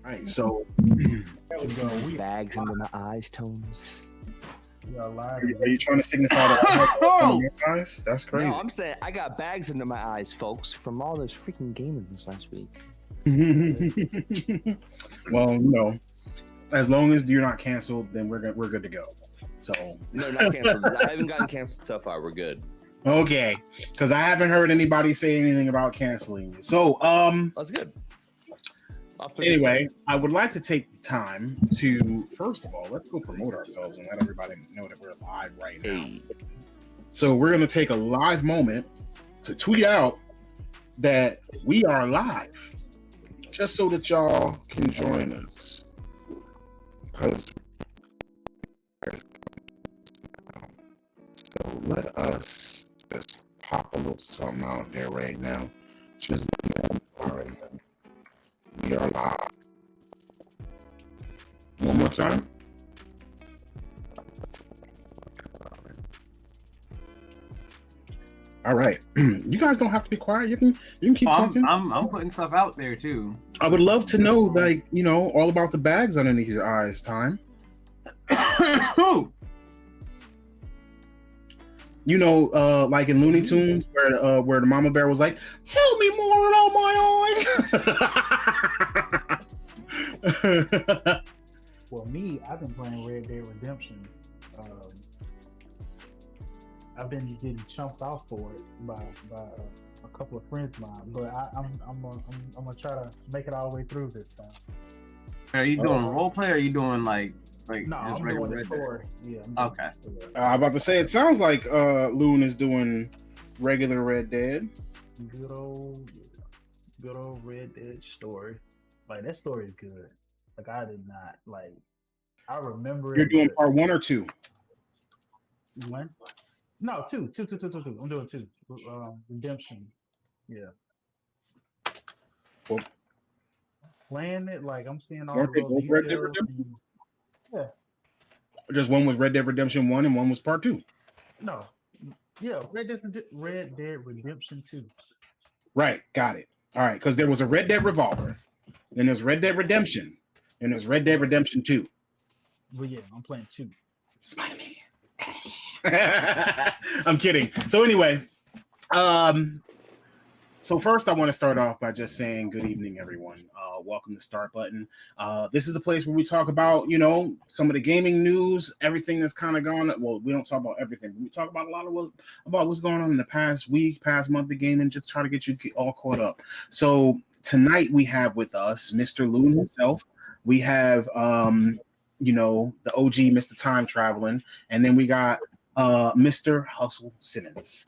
right, so bags under my eyes, Tones. are you trying to signify that? That's crazy. No, I'm saying I got bags under my eyes, folks, from all those freaking gaming this last week. Well, as long as you're not canceled, then we're good to go. So no, not canceled. I haven't gotten canceled so far. We're good. Okay, because I haven't heard anybody say anything about canceling you. So that's good. Anyway, I would like to take the time to, first of all, let's go promote ourselves and let everybody know that we're live right now. So we're going to take a live moment to tweet out that we are live, just so that y'all can join us. Because so let us just pop a little something out there right now. Just all right. We are live. One more time. All right. You guys don't have to be quiet. You can keep talking. I'm putting stuff out there too. I would love to know, all about the bags underneath your eyes. Time. Like in Looney Tunes, where the mama bear was like, "Tell me more about my eyes." Well, me, I've been playing Red Dead Redemption. I've been getting chumped off for it by a couple of friends of mine, but I'm gonna try to make it all the way through this time. Are you doing role play, or are you doing like no, just I'm regular doing the Red story. Dead? Yeah. Okay. I'm about to say, it sounds like Loon is doing regular Red Dead. Good old Red Dead story. Like, that story is good. Like, I did not I remember You're doing part 1 or 2? One? No, two. I'm doing 2. Redemption. Yeah. Well, playing it, I'm seeing all weren't the they little both Red Dead details. Redemption? Yeah. Just one was Red Dead Redemption 1 and one was part 2. No. Yeah, Red Dead Redemption 2. Right, got it. All right, because there was a Red Dead Revolver, then there's Red Dead Redemption, and there's Red Dead Redemption 2. But yeah, I'm playing 2. Spider-Man. I'm kidding. So anyway, so first I want to start off by just saying good evening, everyone. Welcome to Start Button. This is the place where we talk about, some of the gaming news, everything that's kind of gone. Well, we don't talk about everything, but we talk about a lot of what's going on in the past week, past month of gaming, just try to get you all caught up. So tonight we have with us Mr. Loon himself. We have the OG Mr. Time Traveling, and then we got Mr. Hustle Simmons.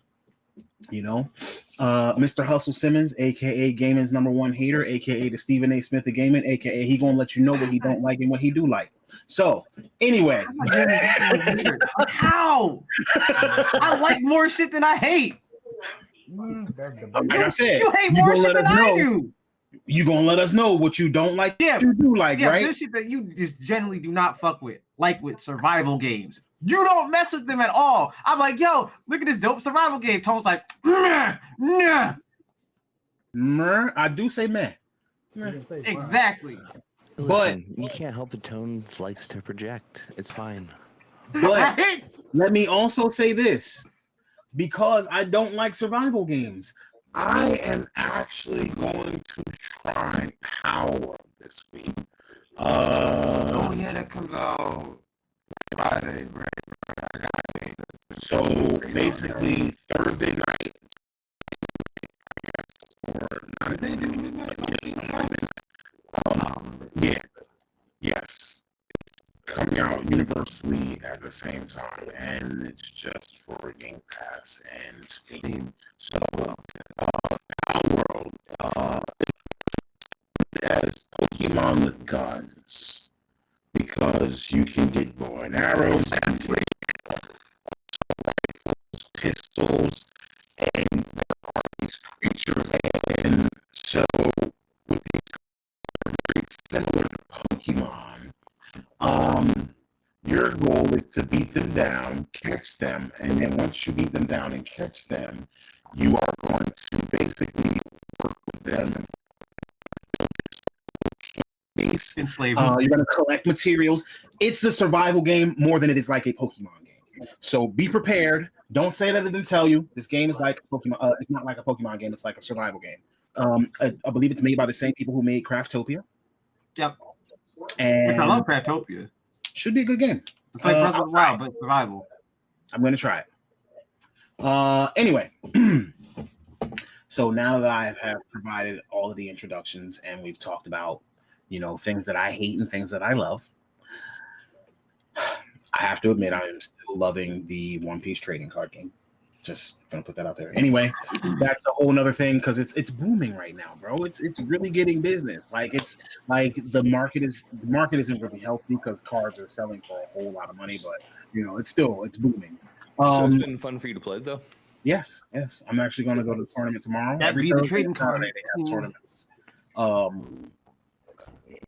Mr. Hustle Simmons, aka gaming's #1 hater, aka the Stephen A. Smith of gaming, aka he gonna let you know what he don't like and what he do like. So anyway, how? I like more shit than I hate. Like I said, you hate more shit than I do. You gonna let us know what you don't like, you do like, right? This shit that you just generally do not fuck with, like with survival games. You don't mess with them at all. I'm like, yo, look at this dope survival game. Tom's like, nah. I do say meh. Exactly. Listen, but you can't help the Tones likes to project. It's fine. But let me also say this. Because I don't like survival games, I am actually going to try Power this week. Oh yeah, that comes out Friday, right? So basically Thursday night. Yes. Coming out universally at the same time, and it's just for Game Pass and Steam. So, our world as Pokemon with guns, because you can get bow and arrows, pistols, and there are these creatures, and so with these very similar to Pokemon. Your goal is to beat them down, catch them, and then once you beat them down and catch them, you are going to basically work with them base. Enslaved. You're gonna collect materials. It's a survival game more than it is like a Pokemon game. So be prepared. Don't say that I didn't tell you. This game is like Pokemon. It's not like a Pokemon game. It's like a survival game. I believe it's made by the same people who made Craftopia. Yep. And Which I love Craftopia. should be a good game. It's like Breath of the Wild, but survival. I'm gonna try it. Anyway, so now that I have provided all of the introductions and we've talked about, things that I hate and things that I love, I have to admit I am still loving the One Piece trading card game. Just gonna put that out there. Anyway, that's a whole nother thing because it's booming right now, bro. It's really getting business. Like it's like the market isn't really healthy because cards are selling for a whole lot of money, but it's booming. So it's been fun for you to play though. Yes. I'm actually going to go to the tournament tomorrow. That'd Every be the Thursday trading and Saturday card. they have tournaments.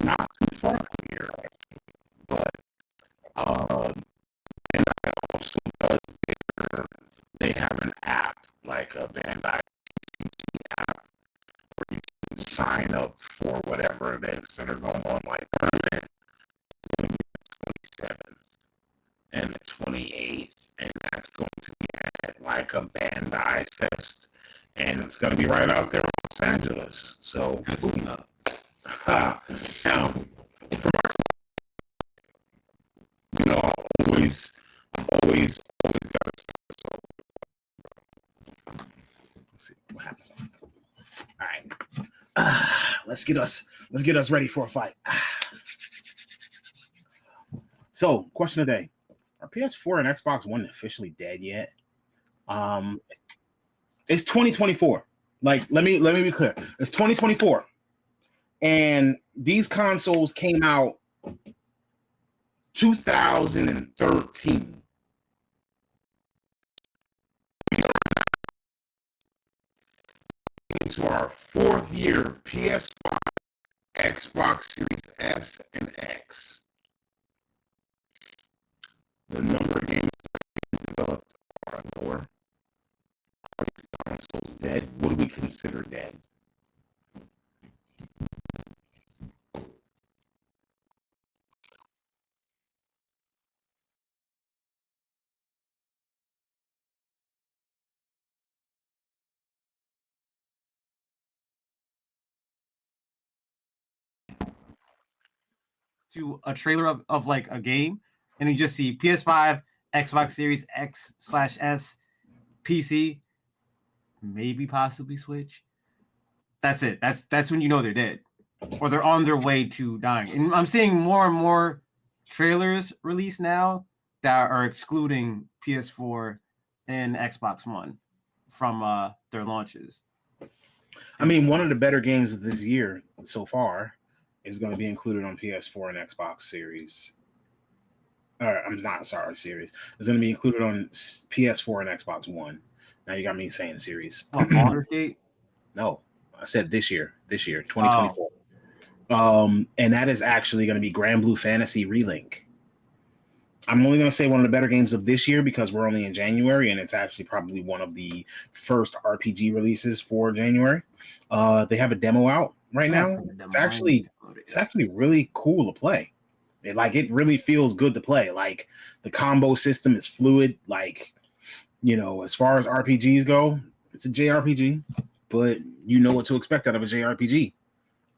Not too far from here, but and I also does they have an app like a Bandai app where you can sign up for whatever events that are going on. Like tournament is going to be the 27th and the 28th, and that's going to be at like a Bandai Fest, and it's going to be right out there in Los Angeles. So, now, for my, always got to. Let's see what happens. All right, let's get us ready for a fight. So, question of the day: are PS4 and Xbox One officially dead yet? It's 2024. Like, let me be clear. It's 2024, and these consoles came out 2013. Into our fourth year of PS5, Xbox Series S and X. The number of games developed are lower. Are these consoles dead? What do we consider dead? To a trailer of like a game, and you just see PS5, Xbox Series X/S, PC, maybe possibly Switch. That's it. That's when you know they're dead, or they're on their way to dying. And I'm seeing more and more trailers released now that are excluding PS4 and Xbox One from their launches. I mean, one of the better games of this year so far is going to be included on PS4 and Xbox Series. I'm not sorry, Series. It's going to be included on PS4 and Xbox One. Now you got me saying Series. What, Baldur's Gate? No, I said this year, 2024. And that is actually going to be Grand Blue Fantasy Relink. I'm only going to say one of the better games of this year because we're only in January, and it's actually probably one of the first RPG releases for January. They have a demo out right now. It's actually really cool to play. It really feels good to play. Like the combo system is fluid. Like, as far as RPGs go, it's a JRPG, but you know what to expect out of a JRPG.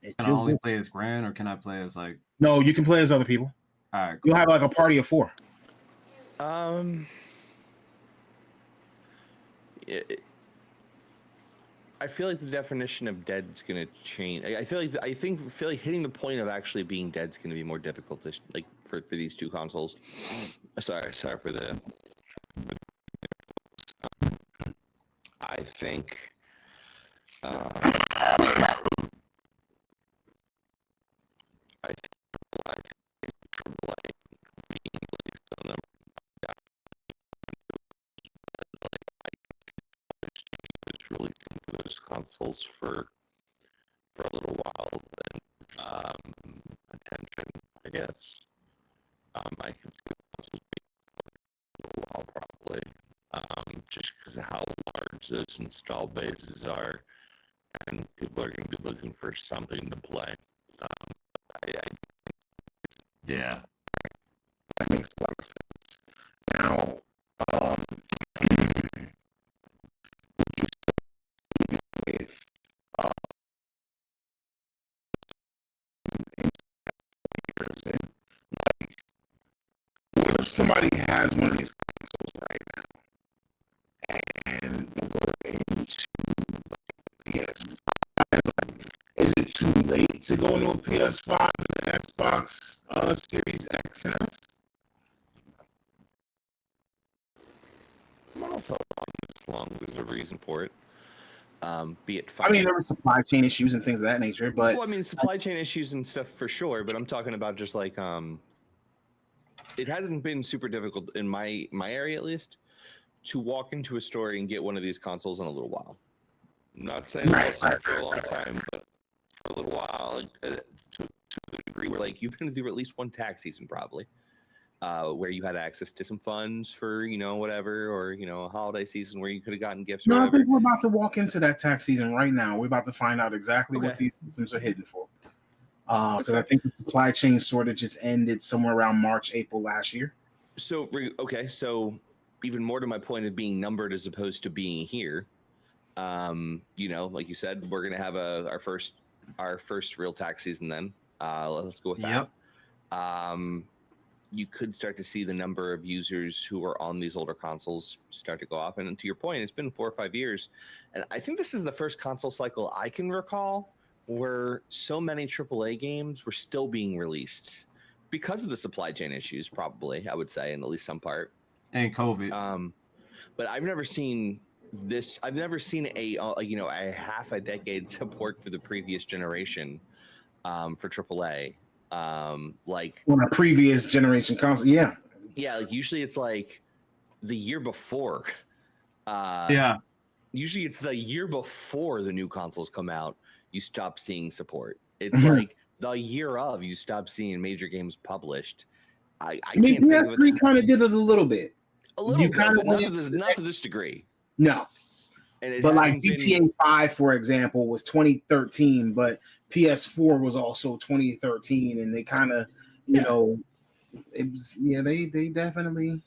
It Can I feels only good. play as Gran, or can I play as like? No, you can play as other people. All right, cool. You'll have like a party of 4. I feel like the definition of dead is going to change. I feel like hitting the point of actually being dead is going to be more difficult to, like for these two consoles. Sorry for the. I think. Releasing those consoles for a little while, then attention, I guess. I can see the consoles being for a little while probably, just because of how large those install bases are, and people are going to be looking for something to play. I Yeah. That makes a lot of sense. Now, if years in, what if somebody has one of these consoles right now and they're into PS5? Is it too late to go into a PS5 and Xbox Series X and S? Well, so long as there's a reason for it. Be it I mean, there were supply chain issues and things of that nature, but well, I mean, supply chain issues and stuff for sure. But I'm talking about just like it hasn't been super difficult in my area at least to walk into a store and get one of these consoles in a little while. I'm not saying for a long time, but for a little while, to the degree where like you've been through at least one tax season probably. Where you had access to some funds for, whatever, or, a holiday season where you could have gotten gifts. no, or I whatever. think we're about to walk into that tax season right now. We're about to find out exactly what these systems are hitting for. Because I think the supply chain shortages ended somewhere around March, April last year. So, so even more to my point of being numbered as opposed to being here, like you said, we're going to have our first real tax season then. Let's go with that. You could start to see the number of users who are on these older consoles start to go up. And to your point, it's been 4 or 5 years. And I think this is the first console cycle I can recall where so many AAA games were still being released because of the supply chain issues, probably, I would say, in at least some part. And COVID. But I've never seen this. I've never seen a half a decade support for the previous generation for AAA. Like on a previous generation console, like usually it's like the year before. Usually it's the year before the new consoles come out. You stop seeing support. It's like the year of you stop seeing major games published. I mean, can't think of PS3 kind of did it a little bit. But not to this degree. No. But like GTA 5, for example, was 2013, but PS4 was also 2013, and they kind of, it was they definitely.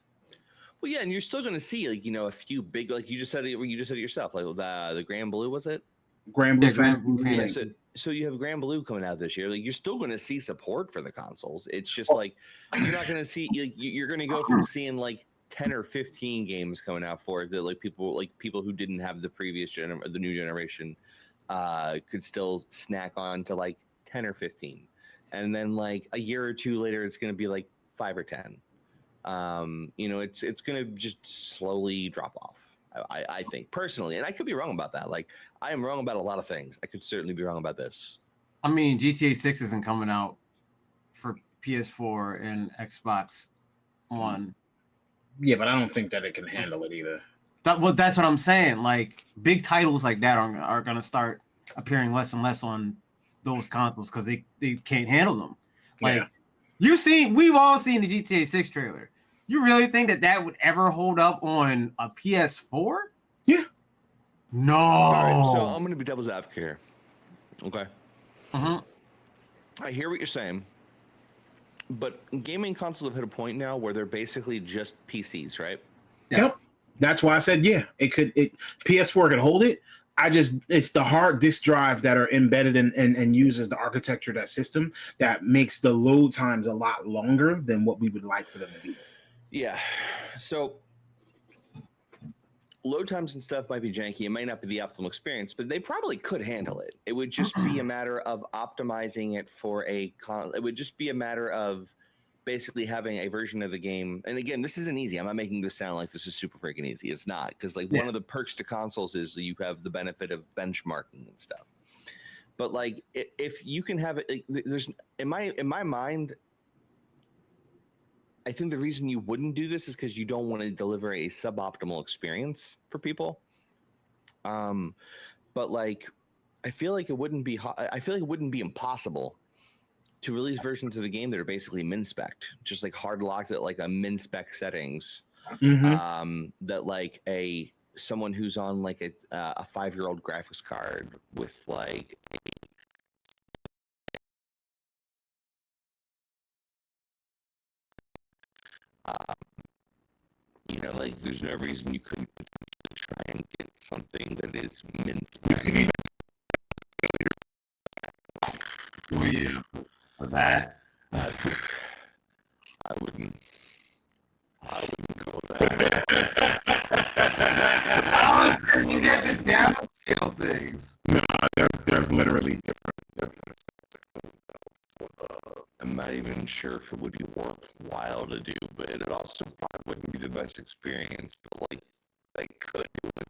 Well, yeah, and you're still going to see a few big, like you just said it yourself, like the Grand Blue, was it? Grand Blue. Yeah, so you have Grand Blue coming out this year. Like you're still going to see support for the consoles. It's just like you're not going to see. You're going to go from seeing like 10 or 15 games coming out for it that like people who didn't have the previous the new generation could still snack on to like 10 or 15, and then like a year or two later it's going to be like 5 or 10. It's going to just slowly drop off. I think personally, and I could be wrong about that. Like I am wrong about a lot of things. I could certainly be wrong about this. I mean, GTA 6 isn't coming out for PS4 and Xbox One. Yeah, but I don't think that it can handle it either. That's what I'm saying. Like big titles like that are going to start appearing less and less on those consoles because they can't handle them. Like we've all seen the GTA 6 trailer. You really think that would ever hold up on a PS4? Yeah. No. All right, so I'm going to be devil's advocate here. Okay. I hear what you're saying, but gaming consoles have hit a point now where they're basically just PCs, right? Yep. That's why I said PS4 could hold it. It's the hard disk drive that are embedded and uses the architecture of that system that makes the load times a lot longer than what we would like for them to be. Yeah. So load times and stuff might be janky. It might not be the optimal experience, but they probably could handle it. It would just be a matter of optimizing it for it would just be a matter of basically having a version of the game. And again, this isn't easy. I'm not making this sound like this is super freaking easy. It's not, because like one of the perks to consoles is that you have the benefit of benchmarking and stuff. But like if you can have it, there's in my mind, I think the reason you wouldn't do this is because you don't want to deliver a suboptimal experience for people. But like, I feel like it wouldn't be impossible to release versions of the game that are basically min-spec'd, just like hard locked at like a min-spec settings. That like someone who's on like a 5-year-old graphics card with like You know, like there's no reason you couldn't try and get something that is mint. Oh yeah, for that. I wouldn't go there. I was thinking you get the downscale things. No, there's literally different. I'm not even sure if it would be worthwhile to do, but it also probably wouldn't be the best experience. But like, they could do it.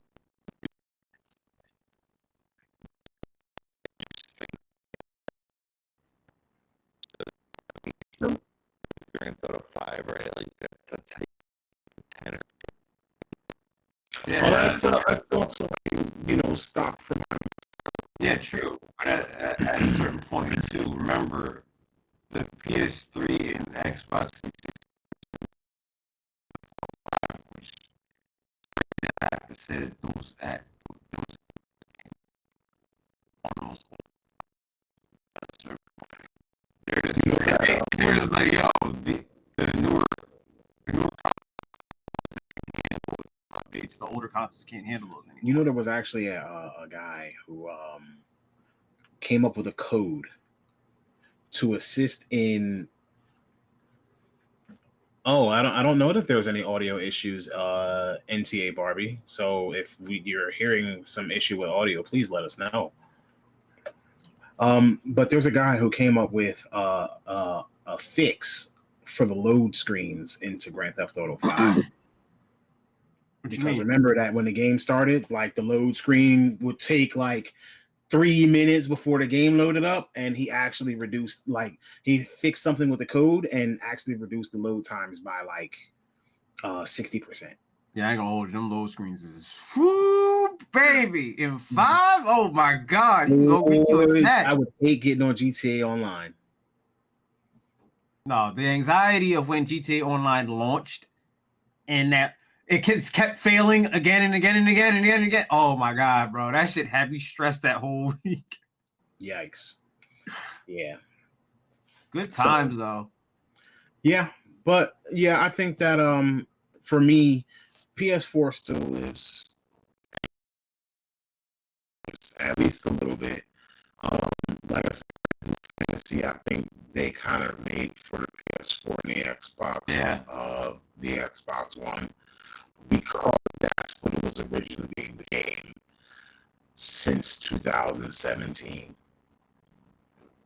Grand Theft Auto 5, right? Like that's how you 10 or Yeah, well, that's also stock from. yeah, true. But at a certain point too, remember the PS3 and Xbox 360, which I have to say that those almost at a certain point. They're just like, yo, the newer updates, the older consoles can't handle those anymore. You know, there was actually a guy who came up with a code to assist in. Oh, I don't know if there was any audio issues, NTA Barbie. So if you're hearing some issue with audio, please let us know. But there's a guy who came up with a fix for the load screens into Grand Theft Auto 5. Because remember that when the game started, like the load screen would take like 3 minutes before the game loaded up, and he actually reduced, like he fixed something with the code and actually reduced the load times by like 60%. Yeah, I ain't gonna hold you. Them load screens is whoo, baby. In 5, oh my god, you can go get you a snack. I would hate getting on GTA Online. No, the anxiety of when GTA Online launched and that it kept failing again and again and again and again and again. Oh my god, bro. That shit had me stressed that whole week. Yikes. Yeah. Good times though. Yeah, but yeah, I think that for me, PS4 still lives at least a little bit. Like I said, fantasy, I think they kind of made for the PS4 and the Xbox. Yeah. The Xbox One, because that's when it was originally being the game since 2017.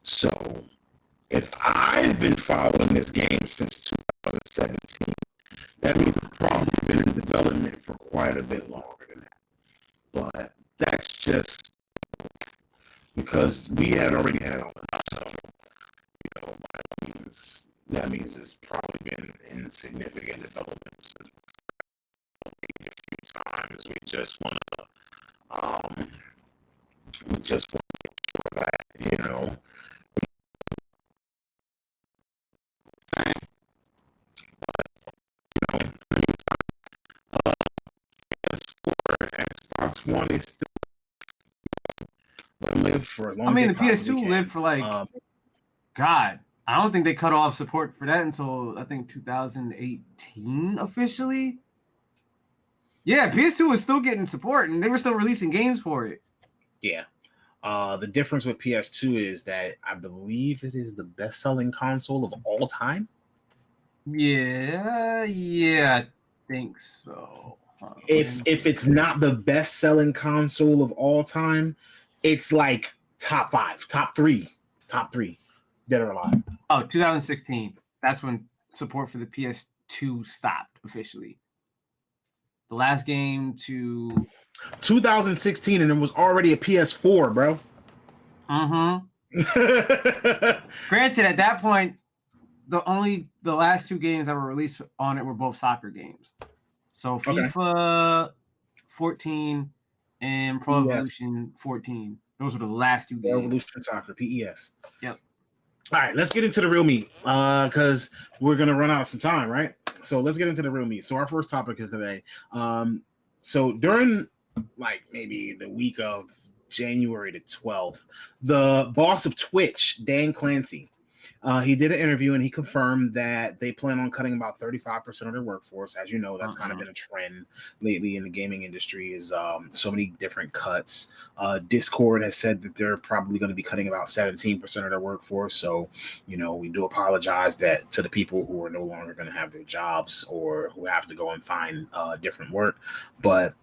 So if I've been following this game since 2017, that means it's probably been in development for quite a bit longer than that. But that's just because we had already had all the stuff. That means it's probably been in significant development since a few times. We just want to make sure that, PS4, Xbox One is still live for as long as the they PS2 can. lived for like God. I don't think they cut off support for that until I think 2018 officially. Yeah, PS2 was still getting support and they were still releasing games for it. Yeah. The difference with PS2 is that I believe it is the best-selling console of all time. Yeah, I think so. If it's not the best-selling console of all time, it's like top 5, top 3 that are alive. Oh, 2016. That's when support for the PS2 stopped officially. The last game to 2016, and it was already a PS4, bro. Granted, at that point, the last 2 games that were released on it were both soccer games. So FIFA 14 and Pro Evolution 14. Those were the last 2 games. Evolution Soccer, PES. Yep. All right, let's get into the real meat because we're going to run out of some time, right? So let's get into the real meat. So our first topic is today. So during like maybe the week of January the 12th, the boss of Twitch, Dan Clancy, He did an interview and he confirmed that they plan on cutting about 35% of their workforce. As you know, that's kind of been a trend lately in the gaming industry, is so many different cuts. Discord has said that they're probably going to be cutting about 17% of their workforce. So, we do apologize that to the people who are no longer going to have their jobs or who have to go and find different work. But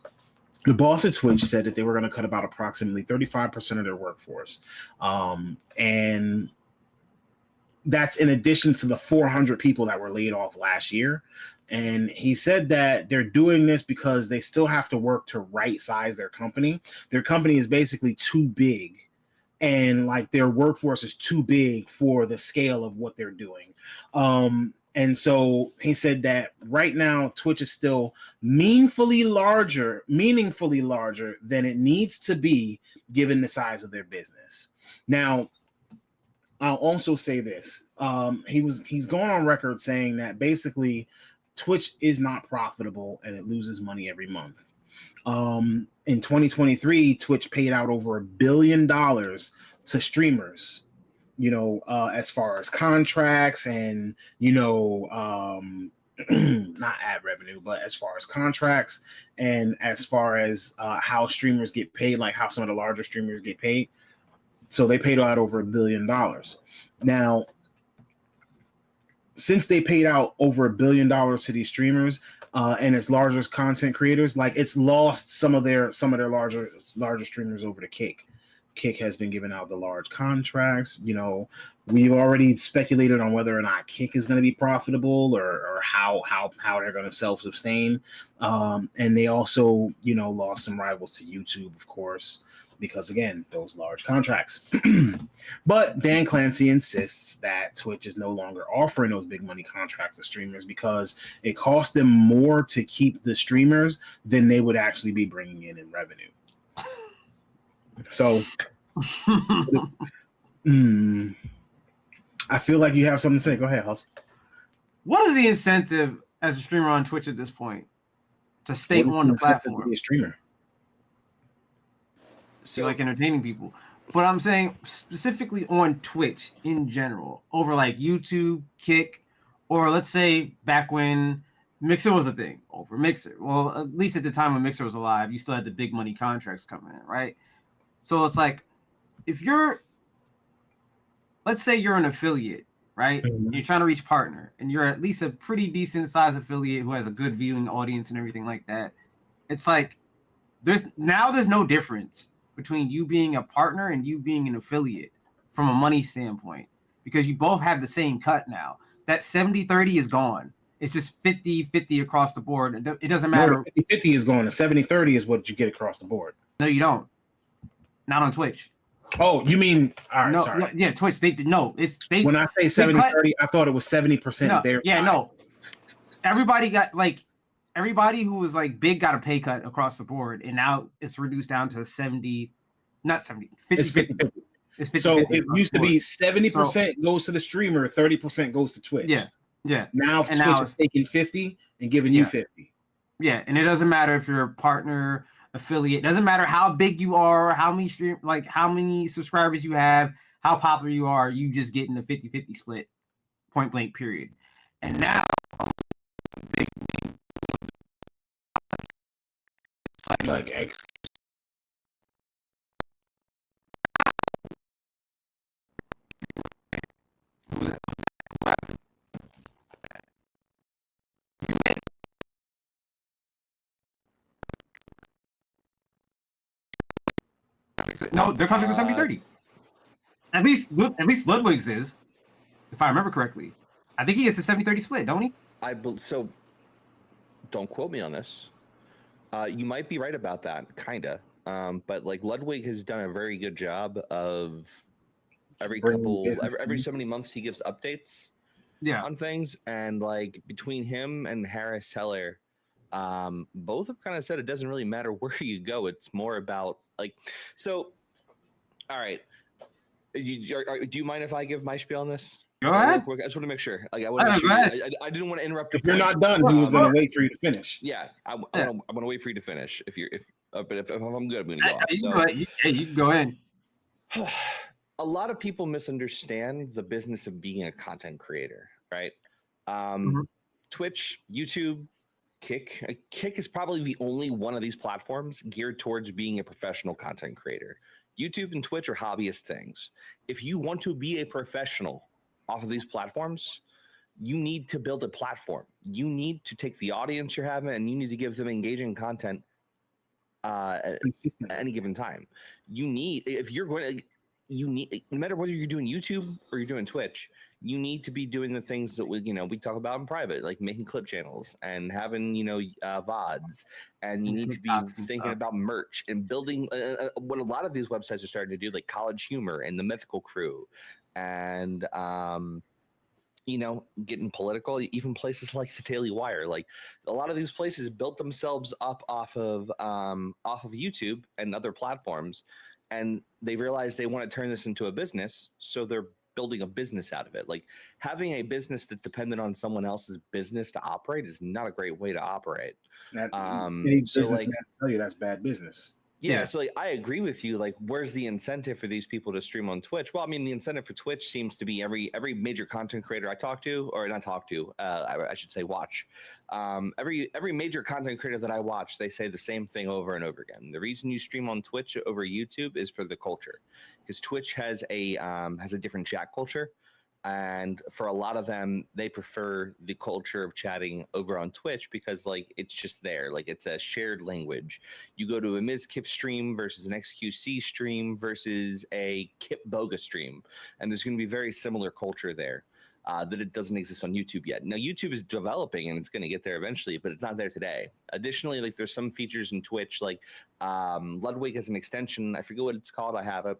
the boss at Twitch said that they were going to cut about approximately 35% of their workforce. And that's in addition to the 400 people that were laid off last year. And he said that they're doing this because they still have to work to right size their company. Their company is basically too big, and like their workforce is too big for the scale of what they're doing. And so he said that right now Twitch is still meaningfully larger than it needs to be given the size of their business. Now, I'll also say this. He's going on record saying that basically Twitch is not profitable and it loses money every month. In 2023, Twitch paid out over $1 billion to streamers, as far as contracts and, not ad revenue, but as far as contracts and as far as how streamers get paid, like how some of the larger streamers get paid. So they paid out over $1 billion. Now, since they paid out over $1 billion to these streamers and its largest content creators, like it's lost some of their larger streamers over to Kick. Kick has been giving out the large contracts. We've already speculated on whether or not Kick is going to be profitable or how they're going to self-sustain. And they also, lost some rivals to YouTube, of course, because again, those large contracts. But Dan Clancy insists that Twitch is no longer offering those big money contracts to streamers because it costs them more to keep the streamers than they would actually be bringing in revenue. So I feel like you have something to say. Go ahead, Hustle. What is the incentive as a streamer on Twitch at this point to stay on the platform? To be a streamer? So like entertaining people. But I'm saying specifically on Twitch in general, over like YouTube, Kick, or let's say back when Mixer was a thing, over Mixer. Well, at least at the time when Mixer was alive, you still had the big money contracts coming in, right? So it's like, if let's say you're an affiliate, right? Mm-hmm. You're trying to reach partner, and you're at least a pretty decent size affiliate who has a good viewing audience and everything like that. It's like, there's no difference between you being a partner and you being an affiliate from a money standpoint, because you both have the same cut now. That 70-30 is gone. It's just 50-50 across the board. It doesn't matter. 50-50 is gone. The 70-30 is what you get across the board. No, you don't. Not on Twitch. Oh, you mean all right? No, sorry. Yeah, Twitch. When I say 70-30, I thought it was 70% there. Yeah, no. Everybody who was like big got a pay cut across the board, and now it's reduced down to 50. It's 50-50. So it used to be 70% goes to the streamer, 30% goes to Twitch. Yeah. Now Twitch is taking 50 and giving you 50. Yeah, and it doesn't matter if you're a partner, affiliate. It doesn't matter how big you are, how many subscribers you have, how popular you are. You just get in the 50-50 split, point blank, period. And now, big like X. No, their contracts are 70-30. At least Ludwig's is, if I remember correctly. I think he gets a 70-30 split, don't he? So, don't quote me on this. You might be right about that, kinda. But like Ludwig has done a very good job of every so many months he gives updates on things, and like between him and Harris Heller, both have kind of said it doesn't really matter where you go. It's more about like, so. All right, do you mind if I give my spiel on this? Go ahead. I just want to make sure. Like, I didn't want to interrupt. If you're not done, he was going to wait for you to finish. Yeah, I'm going to wait for you to finish. But if I'm good, I'm going to go off. You can go in. a lot of people misunderstand the business of being a content creator, right? Twitch, YouTube, Kick is probably the only one of these platforms geared towards being a professional content creator. YouTube and Twitch are hobbyist things. If you want to be a professional off of these platforms, you need to build a platform. You need to take the audience you're having and you need to give them engaging content at any given time. You need, if you're going to, you need, no matter whether you're doing YouTube or you're doing Twitch, you need to be doing the things that we talk about in private, like making clip channels and having, VODs, and you need to be thinking about merch and building what a lot of these websites are starting to do, like College Humor and the Mythical Crew, and getting political. Even places like the Daily Wire, like a lot of these places built themselves up off of YouTube and other platforms, and they realize they want to turn this into a business, so they're building a business out of it. Like having a business that's dependent on someone else's business to operate is not a great way to operate. Any businessman tell you that's bad business. Yeah, so like, I agree with you. Like, where's the incentive for these people to stream on Twitch? Well, I mean, the incentive for Twitch seems to be every major content creator I talk to, or not talk to, I should say watch. Every major content creator that I watch, they say the same thing over and over again. The reason you stream on Twitch over YouTube is for the culture, because Twitch has a different chat culture. And for a lot of them, they prefer the culture of chatting over on Twitch because, like, it's just there. Like, it's a shared language. You go to a Mizkif stream versus an XQC stream versus a Kip Boga stream, and there's going to be very similar culture there that it doesn't exist on YouTube yet. Now, YouTube is developing, and it's going to get there eventually, but it's not there today. Additionally, like, there's some features in Twitch, like Ludwig has an extension. I forget what it's called. I have it.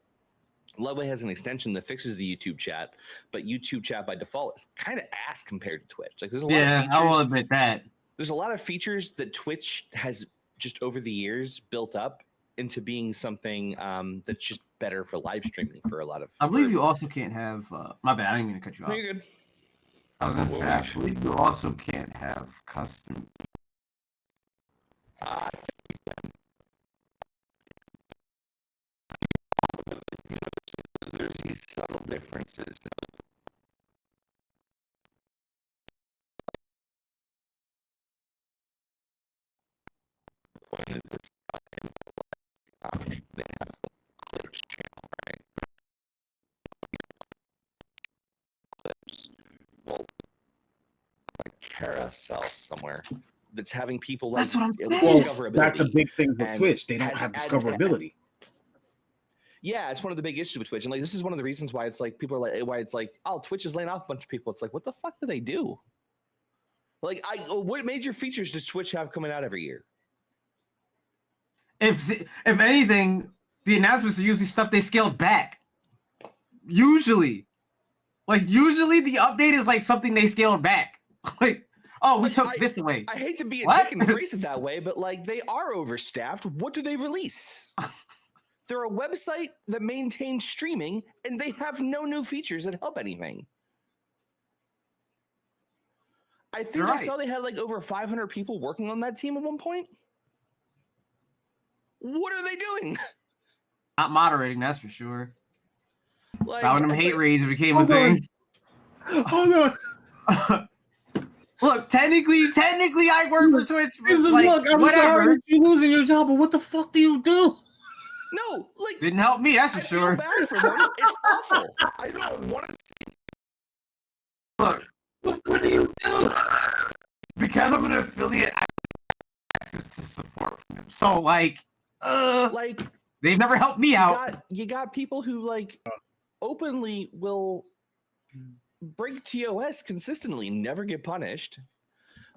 Ludwig has an extension that fixes the YouTube chat, but YouTube chat by default is kind of ass compared to Twitch. Like, there's a lot of features, I will admit that. There's a lot of features that Twitch has just over the years built up into being something that's just better for live streaming for a lot of. I believe you also can't have. My bad, I didn't mean to cut you off. No, you're good. I was gonna say, I believe you also can't have custom. There's these subtle differences. Point of this, they have a clips channel, right? Clips. Well, like carousel somewhere that's having people like discoverability. That's a big thing with Twitch. They don't have discoverability. Yeah, it's one of the big issues with Twitch, and like this is one of the reasons why it's like people are like, why it's like, oh, Twitch is laying off a bunch of people. It's like, what the fuck do they do? Like, what major features does Twitch have coming out every year? If anything, the announcements are usually stuff they scaled back. Usually the update is like something they scaled back. Like, oh, we took this away. I hate to be a dick and phrase it that way, but like they are overstaffed. What do they release? They're a website that maintains streaming, and they have no new features that help anything. I think I saw they had like over 500 people working on that team at one point. What are they doing? Not moderating, that's for sure. Like, found them hate raids became a thing. Hold on. Look, technically, I work for Twitch. This is, like, look, I'm sorry you're losing your job, but what the fuck do you do? No, like didn't help me. That's for sure. I feel bad for them. It's awful. I don't want to see. Look, what do you do? Because I'm an affiliate, I have access to support from them. So like they've never helped me out. You got people who like openly will break TOS consistently, never get punished,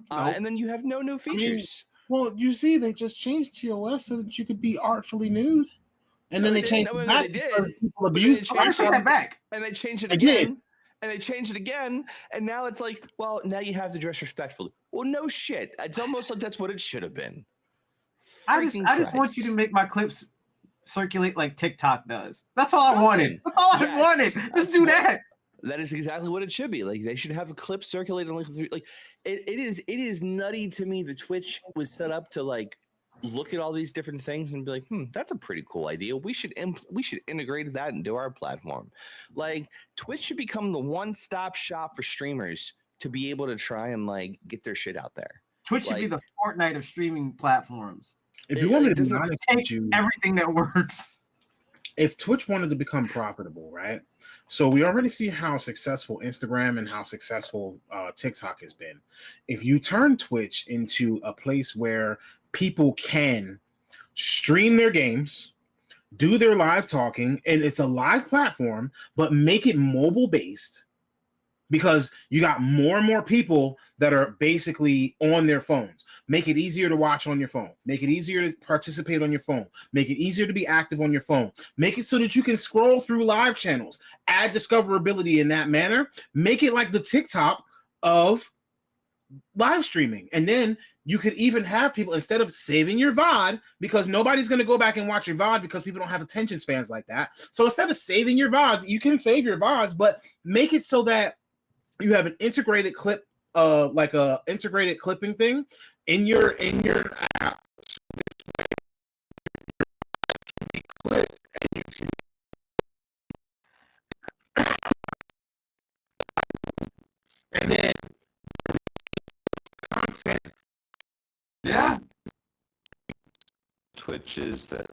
and then you have no new features. Well, you see, they just changed TOS so that you could be artfully nude, and then they changed it back. People abuse that back, and they changed it again, and they changed it again, and now it's like, well, now you have to dress respectfully. Well, no shit. It's almost like that's what it should have been. I just want you to make my clips circulate like TikTok does. That's all I wanted. That's all I wanted. Just do that. That is exactly what it should be. Like they should have a clip circulated like it is nutty to me that Twitch was set up to like look at all these different things and be like, that's a pretty cool idea. We should integrate that into our platform. Like Twitch should become the one-stop shop for streamers to be able to try and like get their shit out there. Twitch should be the Fortnite of streaming platforms. If you want me to be honest, take everything that works. If Twitch wanted to become profitable, right? So we already see how successful Instagram and how successful TikTok has been. If you turn Twitch into a place where people can stream their games, do their live talking, and it's a live platform, but make it mobile based, because you got more and more people that are basically on their phones. Make it easier to watch on your phone. Make it easier to participate on your phone. Make it easier to be active on your phone. Make it so that you can scroll through live channels. Add discoverability in that manner. Make it like the TikTok of live streaming. And then you could even have people, instead of saving your VOD, because nobody's going to go back and watch your VOD because people don't have attention spans like that. So instead of saving your VODs, you can save your VODs, but make it so that you have an integrated clip, like a integrated clipping thing in your app. So this way, your can be clipped and you can, and then content. Yeah. Twitch is that.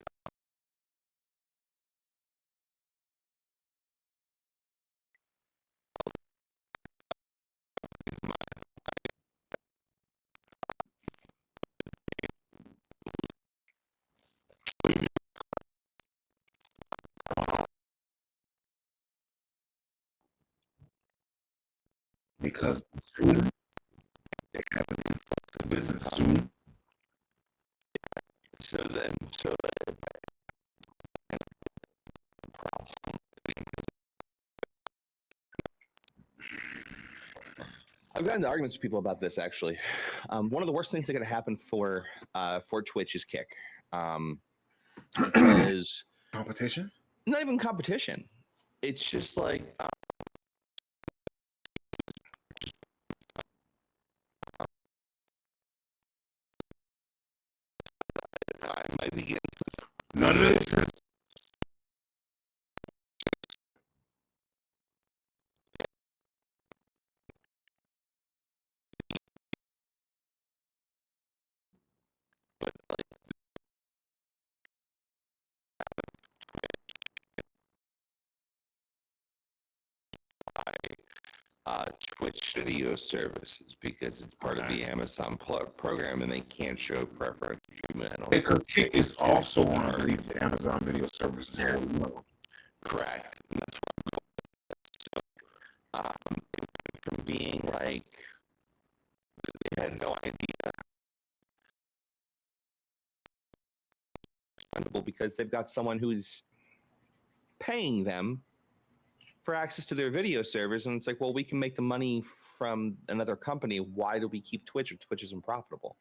Because soon they have an influx of business soon. So that I've gotten into arguments with people about this actually. One of the worst things that could happen for Twitch is kick. Because competition? Not even competition. It's just like I might be getting none of this is. Twitch video services because it's part of the Amazon program and they can't show preferential treatment. Because Kick is also on, I believe, the Amazon Video Services. Correct. And that's what I'm from being like they had no idea. Because they've got someone who's paying them for access to their video servers, and it's like, well, we can make the money from another company. Why do we keep Twitch if Twitch isn't profitable?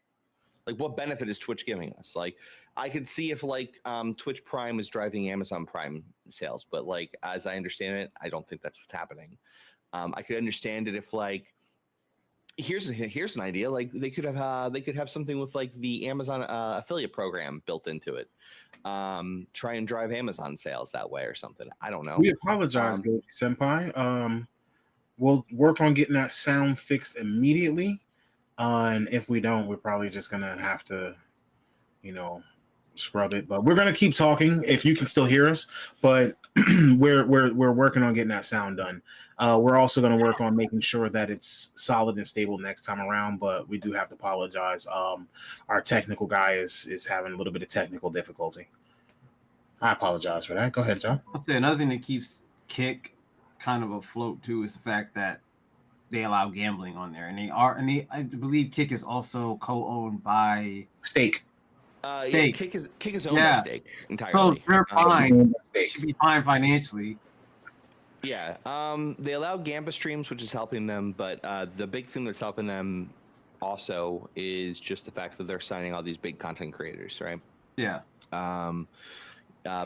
Like, what benefit is Twitch giving us? Like, I could see if like Twitch Prime is driving Amazon Prime sales, but like as I understand it, I don't think that's what's happening. I could understand it if like here's an idea, like they could have something with like the Amazon affiliate program built into it. Try and drive Amazon sales that way or something. I don't know. We apologize, Goji Senpai. We'll work on getting that sound fixed immediately. And if we don't, we're probably just gonna have to, scrub it. But we're gonna keep talking if you can still hear us. But we're working on getting that sound done. We're also gonna work on making sure that it's solid and stable next time around. But we do have to apologize. Our technical guy is having a little bit of technical difficulty. I apologize for that. Go ahead, John. I'll say another thing that keeps Kick kind of afloat too is the fact that they allow gambling on there, and I believe Kick is also co-owned by Stake. Stake. Yeah, Kick is owned by Stake entirely. So they're fine. They should be fine financially. Yeah, they allow Gamba streams, which is helping them, but the big thing that's helping them also is just the fact that they're signing all these big content creators, right? Yeah.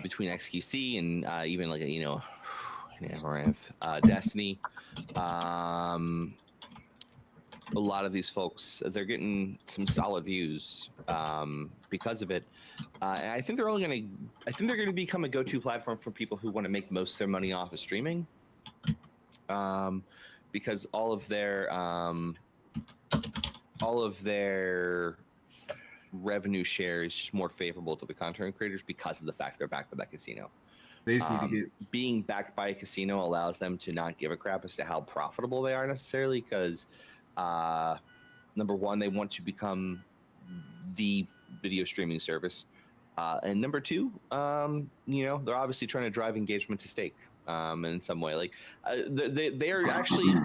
Between XQC and even like Amaranth, Destiny, a lot of these folks, they're getting some solid views because of it. And I think they're going to become a go-to platform for people who want to make most of their money off of streaming. Because all of their revenue share is just more favorable to the content creators because of the fact they're backed by that casino. They just need to get Being backed by a casino allows them to not give a crap as to how profitable they are necessarily, because number one, they want to become the video streaming service, and number two, they're obviously trying to drive engagement to stake in some way. Like they are actually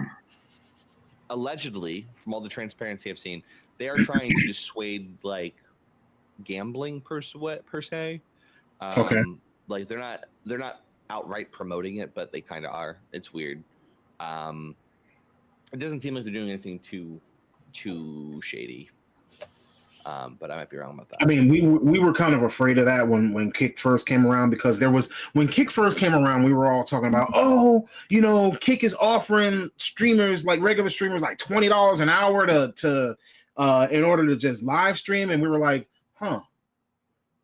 allegedly, from all the transparency I've seen, they are trying to dissuade like gambling per se. Okay. Like they're not outright promoting it, but they kind of are. It's weird. It doesn't seem like they're doing anything too shady. But I might be wrong about that. I mean, we were kind of afraid of that when Kick first came around, because when Kick first came around, we were all talking about, Kick is offering streamers, like regular streamers, like $20 an hour to in order to just live stream, and we were like,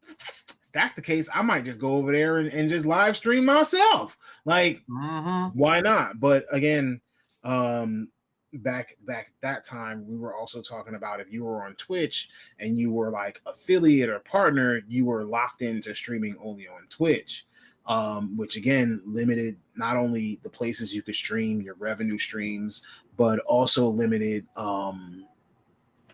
if that's the case, I might just go over there and just live stream myself. Like, why not? But again, back that time, we were also talking about if you were on Twitch and you were like affiliate or partner, you were locked into streaming only on Twitch, which again limited not only the places you could stream, your revenue streams, but also limited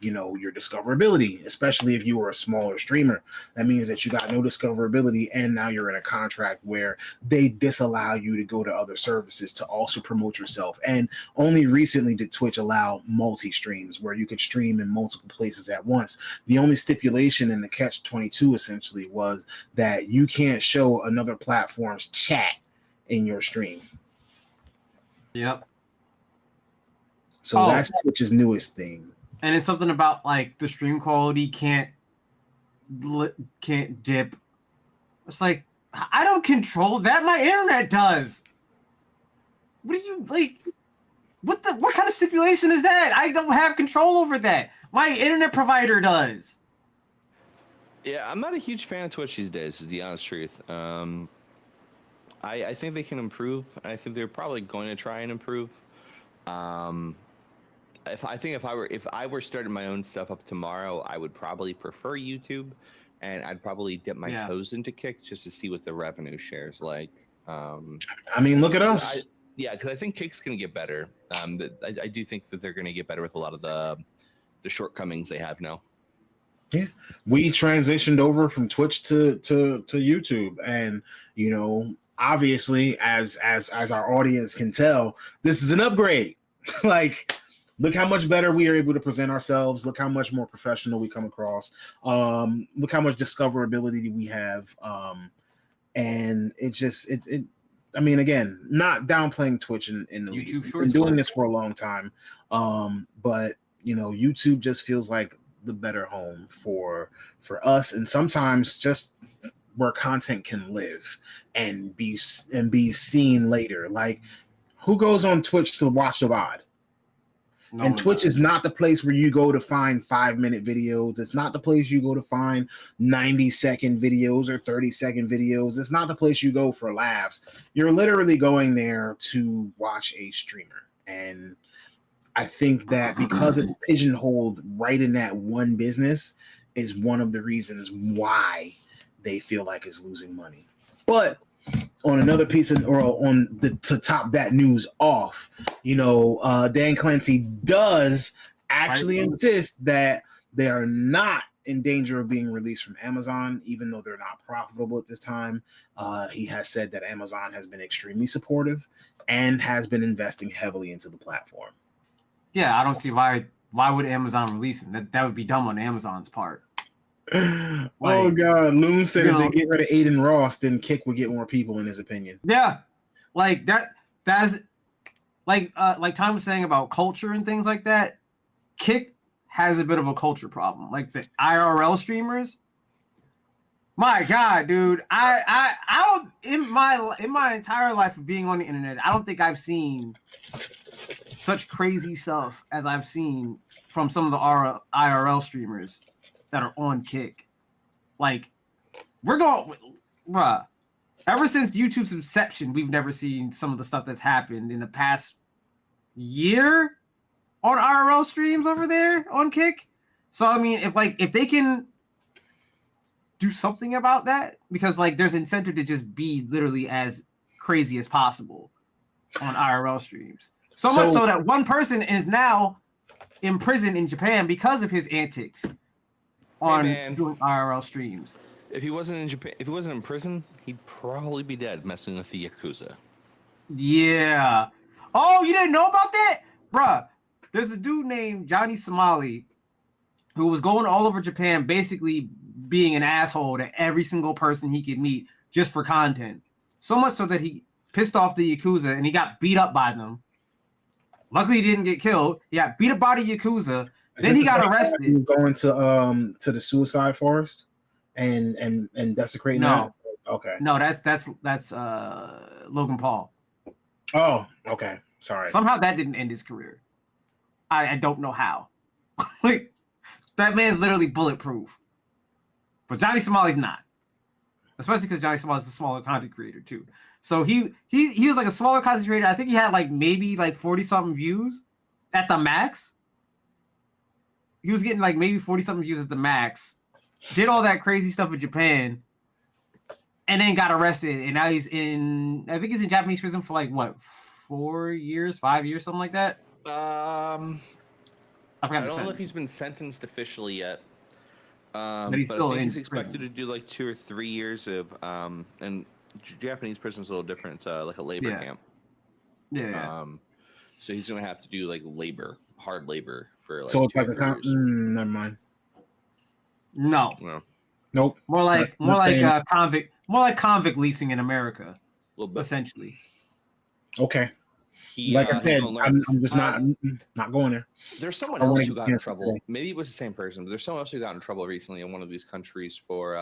your discoverability, especially if you were a smaller streamer. That means that you got no discoverability, and now you're in a contract where they disallow you to go to other services to also promote yourself. And only recently did Twitch allow multi-streams, where you could stream in multiple places at once. The only stipulation in the catch-22 essentially was that you can't show another platform's chat in your stream. Yep. So that's Twitch's newest thing. And it's something about like the stream quality can't dip. It's like, I don't control that. My internet does. What do you like? What kind of stipulation is that? I don't have control over that. My internet provider does. Yeah, I'm not a huge fan of Twitch these days, is the honest truth. I think they can improve. I think they're probably going to try and improve. If I were starting my own stuff up tomorrow, I would probably prefer YouTube, and I'd probably dip my toes into Kick just to see what the revenue shares like. I mean, look at us. Because I think Kick's going to get better. I do think that they're going to get better with a lot of the shortcomings they have now. Yeah, we transitioned over from Twitch to YouTube, and obviously, as our audience can tell, this is an upgrade. Like, look how much better we are able to present ourselves. Look how much more professional we come across. Look how much discoverability we have. And it just I mean, again, not downplaying Twitch in the least. We've been doing this for a long time. But YouTube just feels like the better home for us, and sometimes just where content can live and be seen later. Like, who goes on Twitch to watch the VOD? And Twitch is not the place where you go to find 5-minute videos. It's not the place you go to find 90-second videos or 30-second videos. It's not the place you go for laughs. You're literally going there to watch a streamer. And I think that because it's pigeonholed right in that one business is one of the reasons why they feel like it's losing money. But on another piece to top that news off, Dan Clancy does actually insist that they are not in danger of being released from Amazon, even though they're not profitable at this time. He has said that Amazon has been extremely supportive and has been investing heavily into the platform. Yeah, I don't see why would Amazon release them. That would be dumb on Amazon's part. Oh God, Loon said if they get rid of Aiden Ross, then Kick would get more people, in his opinion. Yeah, like that's like Tom was saying about culture and things like that. Kick has a bit of a culture problem. Like the IRL streamers. My God, dude, I don't in my entire life of being on the internet, I don't think I've seen such crazy stuff as I've seen from some of the IRL streamers that are on Kick. Like, we're going, bruh. Ever since YouTube's inception, we've never seen some of the stuff that's happened in the past year on IRL streams over there on Kick. So I mean, if they can do something about that, because like there's incentive to just be literally as crazy as possible on IRL streams. So much so that one person is now in prison in Japan because of his antics on doing IRL streams. If he wasn't in Japan, if he wasn't in prison, he'd probably be dead messing with the Yakuza. Yeah. Oh, you didn't know about that? Bruh, there's a dude named Johnny Somali who was going all over Japan basically being an asshole to every single person he could meet just for content. So much so that he pissed off the Yakuza and he got beat up by them. Luckily, he didn't get killed. He got beat up by the Yakuza. Then he got arrested. He was going to the suicide forest and desecrating that? Okay. No, that's Logan Paul. Oh, okay. Sorry. Somehow that didn't end his career. I don't know how. Like, that man's literally bulletproof. But Johnny Somali's not. Especially because Johnny Somali's a smaller content creator too. So he was like a smaller content creator. I think he had like maybe like 40-something views at the max. He was getting like maybe 40-something views at the max. Did all that crazy stuff in Japan. And then got arrested. And now he's in, I think he's in Japanese prison for like what, 4 years, 5 years, something like that. I don't know if he's been sentenced officially yet. But he's still he's expected to do like 2 or 3 years of and Japanese prison's a little different. It's like a labor camp. Yeah. So he's gonna have to do like hard labor for like. So it's like never mind. No. Nope. More like convict leasing in America. A little bit. Essentially. Okay. Like I said, I'm just not going there. There's someone else who got in trouble. Maybe it was the same person, but there's someone else who got in trouble recently in one of these countries for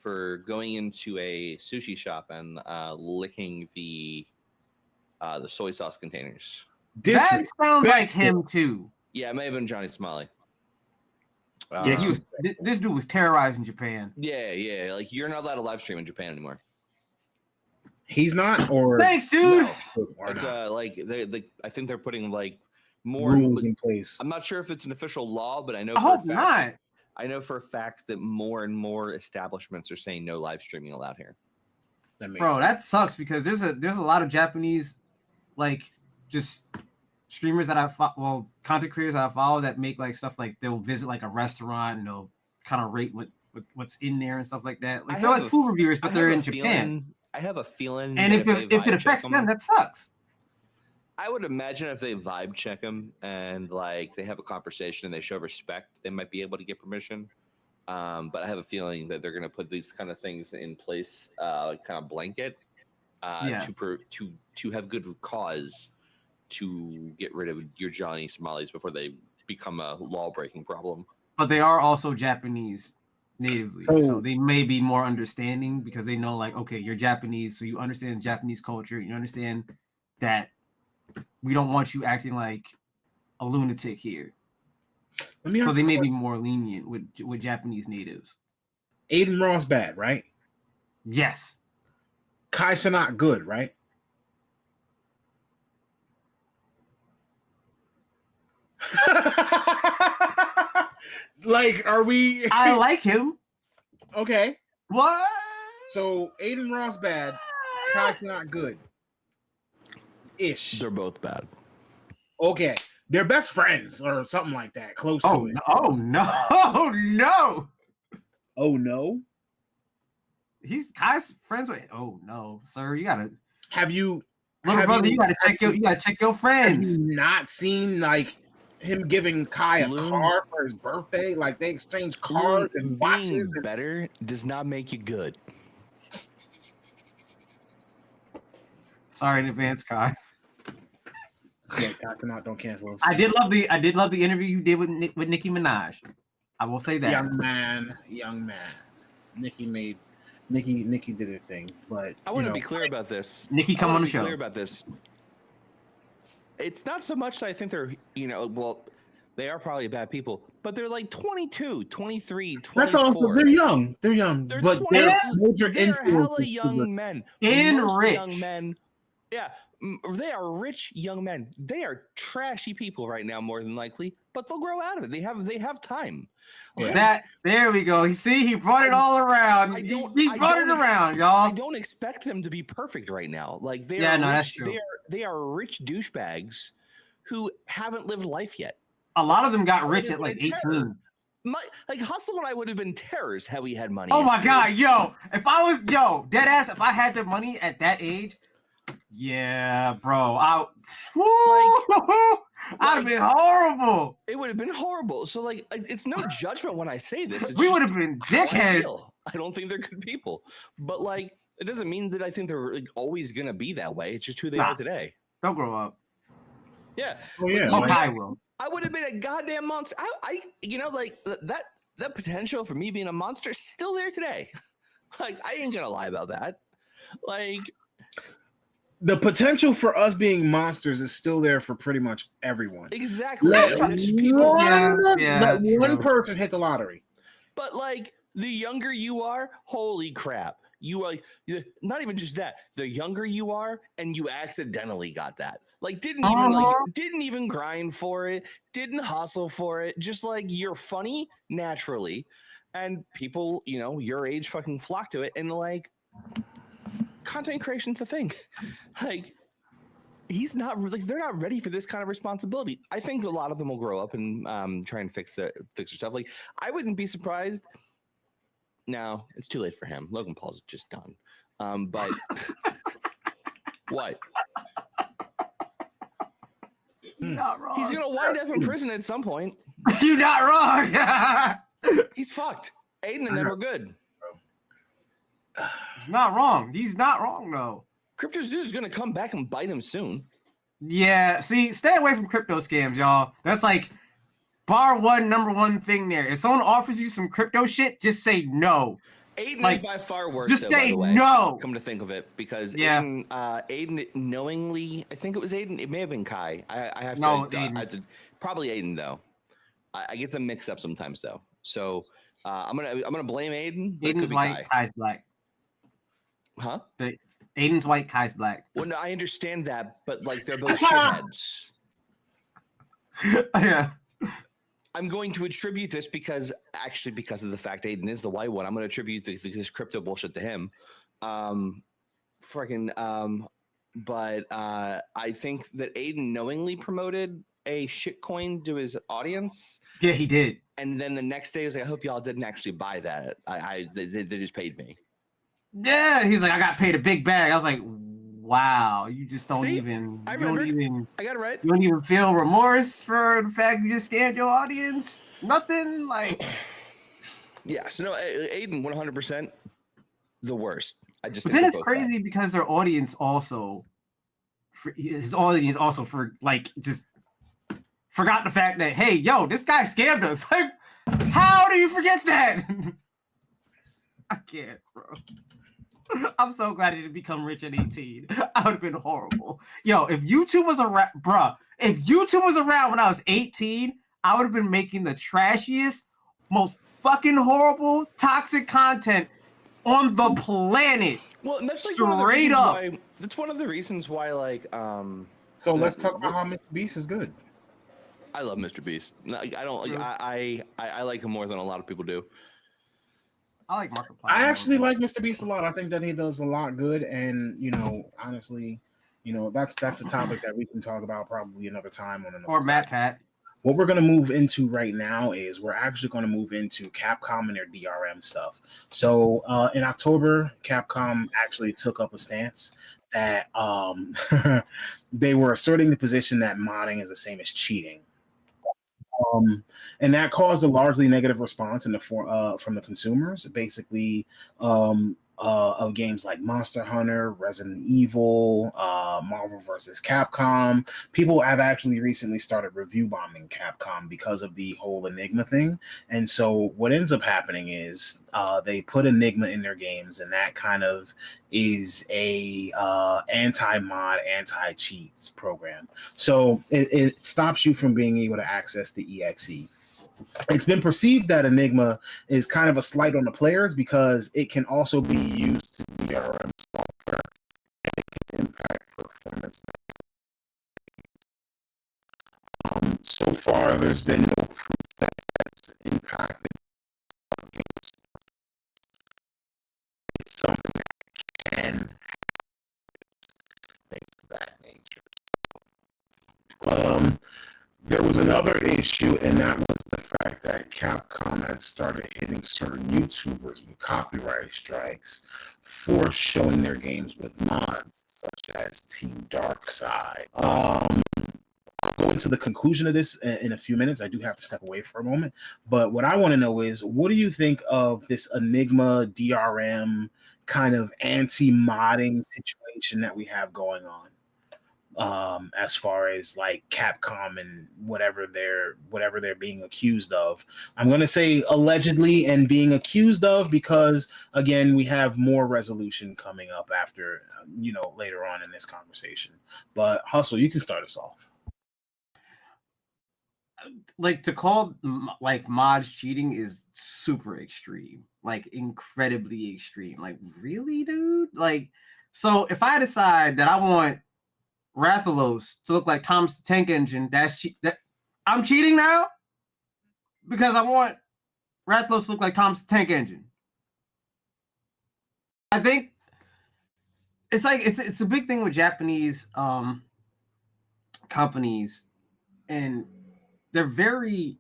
going into a sushi shop and licking the soy sauce containers. That sounds like him too. Yeah, it may have been Johnny Somali. Yeah, this dude was terrorizing Japan. Yeah. Like, you're not allowed to live stream in Japan anymore. He's not, or thanks, dude. No. It's like I think they're putting like more rules in place. I'm not sure if it's an official law, but I know. I know for a fact that more and more establishments are saying no live streaming allowed here. That sucks because there's a lot of Japanese, like, just streamers that content creators that I follow that make like stuff like they'll visit like a restaurant and they'll kind of rate what's in there and stuff like that. Like, they're like food reviewers, but they're in Japan. I have a feeling, and if it affects them, that sucks. I would imagine if they vibe check them and like they have a conversation and they show respect, they might be able to get permission. But I have a feeling that they're going to put these kind of things in place, kind of blanket, to have good cause to get rid of your Johnny Somalis before they become a law-breaking problem. But they are also Japanese natively, so they may be more understanding because they know, like, okay, you're Japanese, so you understand Japanese culture. You understand that we don't want you acting like a lunatic here. So they may be more lenient with Japanese natives. Aiden Ross bad, right? Yes. Kai Cenat good, right? Like, are we? I like him. Okay. What? So Aiden Ross bad, Kai Cenat good. Ish. They're both bad. Okay. They're best friends or something like that. Close to it. Oh no! Oh no! Oh no! He's Kai's friends with. Oh no, sir! You gotta. Have you, little brother? You gotta check your friends. Have you not seen like him giving Kai a card for his birthday? Like, they exchange cards and watches. Being better does not make you good. Sorry in advance, Kai. Yeah, Kai Cenat, don't cancel us. I did love the interview you did with Nicki Minaj. I will say that. Young man. Nicki did her thing, but I want to be clear about this. Nicki, come on the show. Clear about this. it's not so much that I think they're, well, they are probably bad people, but they're like 22, 23, 24. That's also they're young. They're young, They're but 20, they're hella influences to young men. And Most rich. young men. Yeah, they are rich young men. They are trashy people right now, more than likely, but they'll grow out of it. They have time. There we go. You see, he brought it all around. He brought it around, y'all. I don't expect them to be perfect right now. Like that's true. They are rich douchebags who haven't lived life yet. A lot of them got rich at like 18. Like Hustle and I would have been terrors had we had money. Oh my god, if I was dead ass, if I had the money at that age, yeah, bro, I'd have been horrible. It would have been horrible. So like, it's no judgment when I say this. We would have been dickheads. I don't think they're good people, but like, it doesn't mean that I think they're like always gonna be that way. It's just who they are today. They'll grow up. Yeah. Oh yeah. I will. I would have been a goddamn monster. I like that potential for me being a monster is still there today. Like, I ain't gonna lie about that. Like, the potential for us being monsters is still there for pretty much everyone. Exactly. Let one true. person hit the lottery. But like, the younger you are, holy crap. You are not even just that. The younger you are, and you accidentally got that. Like, didn't even grind for it, didn't hustle for it. Just like, you're funny naturally, and people, your age fucking flock to it. And like, content creation's a thing. Like, they're not ready for this kind of responsibility. I think a lot of them will grow up and try and fix their stuff. Like, I wouldn't be surprised. No, it's too late for him. Logan Paul's just done. But what? Not wrong. He's gonna wind up in prison at some point. You're not wrong. He's fucked. Aiden and them are good. He's not wrong. He's not wrong though. Crypto Zoo is gonna come back and bite him soon. Yeah. See, stay away from crypto scams, y'all. That's like number one thing there. If someone offers you some crypto shit, just say no. Aiden is by far worse. Just say by the way, no. Come to think of it, because Aiden knowingly, I think it was Aiden. It may have been Kai. I have to probably Aiden though. I get them mixed up sometimes though. So I'm gonna blame Aiden. Aiden's white, Kai's black. Huh? Aiden's white, Kai's black. Well, no, I understand that, but like, they're both shitheads. Yeah. I'm going to attribute this because of the fact Aiden is the white one. I'm going to attribute this crypto bullshit to him. But I think that Aiden knowingly promoted a shitcoin to his audience. Yeah, he did. And then the next day, he was like, I hope y'all didn't actually buy that. They just paid me. Yeah, he's like, I got paid a big bag. I was like, wow, you just don't See? I got it right. You don't even feel remorse for the fact you just scammed your audience? Nothing like. Yeah, so no, Aiden, 100% the worst. But then it's crazy because their audience also, just forgot the fact that, hey, yo, this guy scammed us. Like, how do you forget that? I can't, bro. I'm so glad he didn't become rich at 18. I would have been horrible. Yo, if YouTube was around, when I was 18, I would have been making the trashiest, most fucking horrible, toxic content on the planet. Well, and that's like straight up. That's one of the reasons why, like, So let's talk about how Mr. Beast is good. I love Mr. Beast. I don't like. I like him more than a lot of people do. I like Markiplier. I actually like Mr. Beast a lot. I think that he does a lot good, and honestly, that's a topic that we can talk about probably another time on another. Or Matt Pat. What we're going to move into right now is we're actually going to move into Capcom and their DRM stuff. So in October, Capcom actually took up a stance that they were asserting the position that modding is the same as cheating. And that caused a largely negative response from the consumers. Basically, of games like Monster Hunter, Resident Evil, Marvel vs. Capcom. People have actually recently started review bombing Capcom because of the whole Enigma thing. And so what ends up happening is they put Enigma in their games, and that kind of is a anti-mod, anti-cheats program. So it stops you from being able to access the EXE. It's been perceived that Enigma is kind of a slight on the players because it can also be used to DRM software and it can impact performance. So far, there's been no proof that it's impacted games. It's something that can things of that nature. There was another issue, and that was the fact that Capcom had started hitting certain YouTubers with copyright strikes for showing their games with mods, such as Team Darkside. I'll go into the conclusion of this in a few minutes. I do have to step away for a moment. But what I want to know is, what do you think of this Enigma DRM kind of anti-modding situation that we have going on? As far as like Capcom and whatever they're being accused of. I'm going to say allegedly and being accused of because again, we have more resolution coming up after later on in this conversation. But Hustle, you can start us off. Like, to call like mods cheating is super extreme, like incredibly extreme. Like, really, dude? Like, so if I decide that I want Rathalos to look like Thomas the Tank Engine, that I'm cheating now because I want Rathalos to look like Thomas the Tank Engine. I think it's like it's a big thing with Japanese companies, and they're very,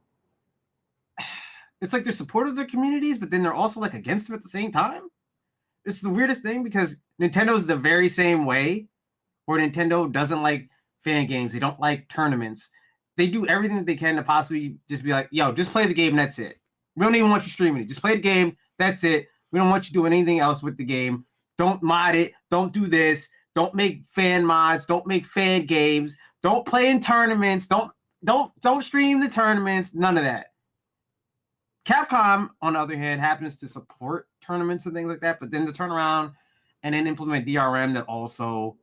it's like they're supportive of their communities, but then they're also like against them at the same time. It's the weirdest thing because Nintendo's the very same way, where Nintendo doesn't like fan games. They don't like tournaments. They do everything that they can to possibly just be like, yo, just play the game and that's it. We don't even want you streaming it. Just play the game. That's it. We don't want you doing anything else with the game. Don't mod it. Don't do this. Don't make fan mods. Don't make fan games. Don't play in tournaments. Don't stream the tournaments. None of that. Capcom, on the other hand, happens to support tournaments and things like that, but then to turn around and then implement DRM that also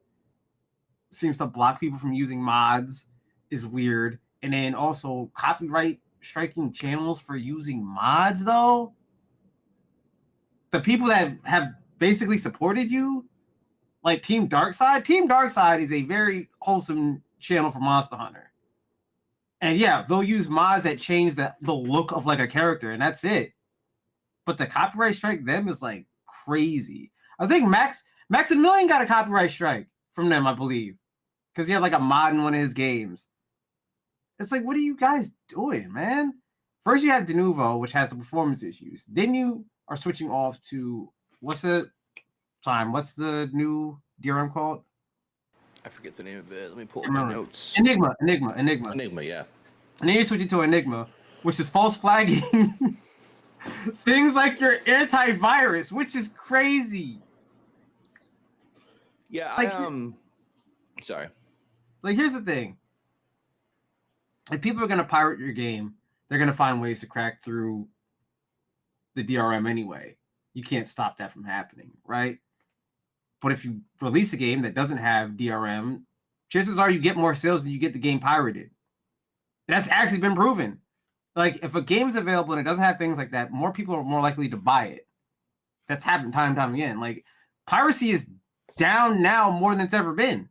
seems to block people from using mods is weird. And then also copyright striking channels for using mods, though. The people that have basically supported you, like Team Darkside is a very wholesome channel for Monster Hunter. And yeah, they'll use mods that change the look of like a character, and that's it. But to copyright strike them is like crazy. I think Maximilian got a copyright strike from them, I believe, because he had like a mod in one of his games. It's like, what are you guys doing, man? First, you have Denuvo, which has the performance issues. Then you are switching off to what's the new DRM called? I forget the name of it. Let me pull up my notes. Enigma, yeah. And then you're switching to Enigma, which is false flagging things like your antivirus, which is crazy. Yeah, like, sorry. Like, here's the thing. If people are going to pirate your game, they're going to find ways to crack through the DRM anyway. You can't stop that from happening, right? But if you release a game that doesn't have DRM, chances are you get more sales than you get the game pirated. And that's actually been proven. Like, if a game is available and it doesn't have things like that, more people are more likely to buy it. That's happened time and time again. Like, piracy is down now more than it's ever been.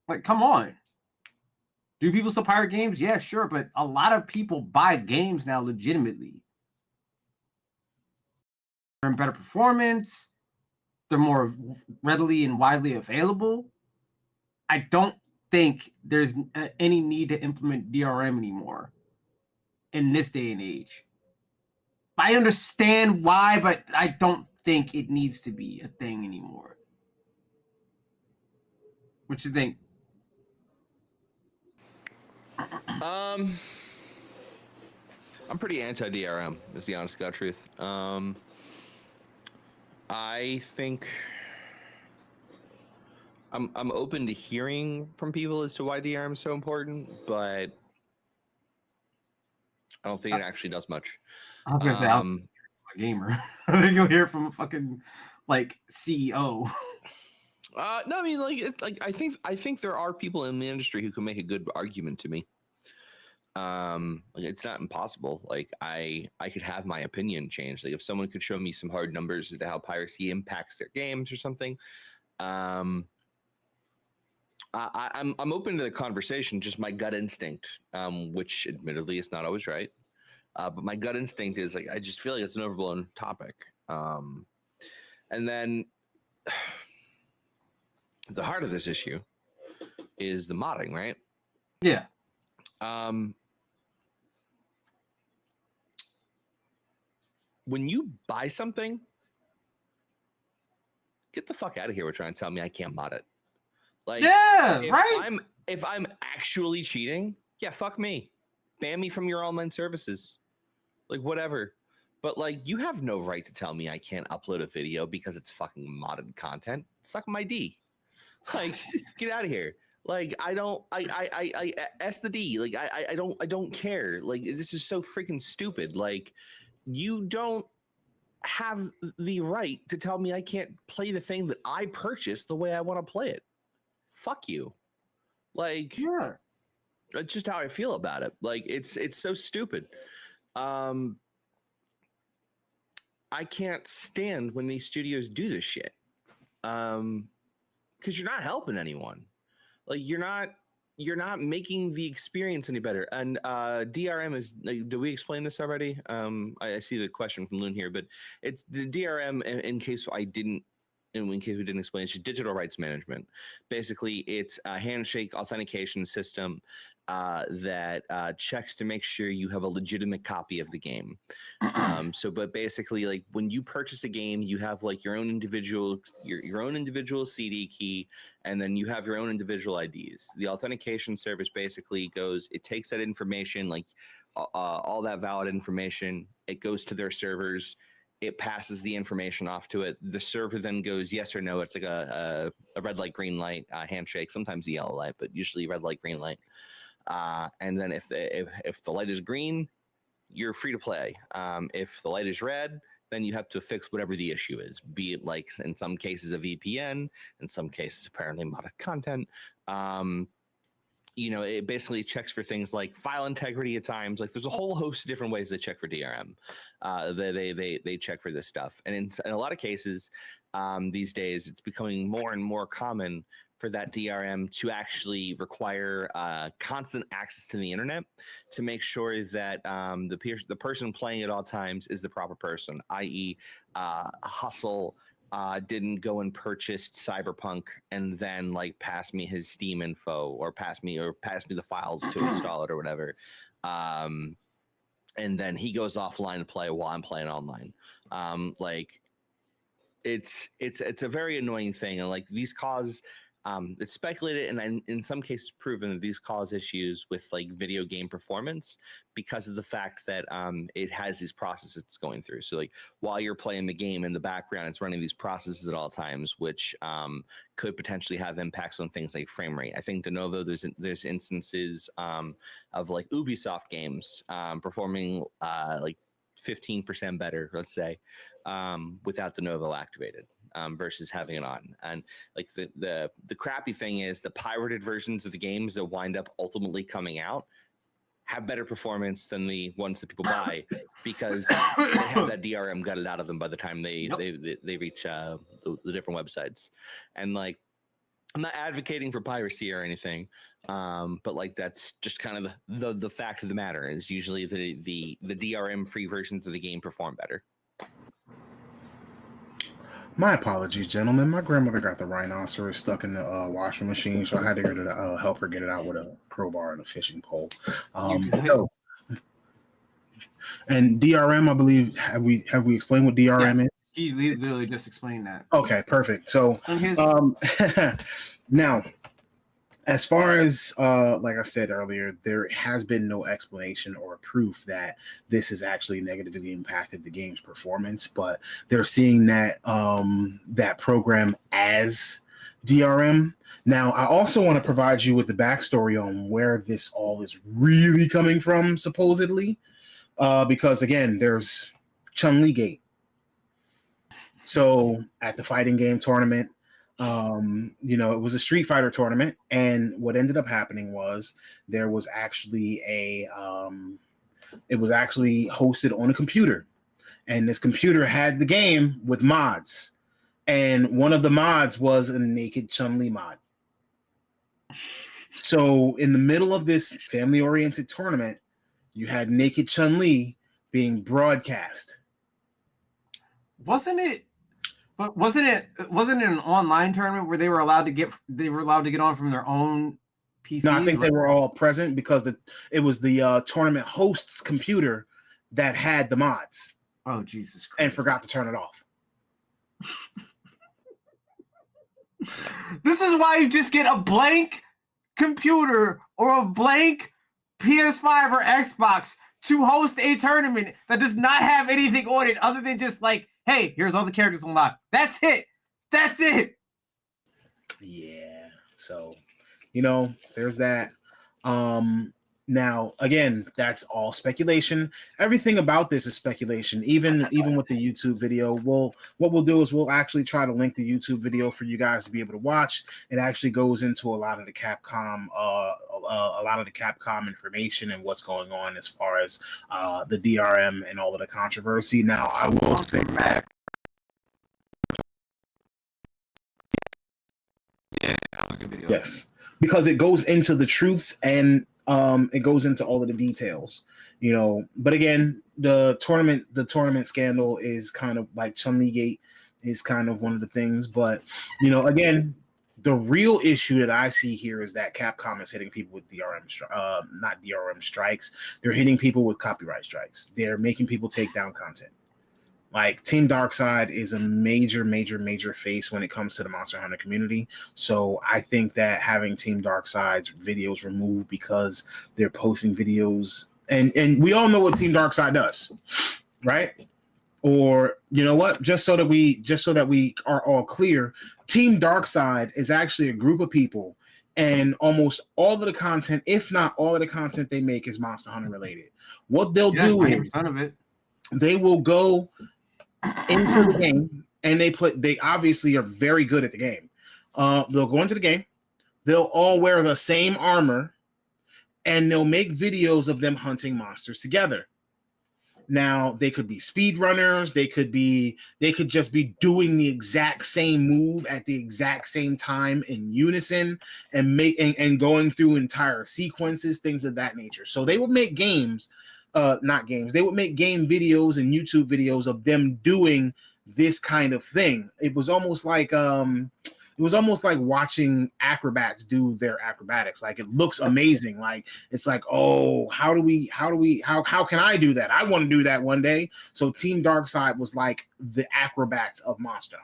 Like, come on. Do people still pirate games? Yeah, sure. But a lot of people buy games now legitimately. They're in better performance. They're more readily and widely available. I don't think there's any need to implement DRM anymore in this day and age. I understand why, but I don't think it needs to be a thing anymore. What you think? I'm pretty anti-DRM, is the honest God truth. I think I'm open to hearing from people as to why DRM is so important, but I don't think it actually does much. I was gonna say I'm a gamer. I think you'll hear from a fucking like CEO. No, I mean, I think there are people in the industry who can make a good argument to me. It's not impossible. Like I could have my opinion changed. Like if someone could show me some hard numbers as to how piracy impacts their games or something, I'm open to the conversation. Just my gut instinct, which admittedly is not always right, but my gut instinct is like I just feel like it's an overblown topic. And then the heart of this issue is the modding, right? Yeah. When you buy something, get the fuck out of here. We're trying to tell me I can't mod it. Like, yeah, if I'm actually cheating, yeah, fuck me. Ban me from your online services. Like, whatever. But like, you have no right to tell me I can't upload a video because it's fucking modded content. Suck my D. Like, get out of here. Like, I S the D. Like, I don't care. Like, this is so freaking stupid. Like, you don't have the right to tell me I can't play the thing that I purchased the way I want to play it. Fuck you. Like, yeah. That's just how I feel about it. Like, it's so stupid. I can't stand when these studios do this shit. Because you're not helping anyone. Like, you're not making the experience any better. And DRM is, like, did we explain this already? I see the question from Loon here, but it's the DRM, in case we didn't explain, it's just digital rights management. Basically, it's a handshake authentication system that checks to make sure you have a legitimate copy of the game. But basically, like, when you purchase a game, you have like your own individual CD key, and then you have your own individual IDs. The authentication service basically it takes that information, like all that valid information, it goes to their servers. It passes the information off to it. The server then goes yes or no. It's like a red light, green light handshake. Sometimes the yellow light, but usually red light, green light. And then if the light is green, you're free to play. If the light is red, then you have to fix whatever the issue is. Be it like in some cases a VPN, in some cases apparently modded content. It basically checks for things like file integrity at times. Like there's a whole host of different ways they check for DRM. They check for this stuff. And in a lot of cases these days, it's becoming more and more common for that DRM to actually require constant access to the internet to make sure that the person playing at all times is the proper person, i.e. Hustle didn't go and purchase Cyberpunk and then like pass me his Steam info or pass me the files to install it or whatever. And then he goes offline to play while I'm playing online. Like it's a very annoying thing. And like these cause it's speculated and in some cases proven that these cause issues with like video game performance because of the fact that it has these processes it's going through. So like while you're playing the game in the background, it's running these processes at all times, which could potentially have impacts on things like frame rate. I think de novo there's instances of like Ubisoft games performing like 15% better, let's say, without de novo activated. Versus having it on. And like the crappy thing is the pirated versions of the games that wind up ultimately coming out have better performance than the ones that people buy because they have that DRM gutted out of them by the time they reach the different websites. And like I'm not advocating for piracy or anything, but like that's just kind of the fact of the matter is usually the DRM free versions of the game perform better. My apologies, gentlemen. My grandmother got the rhinoceros stuck in the washing machine, so I had to help her get it out with a crowbar and a fishing pole. And DRM, I believe, have we explained what DRM is? He literally just explained that. Okay, perfect. So now, as far as like I said earlier, there has been no explanation or proof that this has actually negatively impacted the game's performance, but they're seeing that that program as DRM. Now, I also want to provide you with the backstory on where this all is really coming from, supposedly, because again, there's Chun-Li Gate. So at the fighting game tournament, it was a Street Fighter tournament, and what ended up happening was there was actually it was actually hosted on a computer, and this computer had the game with mods, and one of the mods was a naked Chun-Li mod. So in the middle of this family-oriented tournament, you had naked Chun-Li being broadcast. Wasn't it an online tournament where they were allowed to get on from their own PCs? No, I think they were all present because it was the tournament host's computer that had the mods. Oh, Jesus Christ. And forgot to turn it off. This is why you just get a blank computer or a blank PS5 or Xbox to host a tournament that does not have anything on it other than just like, hey, here's all the characters unlocked. That's it. That's it. Yeah. So, there's that. Now, again, that's all speculation. Everything about this is speculation. Even with the YouTube video, what we'll do is we'll actually try to link the YouTube video for you guys to be able to watch. It actually goes into a lot of the Capcom, information and what's going on as far as the DRM and all of the controversy. Now, I will say back. Yeah, that was a good video. Yes, because it goes into the truths and it goes into all of the details, But again, the tournament scandal is kind of like Chun-Li Gate is kind of one of the things. But again, the real issue that I see here is that Capcom is hitting people with not DRM strikes. They're hitting people with copyright strikes. They're making people take down content. Like Team Darkside is a major, major, major face when it comes to the Monster Hunter community. So I think that having Team Darkside's videos removed because they're posting videos, and we all know what Team Darkside does, right? Or you know what? Just so that we are all clear, Team Darkside is actually a group of people, and almost all of the content, if not all of the content they make, is Monster Hunter related. What they'll do is they will go into the game and they obviously are very good at the game. They'll go into the game, they'll all wear the same armor, and they'll make videos of them hunting monsters together. Now they could be speedrunners, they could just be doing the exact same move at the exact same time in unison and going through entire sequences, things of that nature. So they would make they would make game videos and YouTube videos of them doing this kind of thing. It was almost like watching acrobats do their acrobatics. Like it looks amazing. Like it's like, oh, how can I do that? I want to do that one day. So Team Darkside was like the acrobats of Monster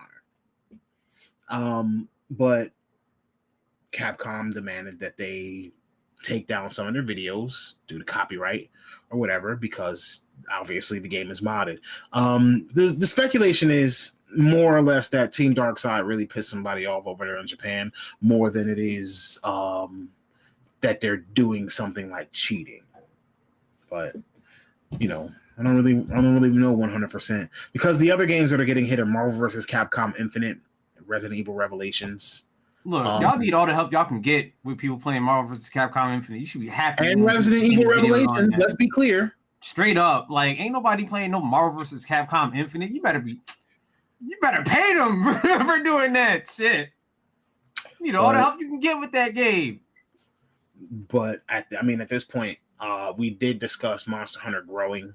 Hunter. But Capcom demanded that they take down some of their videos due to copyright or whatever, because obviously the game is modded. The speculation is more or less that Team Darkside really pissed somebody off over there in Japan more than it is that they're doing something like cheating. But I don't really know 100%, because the other games that are getting hit are Marvel vs. Capcom Infinite, Resident Evil Revelations. Look, y'all need all the help y'all can get with people playing Marvel vs. Capcom Infinite. You should be happy. And Resident Evil Revelations, let's be clear. Straight up, like, ain't nobody playing no Marvel vs. Capcom Infinite. You better pay them for doing that shit. You need all the help you can get with that game. But at this point, we did discuss Monster Hunter growing.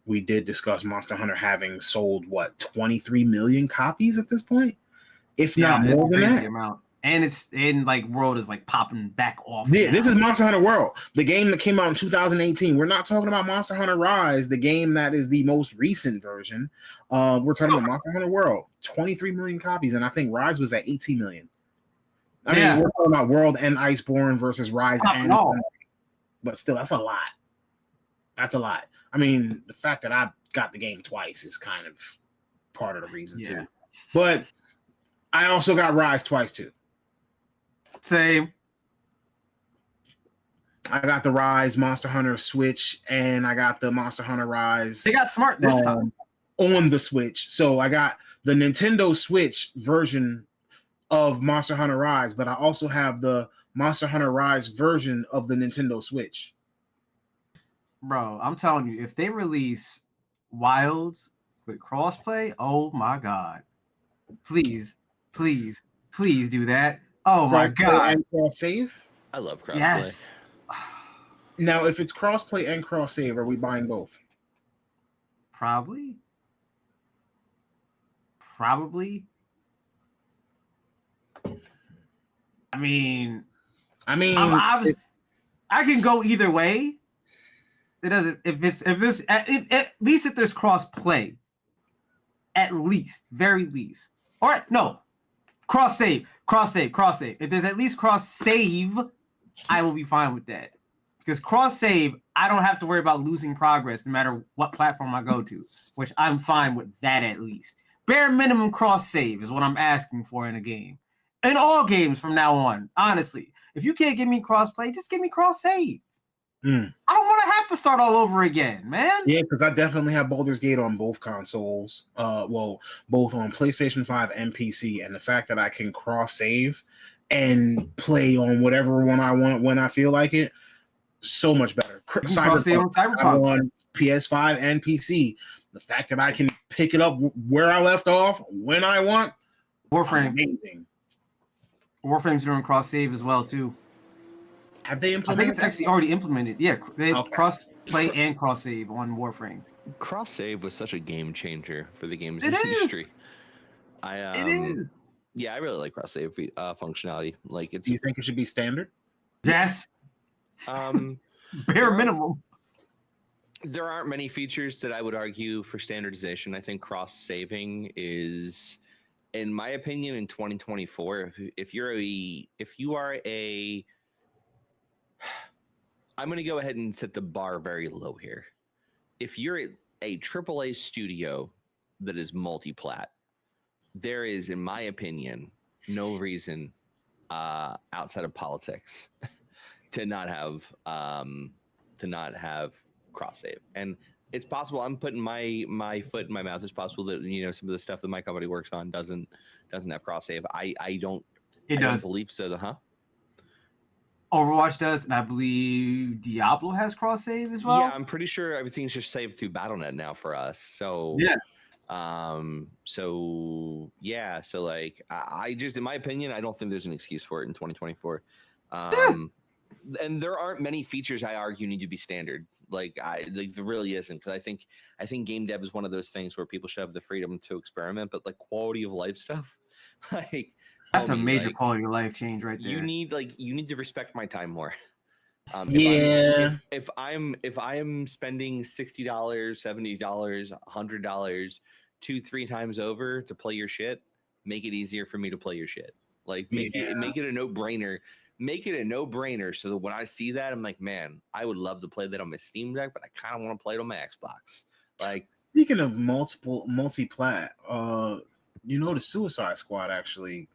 We did discuss Monster Hunter having sold 23 million copies at this point, if not more than that. Amount. And it's in World is popping back off. Yeah, this is Monster Hunter World, the game that came out in 2018. We're not talking about Monster Hunter Rise, the game that is the most recent version. We're talking about Monster Hunter World, 23 million copies, and I think Rise was at 18 million. I mean, we're talking about World and Iceborne versus Rise and no. But still, that's a lot. That's a lot. I mean, the fact that I got the game twice is kind of part of the reason too. But I also got Rise twice too. Same. I got the Rise Monster Hunter Switch, and I got the Monster Hunter Rise. They got smart this time on the Switch. So I got the Nintendo Switch version of Monster Hunter Rise, but I also have the Monster Hunter Rise version of the Nintendo Switch. Bro, I'm telling you, if they release Wilds with crossplay, oh my god. Please do that. Oh my god. And cross save? I love crossplay. Yes. Now, if it's crossplay and cross save, are we buying both? Probably. I mean, I can go either way. It doesn't. At least if there's cross play, at least, very least. All right, no, cross save. If there's at least cross save, I will be fine with that. Because cross save, I don't have to worry about losing progress no matter what platform I go to, which I'm fine with that at least. Bare minimum cross save is what I'm asking for in a game. In all games from now on, honestly. If you can't give me crossplay, just give me cross save. I don't want to have to start all over again, man. Yeah, because I definitely have Baldur's Gate on both consoles. Both on PlayStation 5 and PC. And the fact that I can cross save and play on whatever one I want when I feel like it, so much better. Cyberpunk on PS5 and PC. The fact that I can pick it up where I left off when I want. Warframe. Amazing. Warframe's doing cross save as well too. Have they implemented? I think it's actually already implemented. Yeah, they have cross play and cross save on Warframe. Cross save was such a game changer for the games industry. It is. Yeah, I really like cross save functionality. Like, it's. Do you think it should be standard? Yes. Bare minimum. There aren't many features that I would argue for standardization. I think cross saving is, in my opinion, in 2024, if you are a I'm going to go ahead and set the bar very low here. If you're a AAA studio that is multi-plat, there is, in my opinion, no reason outside of politics to not have cross save. And it's possible I'm putting my foot in my mouth. It's possible that some of the stuff that my company works on doesn't have cross save. I don't believe so. Huh? Overwatch does, and I believe Diablo has cross save as well. Yeah, I'm pretty sure everything's just saved through BattleNet now for us. So yeah. So like I just, in my opinion, I don't think there's an excuse for it in 2024. And there aren't many features I argue need to be standard. Like there really isn't, because I think game dev is one of those things where people should have the freedom to experiment, but like quality of life stuff, like that's a major quality of life change right there. You need to respect my time more. If I'm spending $60, $70, $100 2-3 times over to play your shit, make it easier for me to play your shit. Like make it a no-brainer. Make it a no-brainer so that when I see that, I'm like, man, I would love to play that on my Steam Deck, but I kind of want to play it on my Xbox. Like, speaking of multi-plat, the Suicide Squad actually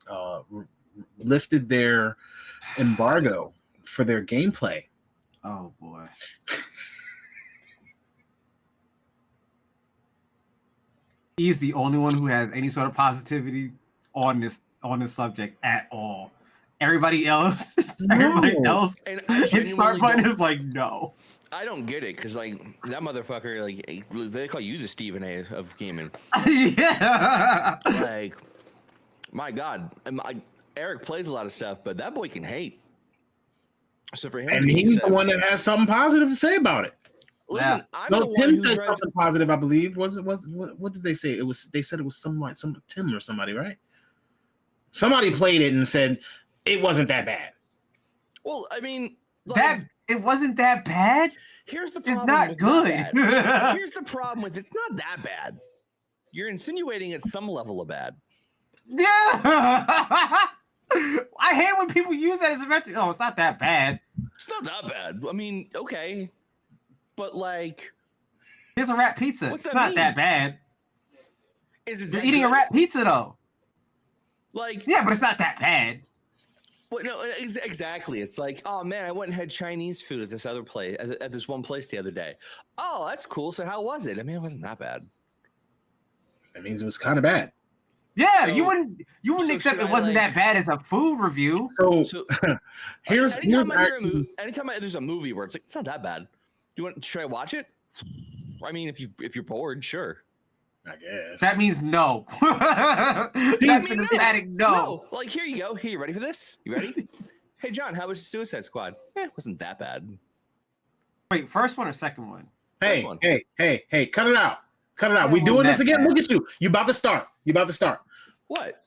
lifted their embargo for their gameplay. Oh boy. He's the only one who has any sort of positivity on this subject at all. Everybody else in Starbutton is like, no. I don't get it, because like that motherfucker, like they call you the Stephen A of gaming. Yeah. Like, my God, Eric plays a lot of stuff, but that boy can hate. So for him, and he's the one that has something positive to say about it. Listen, Tim said something positive, I believe. What did they say? They said it was some Tim or somebody, right? Somebody played it and said it wasn't that bad. Well, I mean, it wasn't that bad. Here's the problem. It's not good. Here's the problem with it's not that bad. You're insinuating it's some level of bad. Yeah. I hate when people use that as a metric. Oh, it's not that bad. It's not that bad. I mean, okay, but like, Here's a rat pizza. What's It's that not mean? that bad. is it You're that eating a good? rat pizza though. Like, Yeah, but it's not that bad. well, no, exactly. It's like, oh man, I went and had Chinese food at this other place, at this one place the other day. Oh, that's cool. So how was it? I mean, it wasn't that bad. That means it was kind of bad. Yeah, So- you wouldn't so accept should it I, wasn't like- that bad as a food review. So, So here's anytime actually, there's a movie where it's like it's not that bad. Should I watch it? I mean, if you're bored, sure. I guess That means no. That's an emphatic no. Like here you go. Here, you ready for this? You ready? Hey John, how was Suicide Squad? It wasn't that bad. Wait, first one or second one? Hey, one. hey, cut it out. Cut it out. Yeah, We it doing wasn't this that again? bad. Look at you. You about to start. What?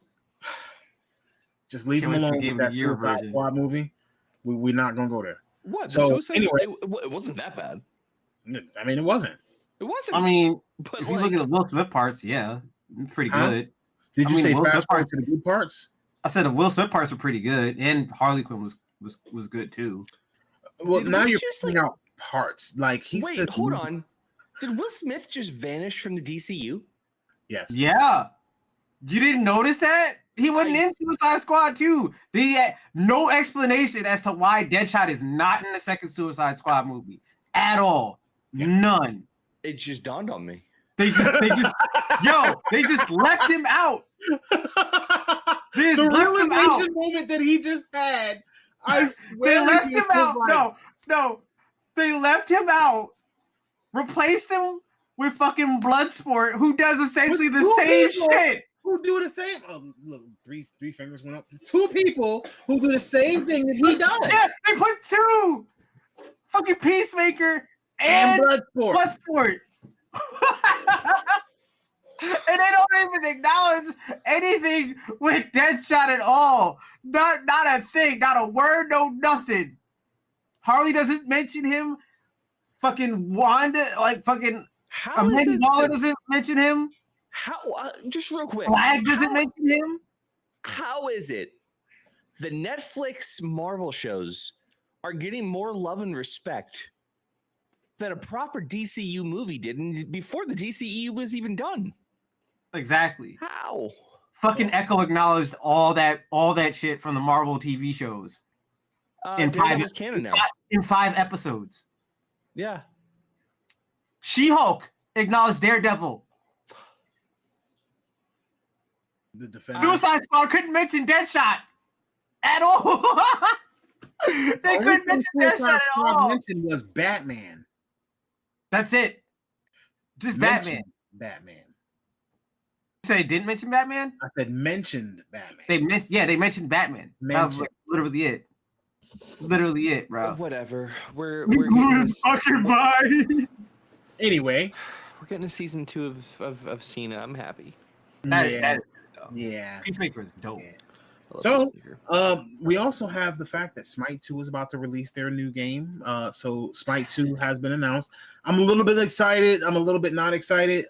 Just leave Can't him wait for alone Game with of that the Year Suicide version. Squad movie. We're not gonna go there. What? So, The Suicide anyway. it wasn't that bad. I mean, it wasn't. It wasn't. I mean, but if you look at the Will Smith parts, yeah, pretty Huh? good. Did I you mean, say Will Smith fast forward parts- to the good parts? I said the Will Smith parts were pretty good, and Harley Quinn was good too. Well, Did now we you're just, picking out parts. Like he Wait, said. hold on. Did Will Smith just vanish from the DCU? Yes. Yeah, you didn't notice that? He wasn't in Suicide Squad too. No explanation as to why Deadshot is not in the second Suicide Squad movie at all. Yeah. None. It just dawned on me. They just left him out. They just The left him out. realization moment that he just had. I swear They left he him was out. like, No. They left him out. Replaced him with fucking Bloodsport, who does essentially the With two same people. shit. Who do the same? Oh, look, three fingers went up. Two people who do the same thing that he does. Yeah, they put two. Fucking Peacemaker And and Bloodsport. Bloodsport. And they don't even acknowledge anything with Deadshot at all. Not a thing, not a word, no nothing. Harley doesn't mention him. Fucking Wanda, like fucking How is Amanda it? Waller doesn't mention him. How? Just real quick. Flag doesn't how- mention him. How is it the Netflix Marvel shows are getting more love and respect than a proper DCU movie did before the DCU was even done? Exactly. How? Fucking Echo acknowledged all that shit from the Marvel TV shows in Daredevil's canon now. in 5 episodes. Yeah. She-Hulk acknowledged Daredevil. The defender. Suicide Squad couldn't mention Deadshot at all. They The only couldn't thing mention Suicide Deadshot at Squad all. mentioned was Batman. That's it. Just Mentioned Batman. Batman. You say they didn't mention Batman? I said mentioned Batman. They mentioned Batman. That was Mentioned. literally it. Literally it, bro. Whatever. We're getting this, Fucking bye. Anyway. we're getting a season 2 of Cena. I'm happy. Yeah. Peacemaker is dope. Yeah. I love So, Peacemaker. we also have the fact that Smite 2 is about to release their new game. So Smite 2 has been announced. I'm a little bit excited. I'm a little bit not excited.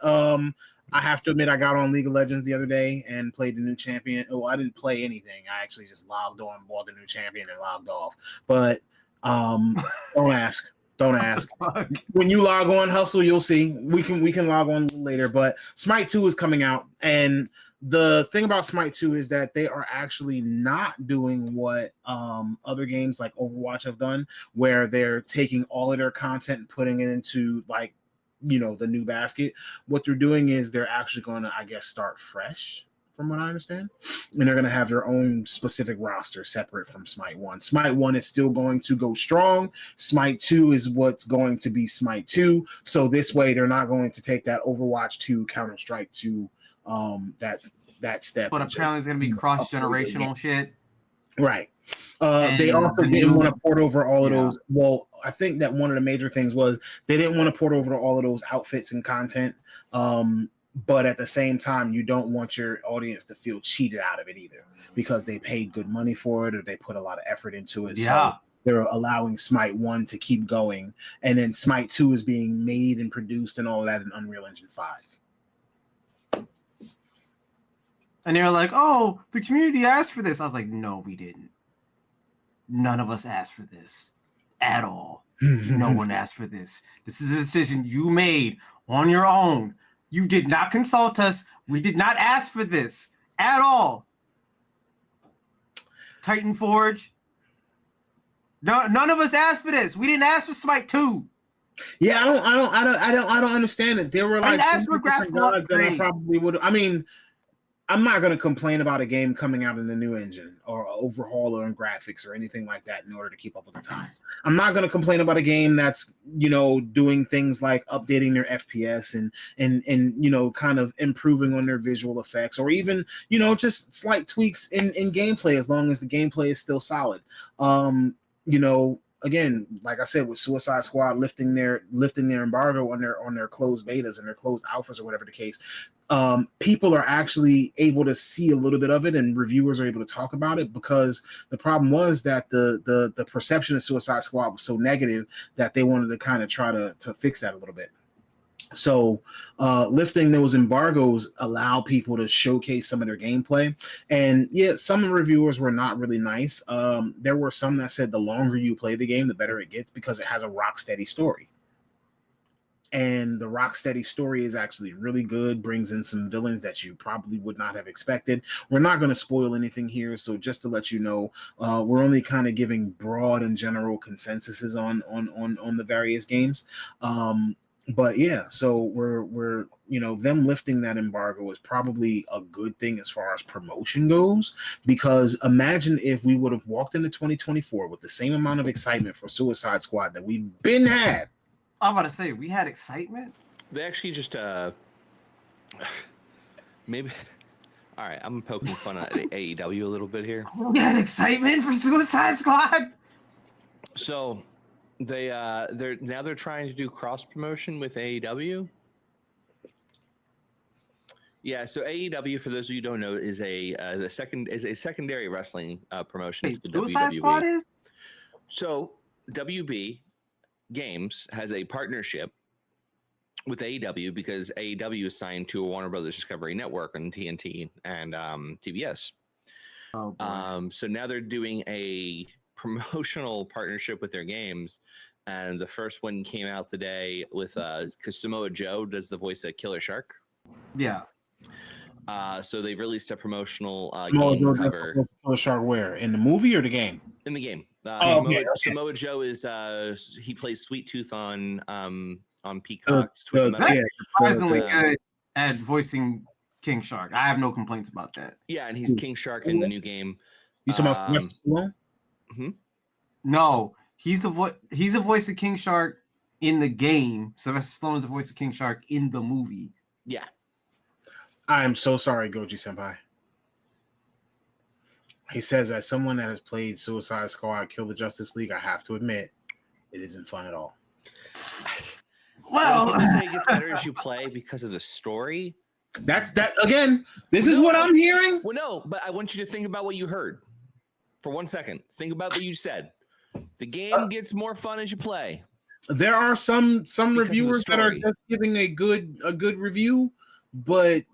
I have to admit, I got on League of Legends the other day and played the new champion. Oh, I didn't play anything. I actually just logged on, bought the new champion, and logged off. But don't ask. Don't ask. When you log on, Hustle, you'll see. We can log on later. But Smite 2 is coming out, and the thing about Smite 2 is that they are actually not doing what other games like Overwatch have done, where they're taking all of their content and putting it into like, the new basket. What they're doing is they're actually going to, I guess, start fresh, from what I understand. And they're going to have their own specific roster separate from Smite 1. Smite 1 is still going to go strong. Smite 2 is what's going to be Smite 2. So this way, they're not going to take that Overwatch 2, Counter-Strike 2, that step. But apparently it's gonna be cross-generational shit. Right. They also didn't want to port over all of those. Well, I think that one of the major things was they didn't want to port over all of those outfits and content. But at the same time, you don't want your audience to feel cheated out of it either, because they paid good money for it or they put a lot of effort into it. Yeah. So they're allowing Smite 1 to keep going. And then Smite 2 is being made and produced and all of that in Unreal Engine 5. And they were like, "Oh, the community asked for this." I was like, "No, we didn't. None of us asked for this at all. No one asked for this. This is a decision you made on your own. You did not consult us. We did not ask for this at all." Titan Forge. No, none of us asked for this. We didn't ask for Smite 2. Yeah, I don't understand it. There were I like asked so for many different graphical gods that I upgrade. probably would. I mean, I'm not going to complain about a game coming out in the new engine or overhaul or in graphics or anything like that in order to keep up with the times. I'm not going to complain about a game that's, doing things like updating their FPS and kind of improving on their visual effects or even, just slight tweaks in gameplay as long as the gameplay is still solid. Again, like I said, with Suicide Squad lifting their embargo on their closed betas and their closed alphas or whatever the case, people are actually able to see a little bit of it, and reviewers are able to talk about it, because the problem was that the perception of Suicide Squad was so negative that they wanted to kind of try to fix that a little bit. So lifting those embargoes allow people to showcase some of their gameplay. And yeah, some reviewers were not really nice. There were some that said the longer you play the game, the better it gets because it has a rock steady story. And the rock steady story is actually really good, brings in some villains that you probably would not have expected. We're not going to spoil anything here, so just to let you know, we're only kind of giving broad and general consensuses on the various games. But yeah, so we're them lifting that embargo is probably a good thing as far as promotion goes, because imagine if we would have walked into 2024 with the same amount of excitement for Suicide Squad that we've been had. I'm about to say, we had excitement. They actually just maybe. All right, I'm poking fun at AEW a little bit here. We had excitement for Suicide Squad. So they're trying to do cross promotion with AEW. Yeah, so AEW, for those of you who don't know, is a secondary wrestling promotion. Wait, to the Suicide WWE. Squad is? So WB Games has a partnership with AEW because AEW is signed to a Warner Brothers Discovery Network on TNT and TBS. Oh, boy. So now they're doing a promotional partnership with their games, and the first one came out today with because Samoa Joe does the voice of Killer Shark. Yeah. So they released a promotional Samoa game Joe cover Killer Shark where? In the movie or the game? in the game. Okay. Samoa Joe is he plays Sweet Tooth on Peacock's Twisted Metal. That's surprisingly good at voicing King Shark. I have no complaints about that. Yeah, and he's King Shark in the new game. You talking about Sylvester Stallone? No, he's the voice of King Shark in the game. Sylvester Stallone is the voice of King Shark in the movie. Yeah. I am so sorry, Goji Senpai. He says, as someone that has played Suicide Squad, Kill the Justice League, I have to admit, it isn't fun at all. Well, I say it gets better as you play because of the story. That's that again. This is what I'm hearing. Well, no, but I want you to think about what you heard for 1 second. Think about what you said. The game gets more fun as you play. There are some reviewers that are story. just giving a good review, but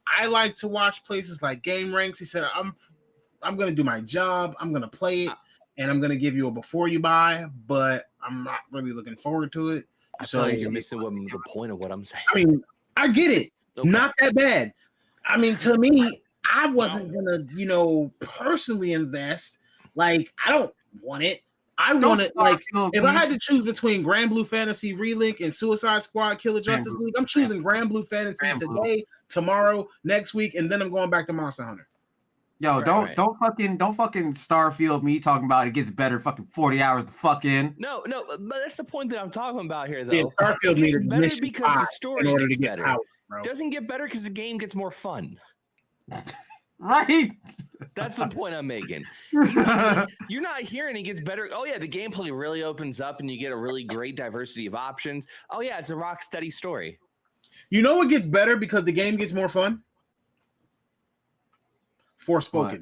I like to watch places like Game Ranks. He said, I'm going to do my job. I'm going to play it, and I'm going to give you a before you buy, but I'm not really looking forward to it. I feel like you're missing the point of what I'm saying. I mean, I get it. Okay. Not that bad. I mean, to me, I wasn't gonna, personally invest. Like, I don't want it. I want it. Like, if I had to choose between Grand Blue Fantasy Relink and Suicide Squad Killer Justice League, I'm choosing Grand Blue Fantasy today, tomorrow, next week, and then I'm going back to Monster Hunter. Yo, don't fucking Starfield me talking about it gets better fucking 40 hours to fuck in. No, but that's the point that I'm talking about here, though. Yeah, Starfield needed better mission because the story in order gets to get better. power, bro. Doesn't get better because the game gets more fun. Right? That's the point I'm making. You're not hearing it gets better. Oh yeah, the gameplay really opens up and you get a really great diversity of options. Oh yeah, it's a rock steady story. You know what gets better because the game gets more fun? Forspoken. What?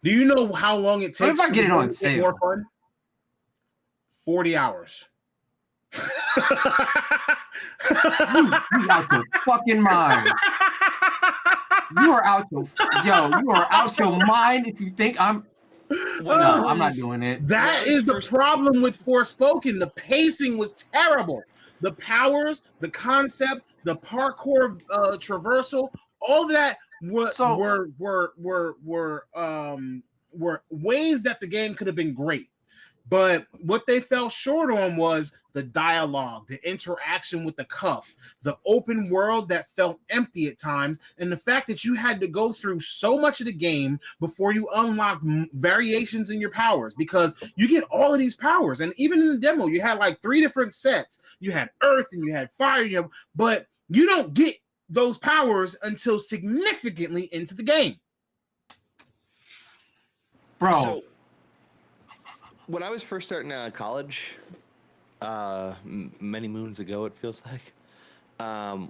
Do you know how long it takes? What if I get it on sale? More fun? 40 hours. You out the fucking mind. You are out your you are out your mind if you think I'm. When No, I I'm not was- doing it. That was is the first- problem with Forspoken. The pacing was terrible. The powers, the concept, the parkour traversal, all of that So- were ways that the game could have been great. But what they fell short on was the dialogue, the interaction with the cuff, the open world that felt empty at times, and the fact that you had to go through so much of the game before you unlock variations in your powers, because you get all of these powers. And even in the demo, you had like 3 different sets. You had earth and you had fire, but you don't get those powers until significantly into the game. Bro, So, when I was first starting college, many moons ago, it feels like.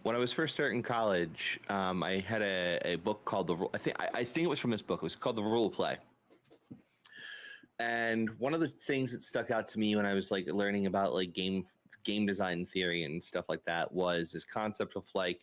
When I was first starting college, I had a book called I think it was from this book. It was called The Rule of Play. And one of the things that stuck out to me when I was like learning about like game design theory and stuff like that was this concept of like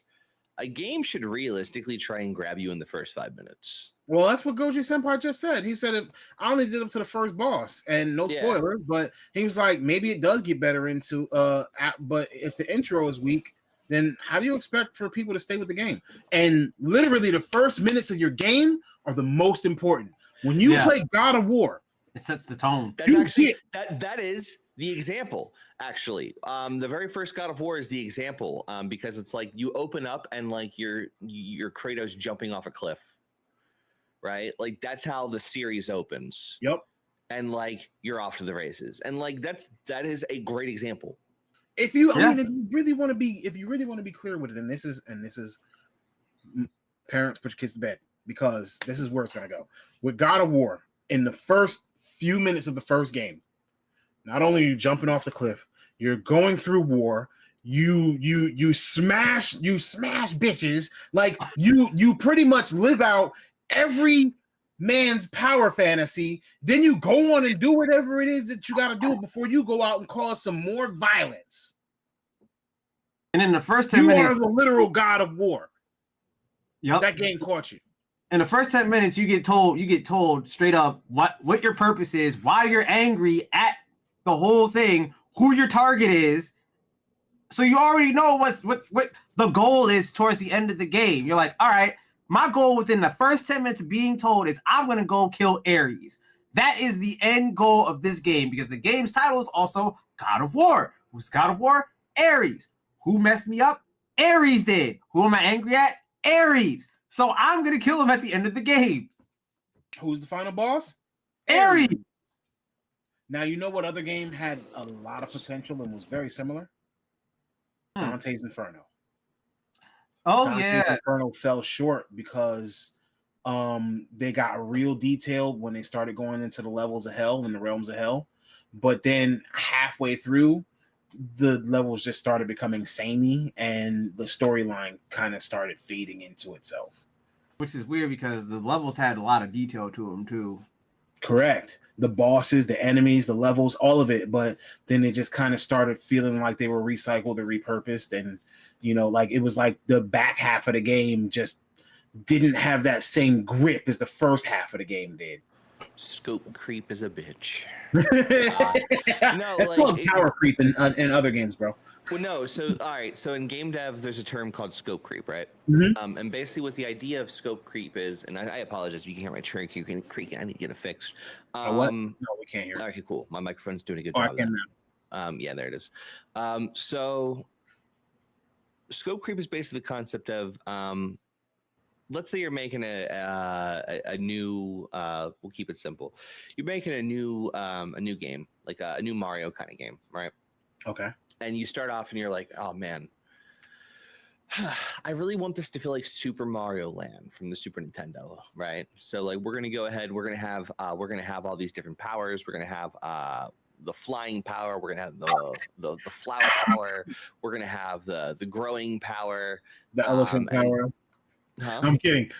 a game should realistically try and grab you in the first 5 minutes. Well, that's what Goji Senpai just said. He said, I only did up to the first boss, and no spoilers, but he was like, maybe it does get better into, but if the intro is weak, then how do you expect for people to stay with the game? And literally the first minutes of your game are the most important. When you play God of War, it sets the tone. That's actually, that is the example, actually. The very first God of War is the example, because it's like you open up and like your Kratos jumping off a cliff. Right? Like that's how the series opens. Yep. And like you're off to the races. And like that is a great example. If you I mean if you really want to be clear with it, and this is parents, put your kids to bed, because this is where it's gonna go. With God of War, in the first few minutes of the first game, not only are you jumping off the cliff, you're going through war. You smash bitches, like you pretty much live out every man's power fantasy. Then you go on and do whatever it is that you got to do before you go out and cause some more violence. And in the first 10 minutes, you are the literal God of War. Yep. That game caught you. In the first 10 minutes, you get told straight up what your purpose is, why you're angry at the whole thing, who your target is. So you already know what the goal is towards the end of the game. You're like, all right, my goal within the first 10 minutes of being told is I'm going to go kill Ares. That is the end goal of this game, because the game's title is also God of War. Who's God of War? Ares. Who messed me up? Ares did. Who am I angry at? Ares. So I'm going to kill him at the end of the game. Who's the final boss? Ares. Now, you know what other game had a lot of potential and was very similar? Dante's Inferno. Oh, Dante's Inferno fell short because they got real detailed when they started going into the levels of hell and the realms of hell. But then halfway through, the levels just started becoming samey, and the storyline kind of started fading into itself. Which is weird because the levels had a lot of detail to them too. Correct. The bosses, the enemies, the levels, all of it. But then it just kind of started feeling like they were recycled or repurposed. And, you know, like it was like the back half of the game just didn't have that same grip as the first half of the game did. Scope creep is a bitch. No, it's like, called power creep in other games, bro. Well, no. So, all right. So in game dev, there's a term called scope creep, right? Mm-hmm. And basically what the idea of scope creep is, and I apologize if you can't hear my train creaking. I need to get it fixed. What? No, we can't hear. Okay, cool. My microphone's doing a good job. I can now. Yeah, there it is. So scope creep is basically the concept of, let's say you're making a new, we'll keep it simple. You're making a new game, like a new Mario kind of game, right? Okay. And you start off and you're like, oh man, I really want this to feel like Super Mario Land from the Super Nintendo, right? So like we're gonna go ahead, we're gonna have all these different powers. We're gonna have the flying power. We're gonna have the flower power. We're gonna have the growing power, the elephant power. I'm kidding.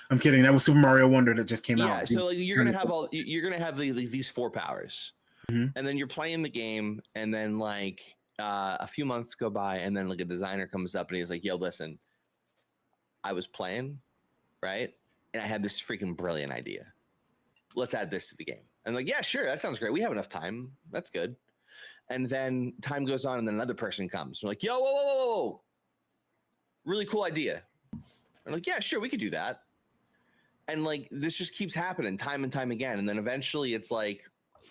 That was Super Mario Wonder that just came out. Yeah, so like you're gonna have these 4 powers, and then you're playing the game, and then like a few months go by, and then like a designer comes up and he's like, "Yo, listen, I was playing, right? and I had this freaking brilliant idea. Let's add this to the game. I'm like, yeah, sure, that sounds great. We have enough time. That's good. And then time goes on, and then another person comes. We're like, yo, whoa, whoa, whoa, whoa. Really cool idea. I'm like, yeah, sure, we could do that. And like this just keeps happening time and time again. And then eventually it's like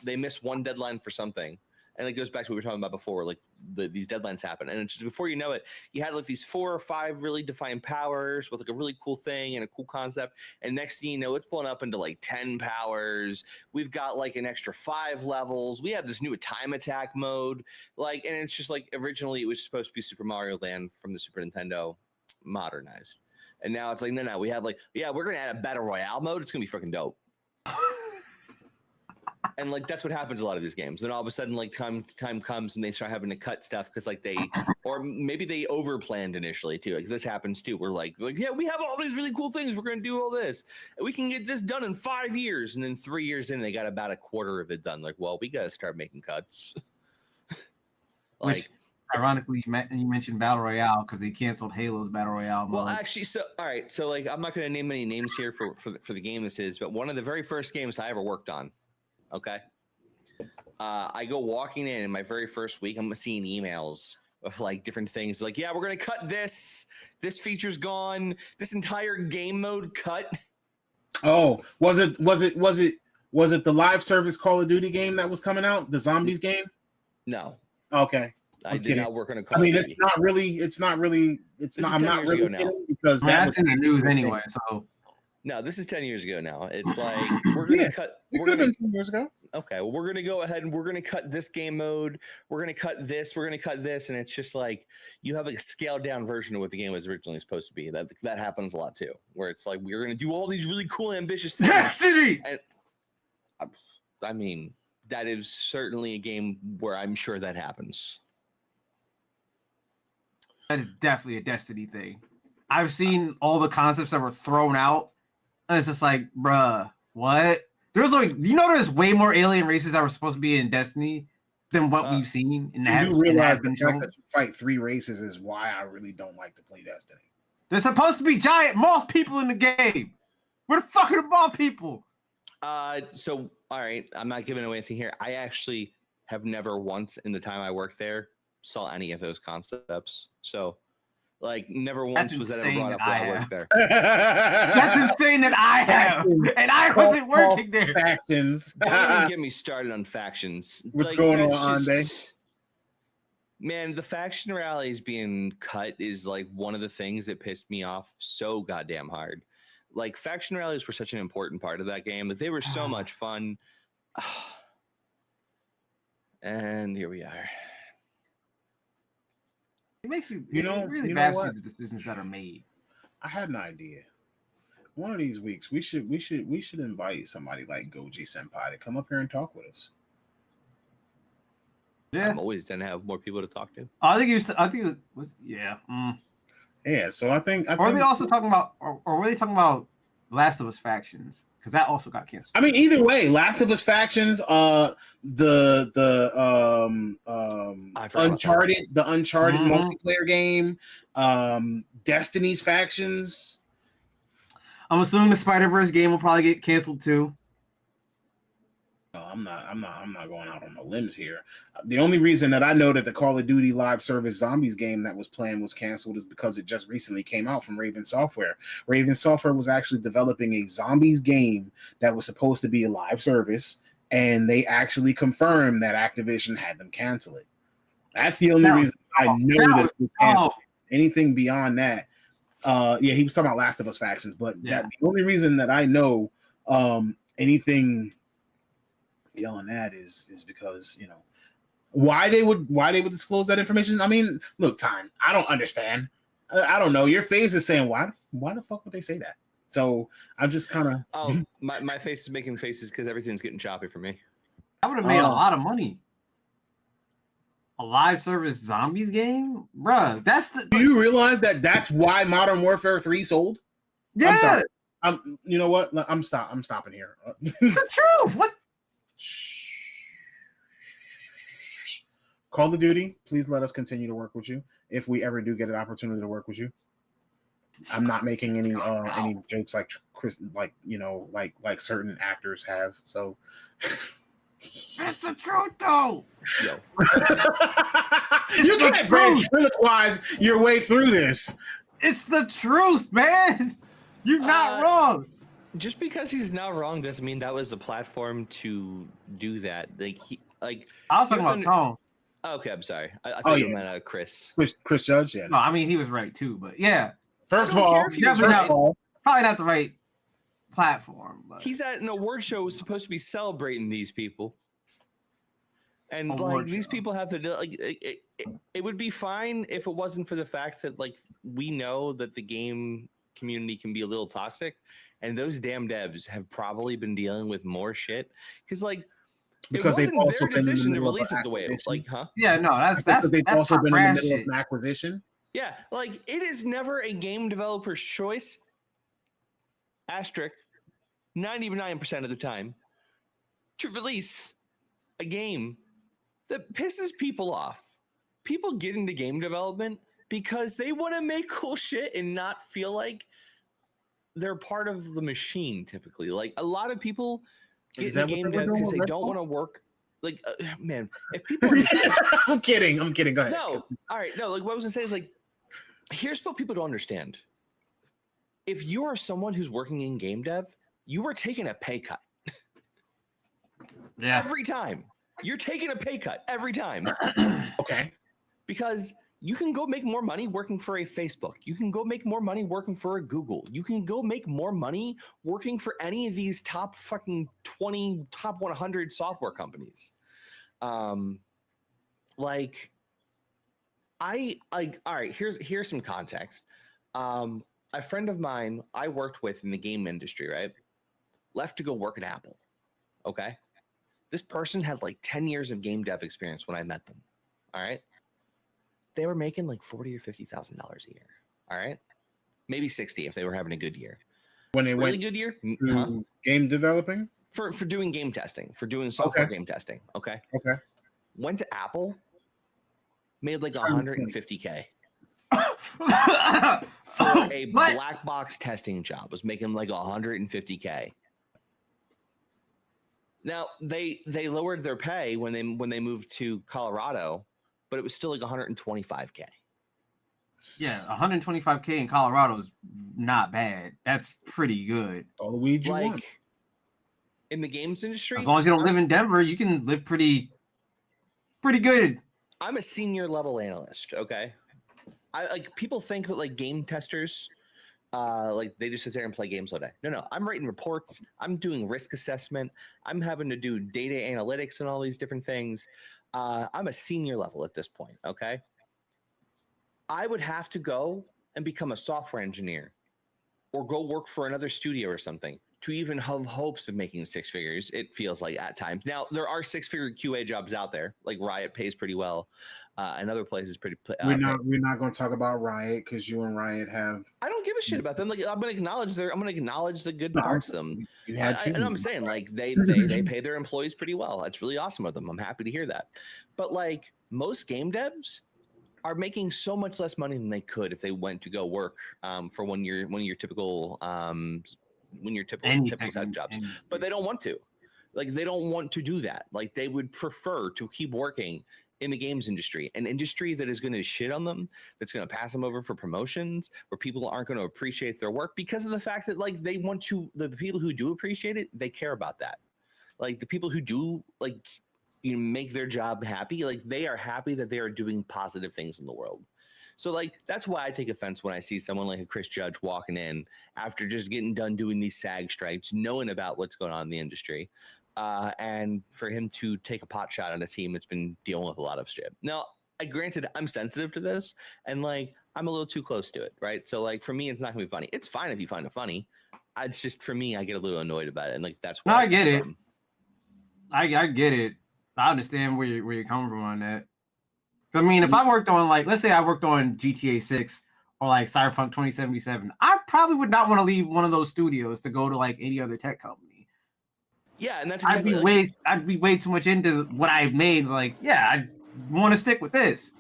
they miss one deadline for something. And it goes back to what we were talking about before, like these deadlines happen. And it's just before you know it, you had like these 4 or 5 really defined powers with like a really cool thing and a cool concept. And next thing you know, it's pulling up into like 10 powers. We've got like an extra 5 levels. We have this new time attack mode. Like, and it's just like originally it was supposed to be Super Mario Land from the Super Nintendo modernized. And now it's like, no, we have like, yeah, we're going to add a battle royale mode. It's going to be freaking dope. And like, that's what happens a lot of these games. Then all of a sudden, like time comes and they start having to cut stuff because like they, or maybe they overplanned initially too. Like this happens too. We're like, yeah, we have all these really cool things. We're going to do all this. And we can get this done in 5 years. And then 3 years in, they got about a quarter of it done. Like, well, we got to start making cuts. Like, which, ironically, you mentioned Battle Royale because they canceled Halo's Battle Royale mode. well, actually, so all right, so like I'm not going to name any names here for the game this is, but one of the very first games I ever worked on. Okay, I go walking in my very first week. I'm seeing emails of like different things, like, yeah, we're going to cut this. This feature's gone. This entire game mode cut. Oh, was it the live service Call of Duty game that was coming out? The zombies game? No. Okay. I did not work on a Call I mean, of Duty. it's not really. I'm not really kidding because that's in the news anyway. So no, this is 10 years ago now. It's like we're gonna cut. It could have been 10 years ago. Okay, well, we're gonna go ahead and we're gonna cut this game mode. We're gonna cut this. We're gonna cut this, and it's just like you have like a scaled down version of what the game was originally supposed to be. That happens a lot too, where it's like we're gonna do all these really cool, ambitious things. Destiny. And I mean, that is certainly a game where I'm sure that happens. That is definitely a Destiny thing. I've seen all the concepts that were thrown out, and it's just like, bruh, what? There's like, there's way more alien races that were supposed to be in Destiny than what we've seen. And you realize the fact that you fight 3 races is why I really don't like to play Destiny. There's supposed to be giant moth people in the game. Where the fuck are the moth people? So, all right, I'm not giving away anything here. I actually have never once in the time I worked there saw any of those concepts. So, like, never once was that ever brought up while I worked there. That's insane that I have, and I wasn't working there. Factions. Don't even get me started on factions. What's like, going on, Andy? Man, the faction rallies being cut is like one of the things that pissed me off so goddamn hard. Like, faction rallies were such an important part of that game. Like, they were so much fun. And here we are. It makes you, it really bad for the decisions that are made. I had an idea. One of these weeks, we should invite somebody like Goji Senpai to come up here and talk with us. Yeah, I'm always going to have more people to talk to. I think it was yeah. Yeah, so I think. Or are they also talking about, or were they talking about Last of Us factions? Because that also got canceled. I mean, either way, Last of Us factions, the Uncharted multiplayer game, Destiny's factions. I'm assuming the Spider-Verse game will probably get canceled too. No, I'm not going out on the limbs here. The only reason that I know that the Call of Duty live service zombies game that was planned was canceled is because it just recently came out from Raven Software. Raven Software was actually developing a zombies game that was supposed to be a live service, and they actually confirmed that Activision had them cancel it. That's the only reason I know this was canceled. Anything beyond that, yeah, he was talking about Last of Us factions, but the only reason that I know anything beyond that is because why they would disclose that information. I mean, look, Time, I don't understand. I don't know. Your face is saying why the fuck would they say that? So I'm just kind of my face is making faces because everything's getting choppy for me. I would have made a lot of money. A live service zombies game, bruh. Do you realize that that's why Modern Warfare 3 sold? Yeah. I'm sorry. You know what? I'm stopping here. It's the truth. What? Call of Duty, please let us continue to work with you if we ever do get an opportunity to work with you. I'm not making any jokes like Chris, like like certain actors have. So That's the truth, though. Yo, you can't ventriloquize your way through this. It's the truth, man. You're not wrong. just because he's not wrong doesn't mean that was the platform to do that. I was talking about Tone. Okay, I'm sorry. I thought you meant Chris. Chris Judge, yeah. No, I mean he was right too, but yeah. First of all, probably not the right platform. But he's at an award show was supposed to be celebrating these people, and these people have to it would be fine if it wasn't for the fact that we know that the game community can be a little toxic, and those damn devs have probably been dealing with more shit because because it they've wasn't also their been in the decision to middle of release it the way it acquisition. Yeah, no, that's they've also been in the middle shit. of an acquisition. Yeah, it is never a game developer's choice. Asterisk, 99% of the time, to release a game that pisses people off. People get into game development because they want to make cool shit and not feel like they're part of the machine. Typically, a lot of people get into game dev because they don't want to work. Man, if people, I'm kidding. Go ahead. No, all right, no. What I was gonna say is here's what people don't understand. If you are someone who's working in game dev, you are taking a pay cut. Yeah. Every time. You're taking a pay cut every time. Okay. Because you can go make more money working for a Facebook. You can go make more money working for a Google. You can go make more money working for any of these top fucking 20, top 100 software companies. All right, here's some context. A friend of mine I worked with in the game industry, right, left to go work at Apple. Okay. This person had 10 years of game dev experience when I met them. All right. They were making $40,000 or $50,000 a year. All right. Maybe 60 if they were having a good year. When they really went good year? Game developing? For doing game testing, for doing software game testing. Okay. Okay. Went to Apple, made $150K. For a black box testing job, was making $150K. Now they lowered their pay when they moved to Colorado, but it was still $125K. Yeah, $125K in Colorado is not bad. That's pretty good. All the weed you want. In the games industry, as long as you don't live in Denver, you can live pretty good. I'm a senior level analyst. Okay, I people think that game testers, they just sit there and play games all day. No, I'm writing reports. I'm doing risk assessment. I'm having to do data analytics and all these different things. I'm a senior level at this point. Okay, I would have to go and become a software engineer, or go work for another studio or something to even have hopes of making six figures. It feels like at times. Now there are six-figure QA jobs out there. Riot pays pretty well, and other places pretty. We're not going to talk about Riot because you and Riot have. I don't give a shit about them. I'm going to acknowledge the good parts of them. And I'm saying they pay their employees pretty well. It's really awesome of them. I'm happy to hear that. But most game devs are making so much less money than they could if they went to go work for one of your typical tech jobs. But they don't want to. They don't want to do that. They would prefer to keep working in the games industry, an industry that is going to shit on them, that's going to pass them over for promotions, where people aren't going to appreciate their work because of the fact that they want to. The people who do appreciate it, they care about that. The people who do make their job happy, they are happy that they are doing positive things in the world. So that's why I take offense when I see someone like a Chris Judge walking in after just getting done doing these SAG strikes, knowing about what's going on in the industry, and for him to take a pot shot on a team that's been dealing with a lot of shit. Now, granted, I'm sensitive to this, and I'm a little too close to it, right? So for me, it's not gonna be funny. It's fine if you find it funny. It's just for me, I get a little annoyed about it, and that's why. No, I get it. I get it. I understand where you're coming from on that. I mean, if I worked on let's say I worked on GTA 6 or Cyberpunk 2077, I probably would not want to leave one of those studios to go to any other tech company. Yeah, and that's exactly I'd be way too much into what I've made. I want to stick with this.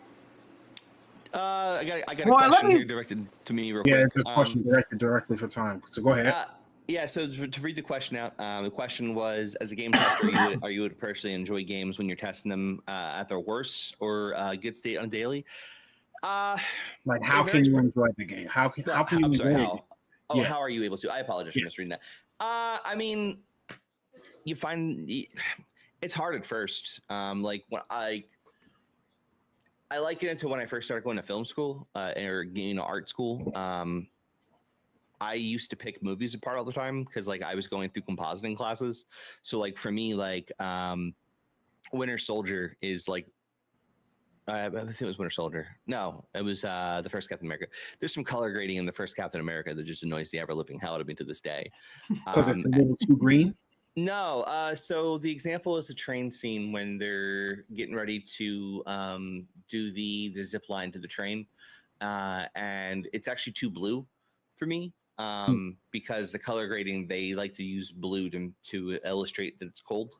I got a question here directed to me real quick. Yeah, it's a question directed directly for Time. So go ahead. Yeah, so to read the question out, the question was, as a game tester, are you would personally enjoy games when you're testing them at their worst or good state on daily? Like, how It can varies you enjoy the game? How can you I'm sorry, enjoy it? how? Oh, Yeah. how are you able to? I apologize for misreading that. I mean, you find it's hard at first. Like when I liken it to when I first started going to film school or art school. I used to pick movies apart all the time because like I was going through compositing classes. So like for me, like Winter Soldier is like I think it was Winter Soldier. No, it was the first Captain America. There's some color grading in the first Captain America that just annoys the ever living hell out of me to this day. Because it's a little too green. No, so the example is the train scene when they're getting ready to do the zip line to the train, and it's actually too blue for me because the color grading they like to use blue to illustrate that it's cold,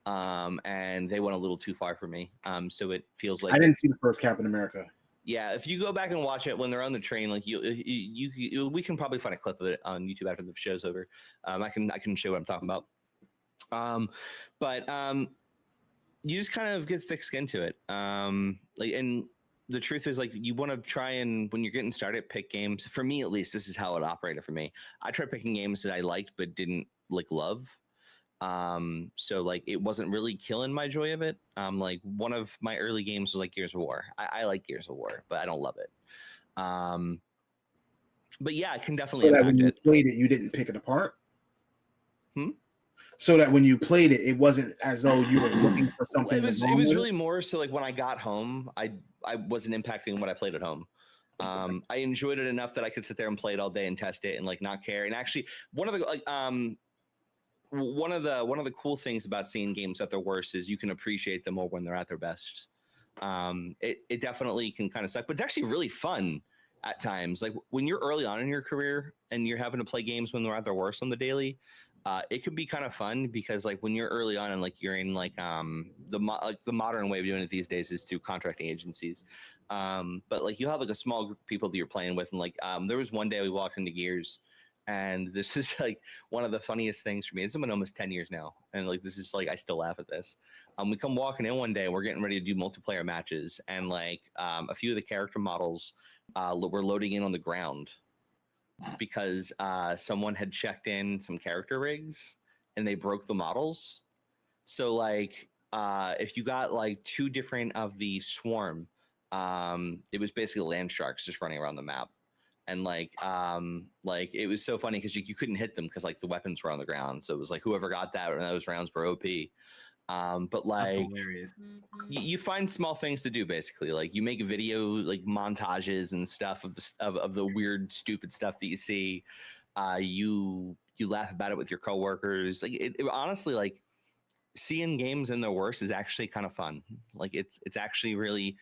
and they went a little too far for me. So it feels like I didn't see the first Captain America. Yeah, if you go back and watch it when they're on the train, like you we can probably find a clip of it on YouTube after the show's over. I can show what I'm talking about. But you just kind of get thick skin to it. Like, and the truth is, like, you want to try and when you're getting started, pick games. For me, at least, this is how it operated for me. I tried picking games that I liked but didn't like love. So like it wasn't really killing my joy of it. Like one of my early games was like Gears of War. I like Gears of War, but I don't love it. But yeah, it can definitely So that impact when you it. played it, you didn't pick it apart. So that when you played it, it wasn't as though you were looking for something. It was really more so like when I got home, I wasn't impacting what I played at home. I enjoyed it enough that I could sit there and play it all day and test it and like not care. And actually, one of the cool things about seeing games at their worst is you can appreciate them more when they're at their best. It definitely can kind of suck, but it's actually really fun at times. Like when you're early on in your career and you're having to play games when they're at their worst on the daily, it can be kind of fun because like when you're early on and like you're in like the modern way of doing it these days is through contracting agencies. But like you have like a small group of people that you're playing with, and like there was one day we walked into Gears. And this is like one of the funniest things for me. It's been almost 10 years now. And like, this is like, I still laugh at this. We come walking in one day, we're getting ready to do multiplayer matches. And like a few of the character models were loading in on the ground because someone had checked in some character rigs and they broke the models. So like, if you got like two different of the swarm, it was basically land sharks just running around the map. And like it was so funny because you couldn't hit them because like the weapons were on the ground. So it was like whoever got that and those rounds were OP. But like you find small things to do basically. Like you make video like montages and stuff of the weird stupid stuff that you see. You laugh about it with your coworkers. Like it honestly, like seeing games in their worst is actually kind of fun. Like it's actually really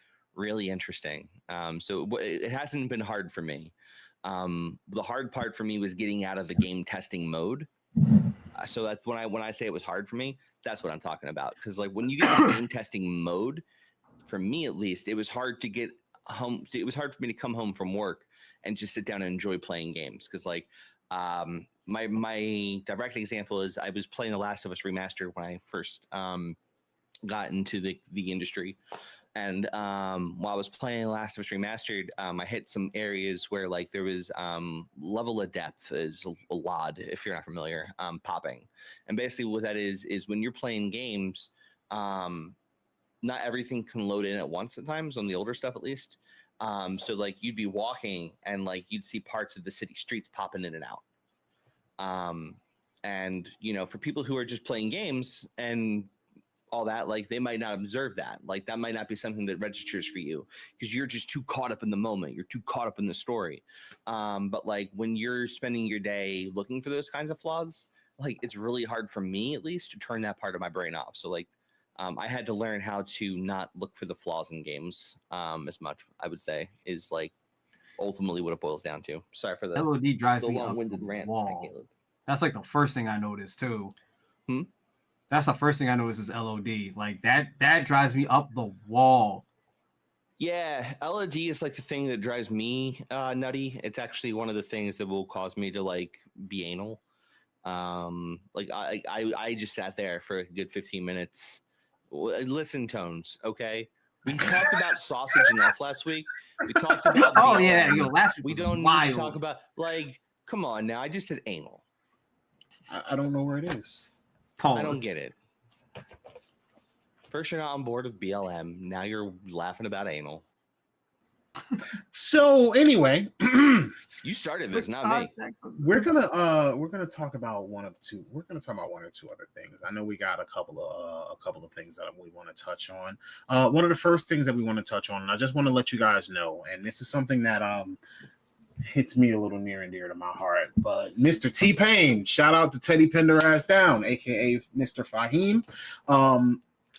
interesting. So it hasn't been hard for me. The hard part for me was getting out of the game testing mode. So that's when I say it was hard for me, that's what I'm talking about. Because like when you get into game testing mode, for me at least, it was hard to get home. It was hard for me to come home from work and just sit down and enjoy playing games. Because like my direct example is I was playing The Last of Us Remastered when I first got into the industry. And while I was playing Last of Us Remastered, I hit some areas where like there was level of depth is a lot, if you're not familiar, popping. And basically what that is when you're playing games, not everything can load in at once at times on the older stuff at least. So like you'd be walking and like you'd see parts of the city streets popping in and out. And you know, for people who are just playing games and all that, like they might not observe that. Like that might not be something that registers for you because you're just too caught up in the moment. You're too caught up in the story. But like when you're spending your day looking for those kinds of flaws, like it's really hard for me at least to turn that part of my brain off. So like I had to learn how to not look for the flaws in games as much, I would say, is like ultimately what it boils down to. Sorry for the LOD drives me up long-winded the rant. wall. That's like the first thing I noticed too. Hmm? That's the first thing I noticed is LOD. Like that drives me up the wall. Yeah, LOD is like the thing that drives me nutty. It's actually one of the things that will cause me to like be anal. Like I just sat there for a good 15 minutes. Listen, Tones, okay? We talked about sausage enough last week. We talked about Oh BLM. yeah, yo, last week We was don't wild. need to talk about, like, come on now. I just said anal. I don't know where it is. Pause. I don't get it. First, you're not on board with BLM. Now you're laughing about anal. So anyway, You started this, not me. we're gonna talk about one or two other things. I know we got a couple of things that we want to touch on. One of the first things that we want to touch on, and I just want to let you guys know, and this is something that hits me a little near and dear to my heart. But Mr. T-Pain, shout out to Teddy Pendergrass Down, aka Mr. Fahim.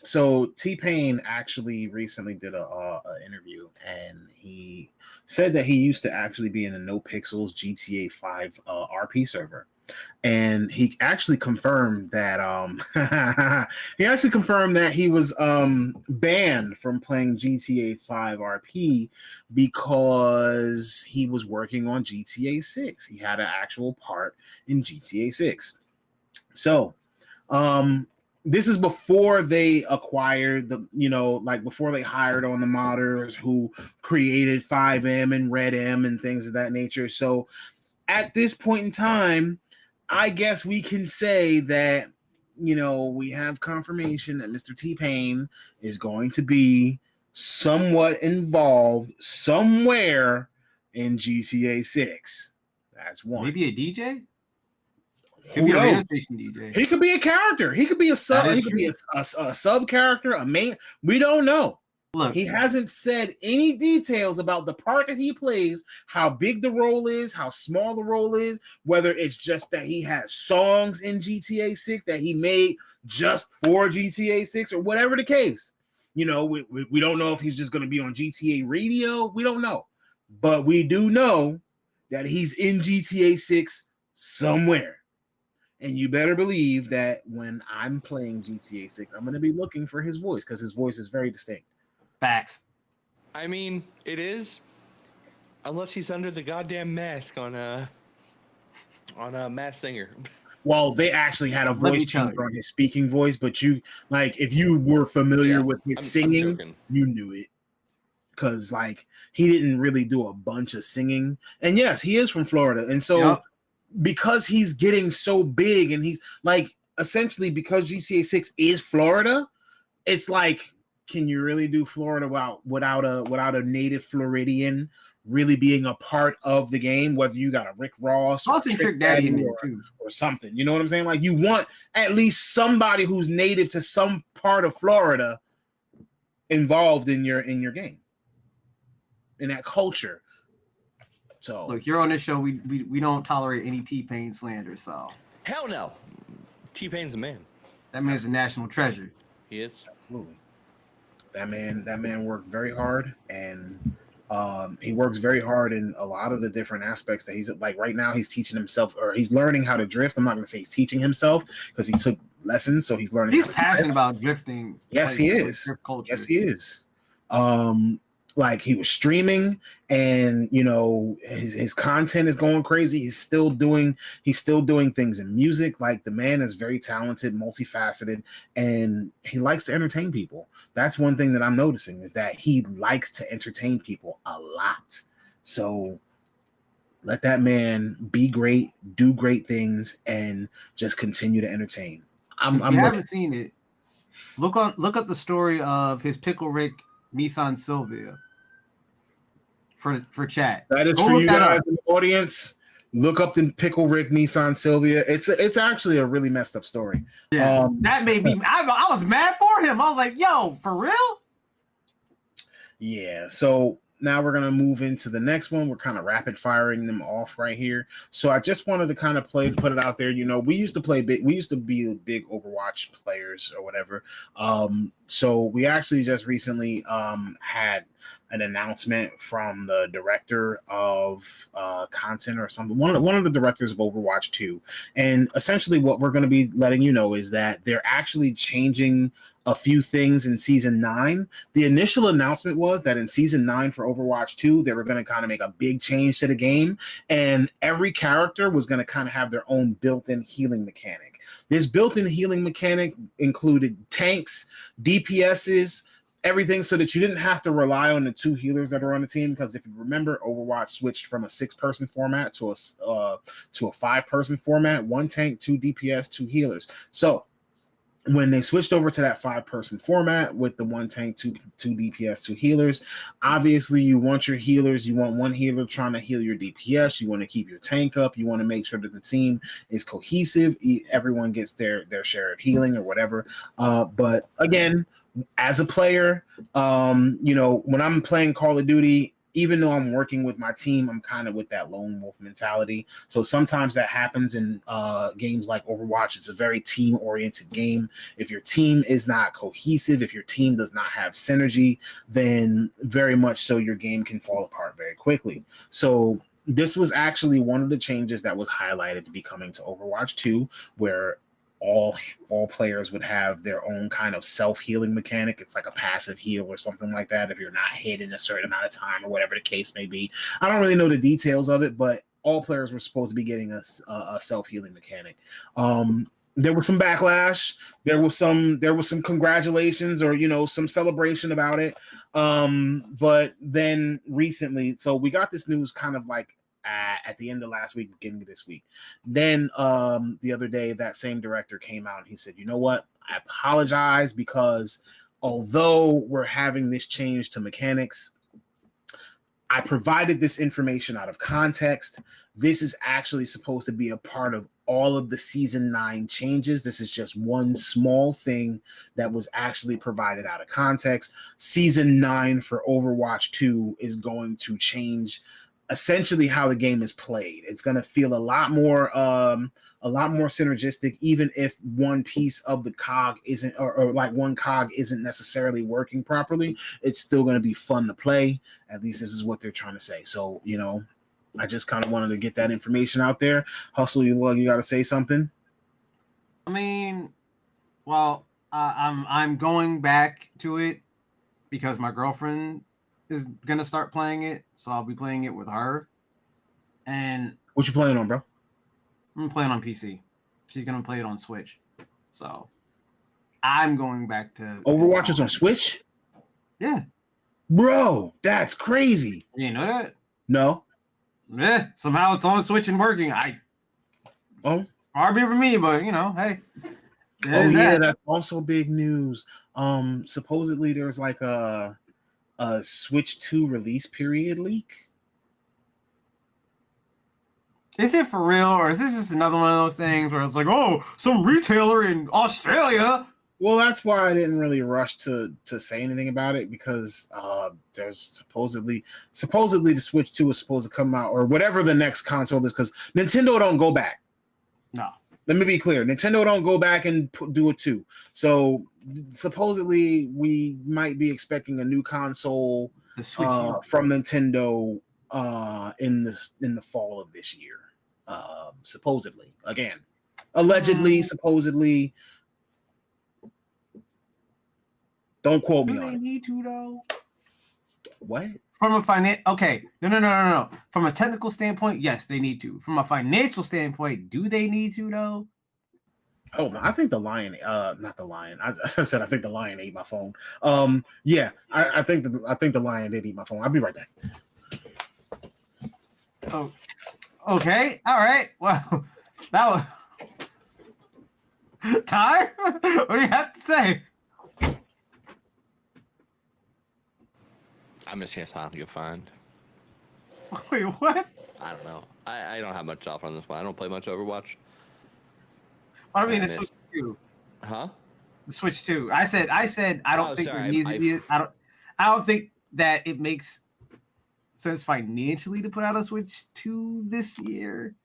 So T-Pain actually recently did a interview, and he said that he used to actually be in the No Pixels GTA 5 RP server, and he actually confirmed that he was banned from playing GTA 5 RP because he was working on GTA 6. He had an actual part in GTA 6. So this is before they acquired before they hired on the modders who created 5M and Red M and things of that nature. So at this point in time, I guess we can say that, we have confirmation that Mr. T-Pain is going to be somewhat involved somewhere in GTA 6. That's one. Maybe a DJ? Could be a radio station DJ. He could be a character. He could be a sub. He could be a sub character, a main. We don't know. Look, he hasn't said any details about the part that he plays, how big the role is, how small the role is, whether it's just that he has songs in GTA 6 that he made just for GTA 6 or whatever the case. We don't know if he's just going to be on GTA radio. We don't know. But we do know that he's in GTA 6 somewhere. And you better believe that when I'm playing GTA 6, I'm going to be looking for his voice because his voice is very distinct. Facts. I mean, it is, unless he's under the goddamn mask on a Masked Singer. Well, they actually had a voice change on his speaking voice, but if you were familiar with his singing, you knew it. Because, he didn't really do a bunch of singing. And yes, he is from Florida. And so, because he's getting so big and he's, essentially because GTA 6 is Florida, it's can you really do Florida without a native Floridian really being a part of the game? Whether you got a Rick Ross or Trick Daddy in there or something, you know what I'm saying? You want at least somebody who's native to some part of Florida involved in your game, in that culture. So look, you're on this show. We don't tolerate any T-Pain slander. So hell no, T-Pain's a man. That man's a national treasure. He is. Absolutely. That man worked very hard, and he works very hard in a lot of the different aspects that he's right now. He's teaching himself, or he's learning how to drift. I'm not going to say he's teaching himself because he took lessons, so he's learning. He's passionate about drifting. Yes, he is. Yes, he is. He was streaming, and his content is going crazy. He's still doing things in music. The man is very talented, multifaceted, and he likes to entertain people. That's one thing that I'm noticing, is that he likes to entertain people a lot. So let that man be great, do great things, and just continue to entertain. If you haven't seen it, look up the story of his Pickle Rick Nissan Silvia for chat. That is for you guys in the audience. Look up the Pickle Rick Nissan Silvia. It's actually a really messed up story. Yeah, that made me. I was mad for him. I was like, "Yo, for real?" Yeah. So now we're gonna move into the next one. We're kind of rapid firing them off right here. So I just wanted to kind of put it out there. We used to play big. We used to be big Overwatch players or whatever. So we actually just recently had an announcement from the director of content or something, one of the directors of Overwatch 2, and essentially what we're going to be letting you know is that they're actually changing a few things in season 9. The initial announcement was that in season 9 for Overwatch 2, they were going to kind of make a big change to the game, and every character was going to kind of have their own built-in healing mechanic. This built-in healing mechanic included tanks, DPSs, everything, so that you didn't have to rely on the 2 healers that are on the team. Because if you remember, Overwatch switched from a 6-person format to a 5-person format: 1 tank, 2 DPS, 2 healers. So when they switched over to that 5-person format with the 1 tank, 2 DPS, 2 healers, obviously you want your healers. You want 1 healer trying to heal your DPS. You want to keep your tank up. You want to make sure that the team is cohesive. Everyone gets their share of healing or whatever. But again, as a player, when I'm playing Call of Duty, even though I'm working with my team, I'm kind of with that lone wolf mentality. So sometimes that happens in games like Overwatch. It's a very team-oriented game. If your team is not cohesive, if your team does not have synergy, then very much so your game can fall apart very quickly. So this was actually one of the changes that was highlighted to be coming to Overwatch 2, where all players would have their own kind of self-healing mechanic. It's like a passive heal or something like that if you're not hit in a certain amount of time or whatever the case may be. I don't really know the details of it, but all players were supposed to be getting a self-healing mechanic. There was some backlash. There was some congratulations or some celebration about it. But then recently, so we got this news kind of like at the end of last week, beginning of this week. Then the other day, that same director came out and he said, "You know what? I apologize, because although we're having this change to mechanics, I provided this information out of context. This is actually supposed to be a part of all of the season 9 changes. This is just one small thing that was actually provided out of context. Season 9 for Overwatch 2 is going to change essentially how the game is played. It's going to feel a lot more synergistic, even if one piece of the cog isn't, or like one cog isn't necessarily working properly. It's still going to be fun to play. At least this is what they're trying to say. So, I just kind of wanted to get that information out there. Hustle, you got to say something. I mean, well, I'm going back to it because my girlfriend is gonna start playing it, so I'll be playing it with her. And what you playing on, bro? I'm playing on PC. She's gonna play it on Switch. So I'm going back to Overwatch is on Switch? Yeah. Bro, that's crazy. You know that? No. Yeah. Somehow it's on Switch and working. Hard be for me, but hey. That's also big news. Supposedly there's like a Switch 2 release period leak. Is it for real, or is this just another one of those things where it's like, oh, some retailer in Australia? Well, that's why I didn't really rush to say anything about it, because there's supposedly the Switch 2 is supposed to come out, or whatever the next console is, because Nintendo don't go back. No. Let me be clear. Nintendo don't go back and do a 2. So supposedly we might be expecting a new console from Nintendo in the fall of this year. Supposedly. Again. Allegedly, supposedly. Don't quote me on it. Do they need to, though? What? From a okay. No. From a technical standpoint, yes, they need to. From a financial standpoint, do they need to, though? Oh, no, I think the lion, not the lion. I said I think the lion ate my phone. Yeah, I think the lion did eat my phone. I'll be right back. Oh, okay, all right. Well, that was Ty. What do you have to say? I'm just here so you'll find. Wait, what? I don't know. I don't have much off on this one. I don't play much Overwatch. I mean, the Switch 2. Huh? The Switch 2. I said I don't think there needs to be. I don't think that it makes sense financially to put out a Switch 2 this year.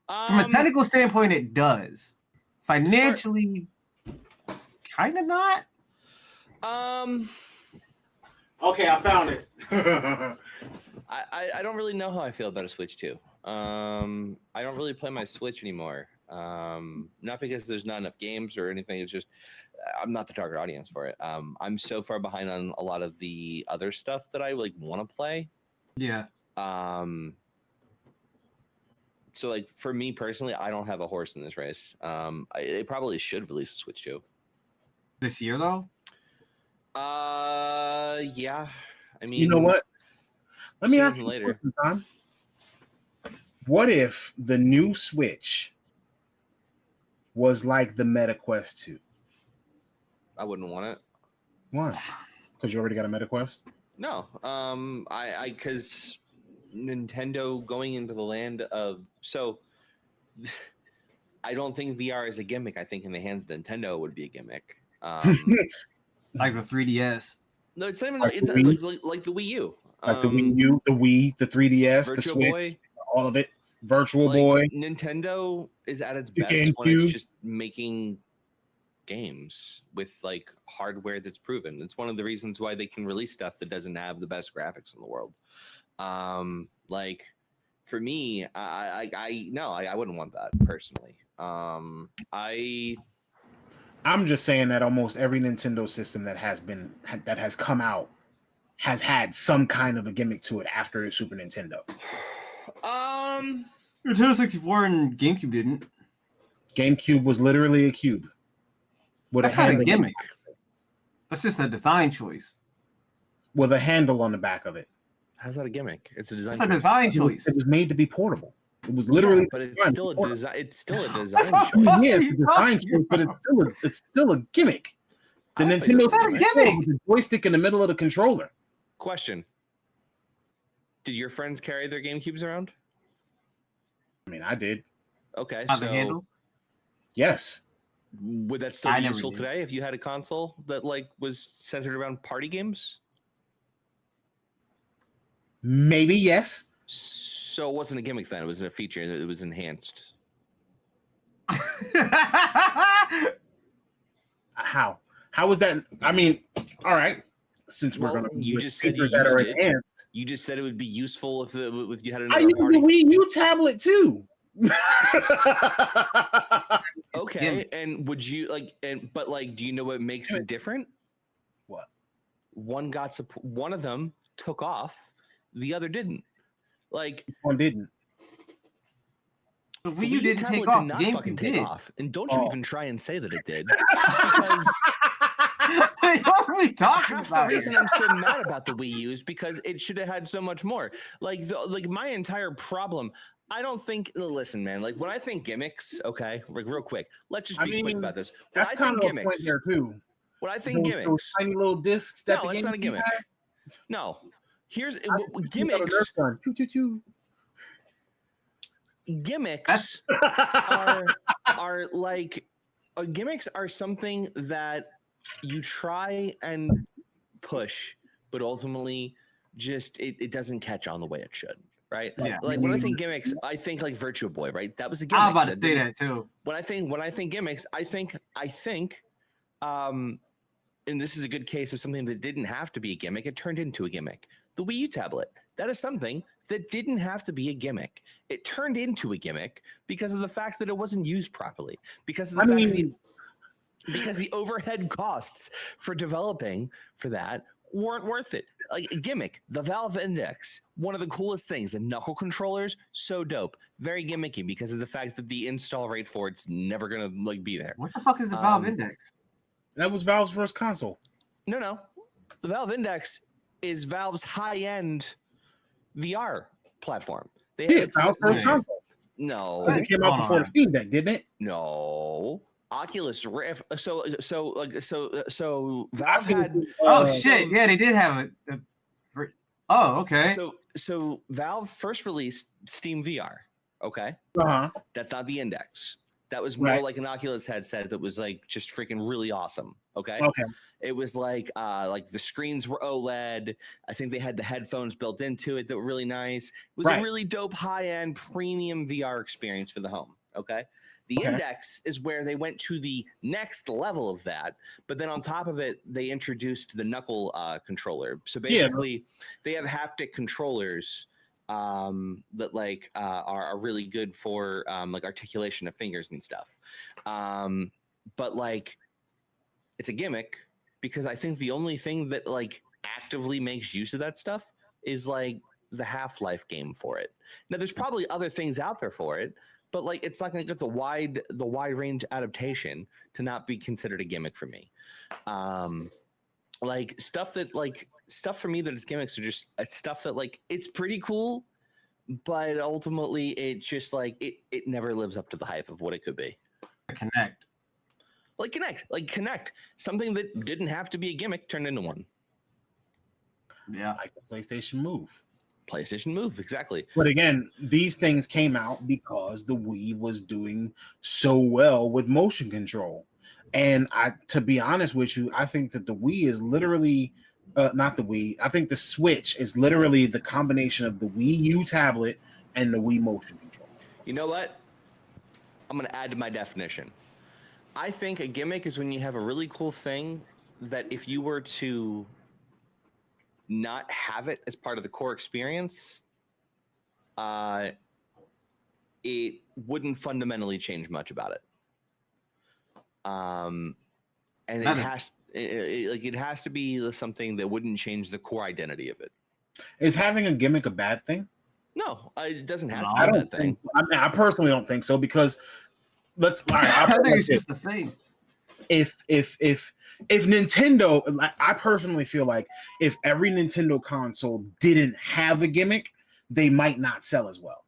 From a technical standpoint, it does. Financially, kind of not. Okay, I found it. I don't really know how I feel about a Switch 2. I don't really play my Switch anymore. Not because there's not enough games or anything. It's just I'm not the target audience for it. I'm so far behind on a lot of the other stuff that I like want to play. Yeah. So like for me personally, I don't have a horse in this race. They probably should release a Switch 2 This year though. Yeah. I mean, You know what? Let me sooner ask than you a later. question, Tom. What if the new Switch was like the Meta Quest 2? I wouldn't want it. Why? Because you already got a Meta Quest? No. I because Nintendo going into the land of I don't think VR is a gimmick. I think in the hands of Nintendo it would be a gimmick. Like the 3DS. No, it's not even Like like, the Wii? like the Wii U. Like the Wii U, the Wii, the 3DS, the Virtual Switch, Boy. all of it. Virtual Like, Boy. Nintendo is at its The best when it's GameCube. just making games with like hardware that's proven. It's one of the reasons why they can release stuff that doesn't have the best graphics in the world. Like for me, I wouldn't want that personally. I'm just saying that almost every Nintendo system that has come out has had some kind of a gimmick to it after the Super Nintendo. Nintendo 64 and GameCube didn't. GameCube was literally a cube. With That's not a handle gimmick. That's just a design choice. with a handle on the back of it. How's that a gimmick? It's a design. That's a choice. design choice. It was made to be portable. It was literally, but it's designed still to be a portable. design. It's still a design the choice. fuck? Yeah, are it's you a design talking choice, but it's still a gimmick. The I don't think Nintendo it's a gimmick. 64 with the joystick in the middle of the controller. Question: did your friends carry their GameCubes around? I mean, I did. Okay, On the so handle? Yes. would that still I be never useful did. today if you had a console that like was centered around party games? Maybe yes. So it wasn't a gimmick then; it was a feature that it was enhanced. How? How was that? I mean, all right. Since we're Well, going to you just said you features that are used it. enhanced, You just said it would be useful if you had I another use party. the Wii U tablet too. Okay, Gimmick. and would you like but like do you know what makes it different? What? One got one of them took off, the other didn't. Like One didn't. The the Wii U didn't tablet take off. did not GameCube fucking take did. off. And don't you Oh. even try and say that it did. Because What are we talking half the about? reason I'm so mad about the Wii U is because it should have had so much more. Like my entire problem. I don't think. Listen, man. Like when I think gimmicks, okay, like real quick. Let's just I be quick mean, about this. When That's I kind think of a point gimmicks, there too. when I think Those gimmicks, tiny little discs that no, the it's not a GameCube gimmick. had. No, here's I think you got a gimmicks. Nerf gun. Choo, choo, choo. Gimmicks are like gimmicks are something that you try and push, but ultimately just it doesn't catch on the way it should, right? Yeah. Like when I think gimmicks, I think like Virtual Boy, right? That was a gimmick. I'm about to say that too. When I think gimmicks, I think and this is a good case of something that didn't have to be a gimmick. It turned into a gimmick. The Wii U tablet. That is something that didn't have to be a gimmick. It turned into a gimmick because of the fact that it wasn't used properly. Because of the because the overhead costs for developing for that weren't worth it. Like a gimmick, the Valve Index, one of the coolest things. The knuckle controllers, so dope. Very gimmicky because of the fact that the install rate for it's never gonna like be there. What the fuck is the Valve Index? That was Valve's first console. No. The Valve Index is Valve's high-end VR platform. Yeah, Valve's first console. No, Because it came out before the Steam Deck, didn't it? no. Oculus Rift. So Valve had. Oh shit! Yeah, they did have oh, okay. So Valve first released Steam VR. Okay, Uh-huh. that's not the Index. That was more Right. like an Oculus headset that was like just freaking really awesome. Okay. Okay. It was like the screens were OLED. I think they had the headphones built into it that were really nice. It was Right. a really dope high-end premium VR experience for the home. Okay. The Okay. Index is where they went to the next level of that, but then on top of it, they introduced the knuckle controller. So basically, they have haptic controllers that like are really good for like articulation of fingers and stuff. But like it's a gimmick because I think the only thing that like actively makes use of that stuff is like the Half-Life game for it. Now there's probably other things out there for it, but like it's not going to get the wide range adaptation to not be considered a gimmick for me. Like stuff for me that is gimmicks are just stuff that like it's pretty cool, but ultimately it just like it never lives up to the hype of what it could be. Connect, something that didn't have to be a gimmick turned into one. Yeah, like the PlayStation Move. Exactly. But again, these things came out because the Wii was doing so well with motion control. And to be honest with you, I think that the Wii is literally not the Wii. I think the Switch is literally the combination of the Wii U tablet and the Wii motion control. You know what? I'm going to add to my definition. I think a gimmick is when you have a really cool thing that if you were to not have it as part of the core experience, it wouldn't fundamentally change much about it. And it has to be something that wouldn't change the core identity of it. Is having a gimmick a bad thing? No, it doesn't have to be I a don't bad thing. think so. I mean, I personally don't think so because I think it's just a thing. If Nintendo, I personally feel like if every Nintendo console didn't have a gimmick, they might not sell as well.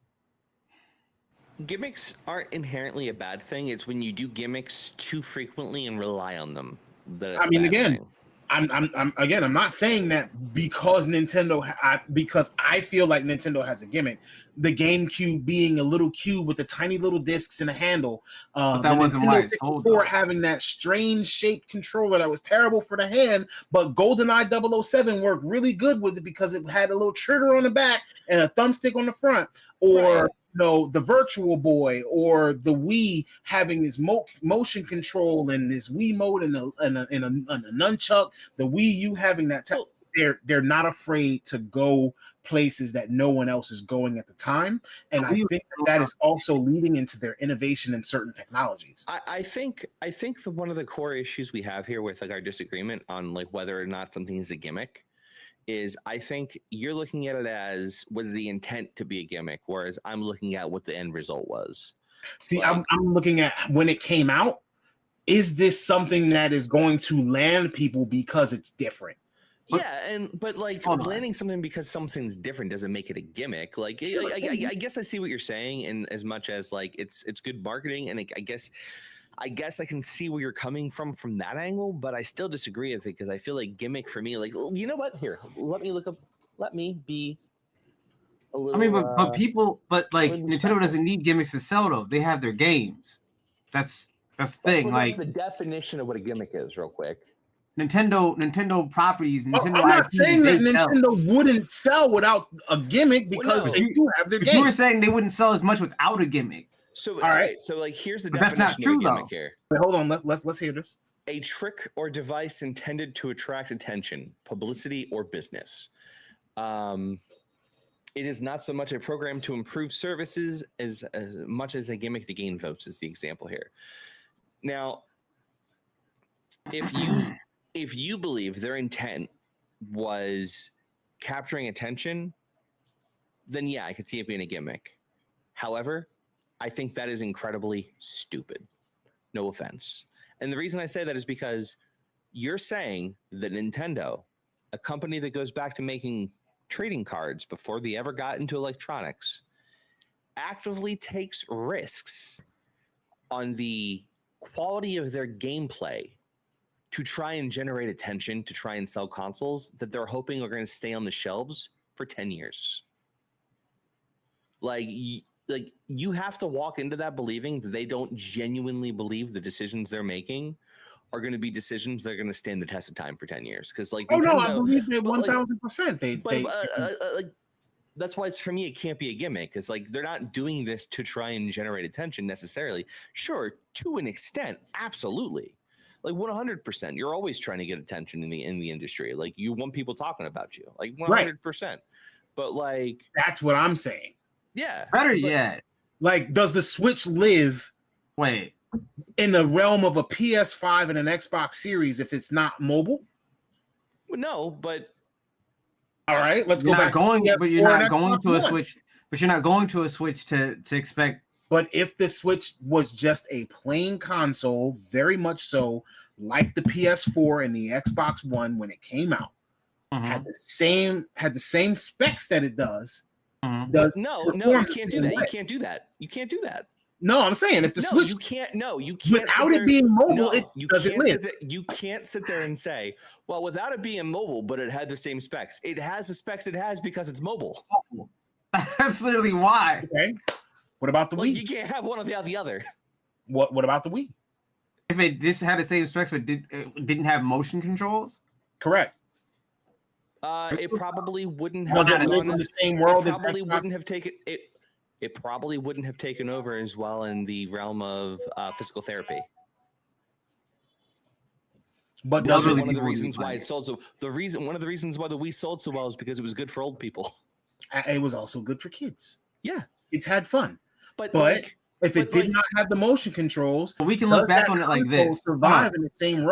Gimmicks aren't inherently a bad thing. It's when you do gimmicks too frequently and rely on them. I mean, again, I'm not saying that because because I feel like Nintendo has a gimmick. The GameCube being a little cube with the tiny little discs and a handle. But that wasn't why it sold. Or having that strange shaped controller that was terrible for the hand, but GoldenEye 007 worked really good with it because it had a little trigger on the back and a thumbstick on the front. Or the Virtual Boy or the Wii having this motion control and this Wii mode and a nunchuck, the Wii U having that. They're not afraid to go places that no one else is going at the time, and I think that is also leading into their innovation in certain technologies. I think one of the core issues we have here with like our disagreement on like whether or not something is a gimmick is I think you're looking at it as was the intent to be a gimmick, whereas I'm looking at what the end result was. See, like, I'm looking at when it came out. Is this something that is going to land people because it's different? But landing something because something's different doesn't make it a gimmick. Like, sure, I guess I see what you're saying, in as much as like it's good marketing, and I guess I can see where you're coming from that angle, but I still disagree with it because I feel like gimmick for me, like, you know what? Here, let me be a little. I mean, but Nintendo doesn't need gimmicks to sell though. They have their games. That's the thing. Like the definition of what a gimmick is, real quick. Nintendo properties. Nintendo I'm not IPs, saying that Nintendo wouldn't sell without a gimmick because they do have their games. You were saying they wouldn't sell as much without a gimmick. So all right, so like here's the definition that's not true, of a gimmick though. here. Wait, hold on, let's hear this. A trick or device intended to attract attention, publicity, or business. It is not so much a program to improve services as much as a gimmick to gain votes is the example here. Now, if you believe their intent was capturing attention, then yeah, I could see it being a gimmick. However, I think that is incredibly stupid. No offense. And the reason I say that is because you're saying that Nintendo, a company that goes back to making trading cards before they ever got into electronics, actively takes risks on the quality of their gameplay to try and generate attention, to try and sell consoles that they're hoping are going to stay on the shelves for 10 years. Like you have to walk into that believing that they don't genuinely believe the decisions they're making are going to be decisions that are going to stand the test of time for 10 years. Because like, no, I believe they 1,000%. That's why it's, for me, it can't be a gimmick. It's like they're not doing this to try and generate attention necessarily. Sure, to an extent, absolutely. Like 100%. You're always trying to get attention in the industry. Like you want people talking about you. Like 100%. Right. But like, That's what I'm saying. yeah, Better yet, Like, does the Switch live wait. in the realm of a PS5 and an Xbox Series if it's not mobile? no, but All right, let's You're go not back. going, to but you're PS4 not and going Xbox to a One. Switch. But you're not going to a Switch to expect. But if the Switch was just a plain console, very much so, like the PS4 and the Xbox One when it came out, had the same specs that it does. no, you perform the can't do same that. way. You can't do that. You can't do that. No, I'm saying if the No, Switch you can't. No, you can't. without sit it there, being mobile, no, it you doesn't can't live. sit there, you can't sit there and say, well, without it being mobile, but it had the same specs. It has the specs it has because it's mobile. That's literally why. Okay. What about the Like, Wii? you can't have one without the other. What about the Wii? If it just had the same specs but didn't have motion controls, Correct. It probably wouldn't Does have it live gone in as, the same world it as probably Xbox? wouldn't have taken it. It probably wouldn't have taken over as well in the realm of physical therapy. But Which is does it, one of the people would reasons be why playing. it sold so. One of the reasons why the Wii sold so well is because it was good for old people. it was also good for kids. Yeah, It's had fun. but But like, if it but did like- not have the motion controls, we can does look back that on it like console this. survive in the same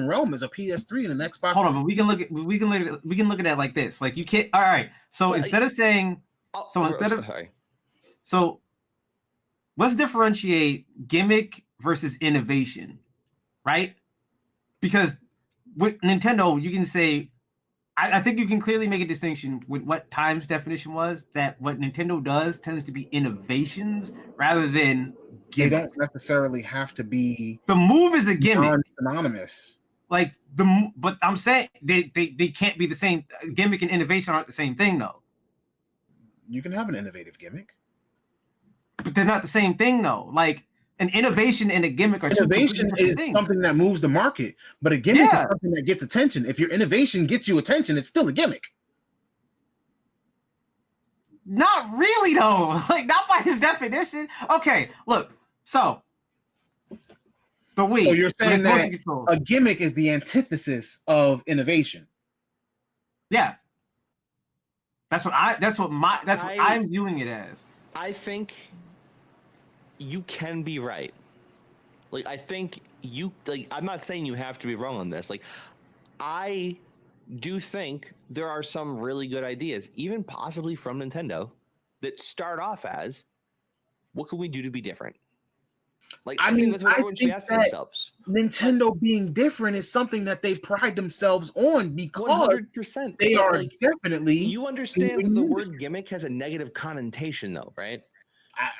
realm as a PS3 and an Xbox. Hold on, but we can look at it like this. Like you can't. All right. So Yeah, instead of saying, so let's differentiate gimmick versus innovation, right? Because with Nintendo, you can say, I think you can clearly make a distinction with what Time's definition was, that what Nintendo does tends to be innovations rather than They gimmicks. don't necessarily have to be The move is a gimmick. synonymous. Like but I'm saying they can't be the same. Gimmick and innovation aren't the same thing though. You can have an innovative gimmick. But they're not the same thing though. Like an innovation and a gimmick are two Innovation completely is different things. something that moves the market, but a gimmick is Yeah. something that gets attention. If your innovation gets you attention, it's still a gimmick. Not really though. Like not by his definition. Okay, look. So the Wii. So you're saying with motion that controls. a gimmick is the antithesis of innovation. Yeah. That's what I'm viewing it as. I think you can be right. Like, I think I'm not saying you have to be wrong on this. Like, I do think there are some really good ideas, even possibly from Nintendo, that start off as, what can we do to be different? Like, I think that's what everyone should be asking themselves. Nintendo being different is something that they pride themselves on because 100%. they But, are like, definitely. you understand that the word gimmick has a negative connotation, though, right?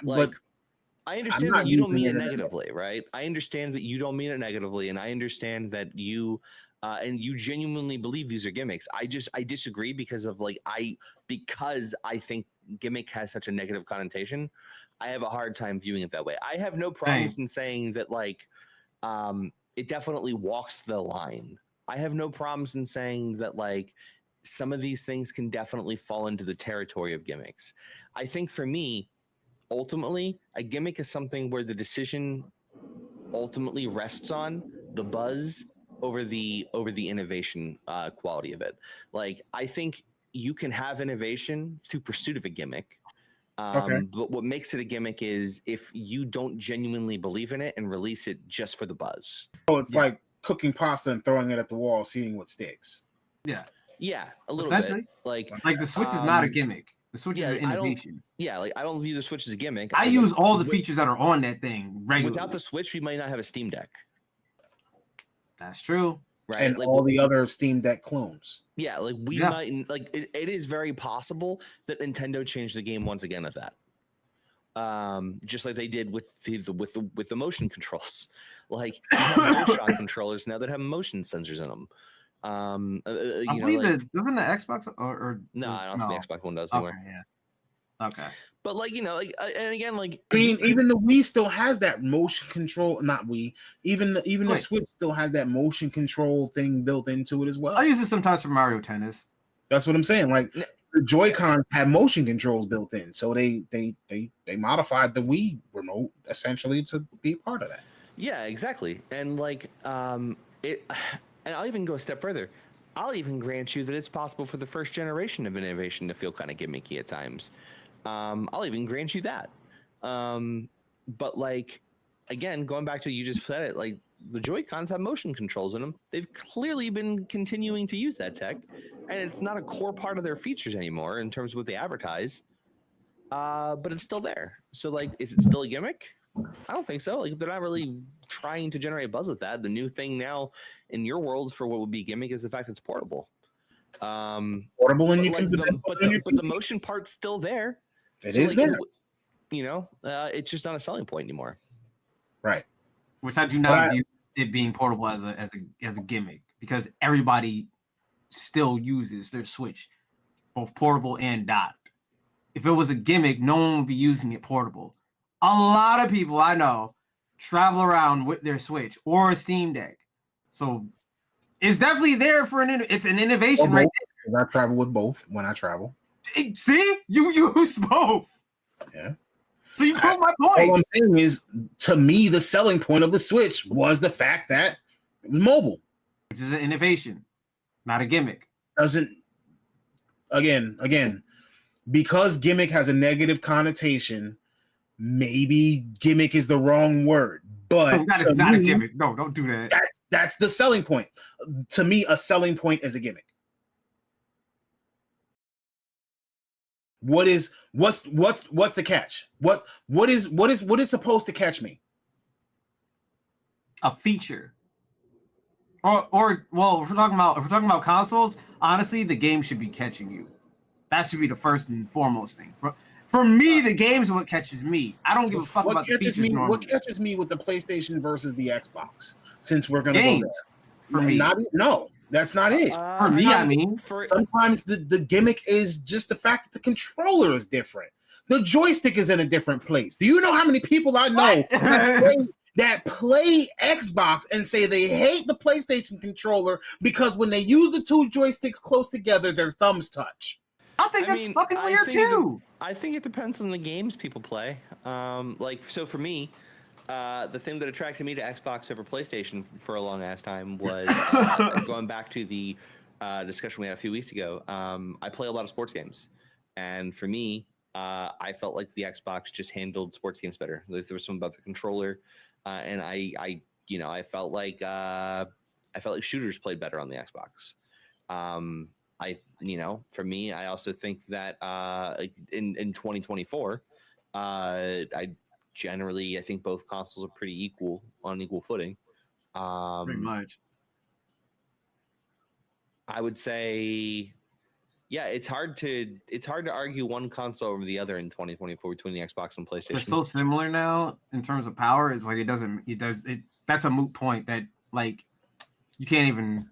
Like, But I understand not that you don't using mean it it as a- negatively, right? I understand that you don't mean it negatively, and I understand that you and you genuinely believe these are gimmicks. I disagree because I think gimmick has such a negative connotation. I have a hard time viewing it that way. I have no problems in saying that it definitely walks the line. I have no problems in saying that some of these things can definitely fall into the territory of gimmicks. I think for me, ultimately, a gimmick is something where the decision ultimately rests on the buzz over the innovation quality of it. Like, I think you can have innovation through pursuit of a gimmick. But what makes it a gimmick is if you don't genuinely believe in it and release it just for the buzz. Oh, it's like cooking pasta and throwing it at the wall, seeing what sticks. Yeah, a little Essentially. bit. Like the Switch is not a gimmick. The Switch is an I don't- innovation. I don't view the Switch as a gimmick. I use all the features that are on that thing regularly. Without the Switch, we might not have a Steam Deck. That's true. Right. And all the other Steam Deck clones. Yeah, might it is very possible that Nintendo changed the game once again at that. Just like they did with the motion controls. Like, you have DualShock controllers now that have motion sensors in them. I believe doesn't the Xbox or no, I don't think the Xbox One does anymore. Okay, yeah. Okay. But and again, I mean, even the Wii still has that motion control. Not Wii. Even the Switch still has that motion control thing built into it as well. I use it sometimes for Mario Tennis. That's what I'm saying. Like, the Joy-Cons have motion controls built in, so they modified the Wii remote essentially to be part of that. Yeah, exactly. And and I'll even go a step further. I'll even grant you that it's possible for the first generation of innovation to feel kind of gimmicky at times. I'll even grant you that. But like, again, going back to you just said it, like the Joy-Cons have motion controls in them. They've clearly been continuing to use that tech, and it's not a core part of their features anymore in terms of what they advertise. But it's still there. So like, is it still a gimmick? I don't think so. Like, they're not really trying to generate buzz with that. The new thing now in your world for what would be gimmick is the fact it's portable. Portable, and you like can but the motion part's still there. It So, is like, there. It's just not a selling point anymore. Right. Which I do not view it being portable as a gimmick, because everybody still uses their Switch, both portable and docked. If it was a gimmick, no one would be using it portable. A lot of people I know travel around with their Switch or a Steam Deck, so it's definitely there for it's an innovation, right there. I travel with both when I travel. See, you use both. Yeah. So you prove my point. All I'm saying is, to me, the selling point of the Switch was the fact that it was mobile, which is an innovation, not a gimmick. Again, because gimmick has a negative connotation, maybe gimmick is the wrong word. But that is not a gimmick. No, don't do that. That's the selling point. To me, a selling point is a gimmick. What's the catch? What is supposed to catch me? A feature. Or well, if we're talking about consoles, honestly, the game should be catching you. That should be the first and foremost thing. For me, the game's what catches me. I don't give a fuck about the features. What catches me with the PlayStation versus the Xbox? Since we're gonna games, go there. For me, no, that's not it. For me, I mean, sometimes the gimmick is just the fact that the controller is different. The joystick is in a different place. Do you know how many people I know that play Xbox and say they hate the PlayStation controller because when they use the two joysticks close together, their thumbs touch? I think that's fucking weird too. I think it depends on the games people play. So for me, the thing that attracted me to Xbox over PlayStation for a long ass time was going back to the discussion we had a few weeks ago. I play a lot of sports games, and for me, I felt like the Xbox just handled sports games better. There was something about the controller, and I felt like shooters played better on the Xbox. For me, I also think that in 2024, I think both consoles are pretty on equal footing. Pretty much. I would say, yeah, it's hard to argue one console over the other in 2024 between the Xbox and PlayStation. They're so similar now in terms of power. It's like that's a moot point that, like, you can't even.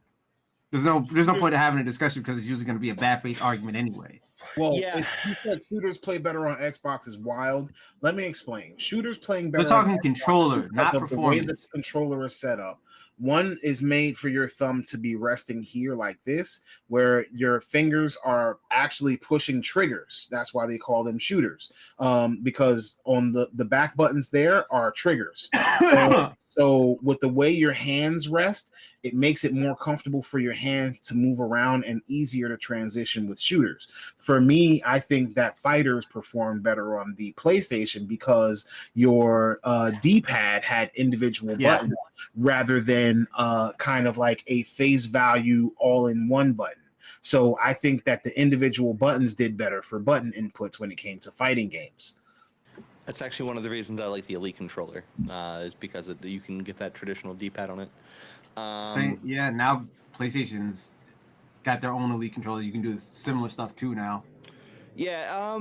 There's no point in having a discussion because it's usually going to be a bad faith argument anyway. Well, yeah. You said shooters play better on Xbox is wild. Let me explain. Shooters playing better. We're talking controller, not performance. The way the controller is set up. One is made for your thumb to be resting here like this, where your fingers are actually pushing triggers. That's why they call them shooters, because on the back buttons there are triggers. So with the way your hands rest, it makes it more comfortable for your hands to move around and easier to transition with shooters. For me, I think that fighters perform better on the PlayStation because your D-pad had individual buttons rather than kind of like a face value all-in-one button. So I think that the individual buttons did better for button inputs when it came to fighting games. That's actually one of the reasons I like the Elite controller, is because you can get that traditional D-pad on it. Now PlayStation's got their own Elite controller. You can do similar stuff too now. Yeah,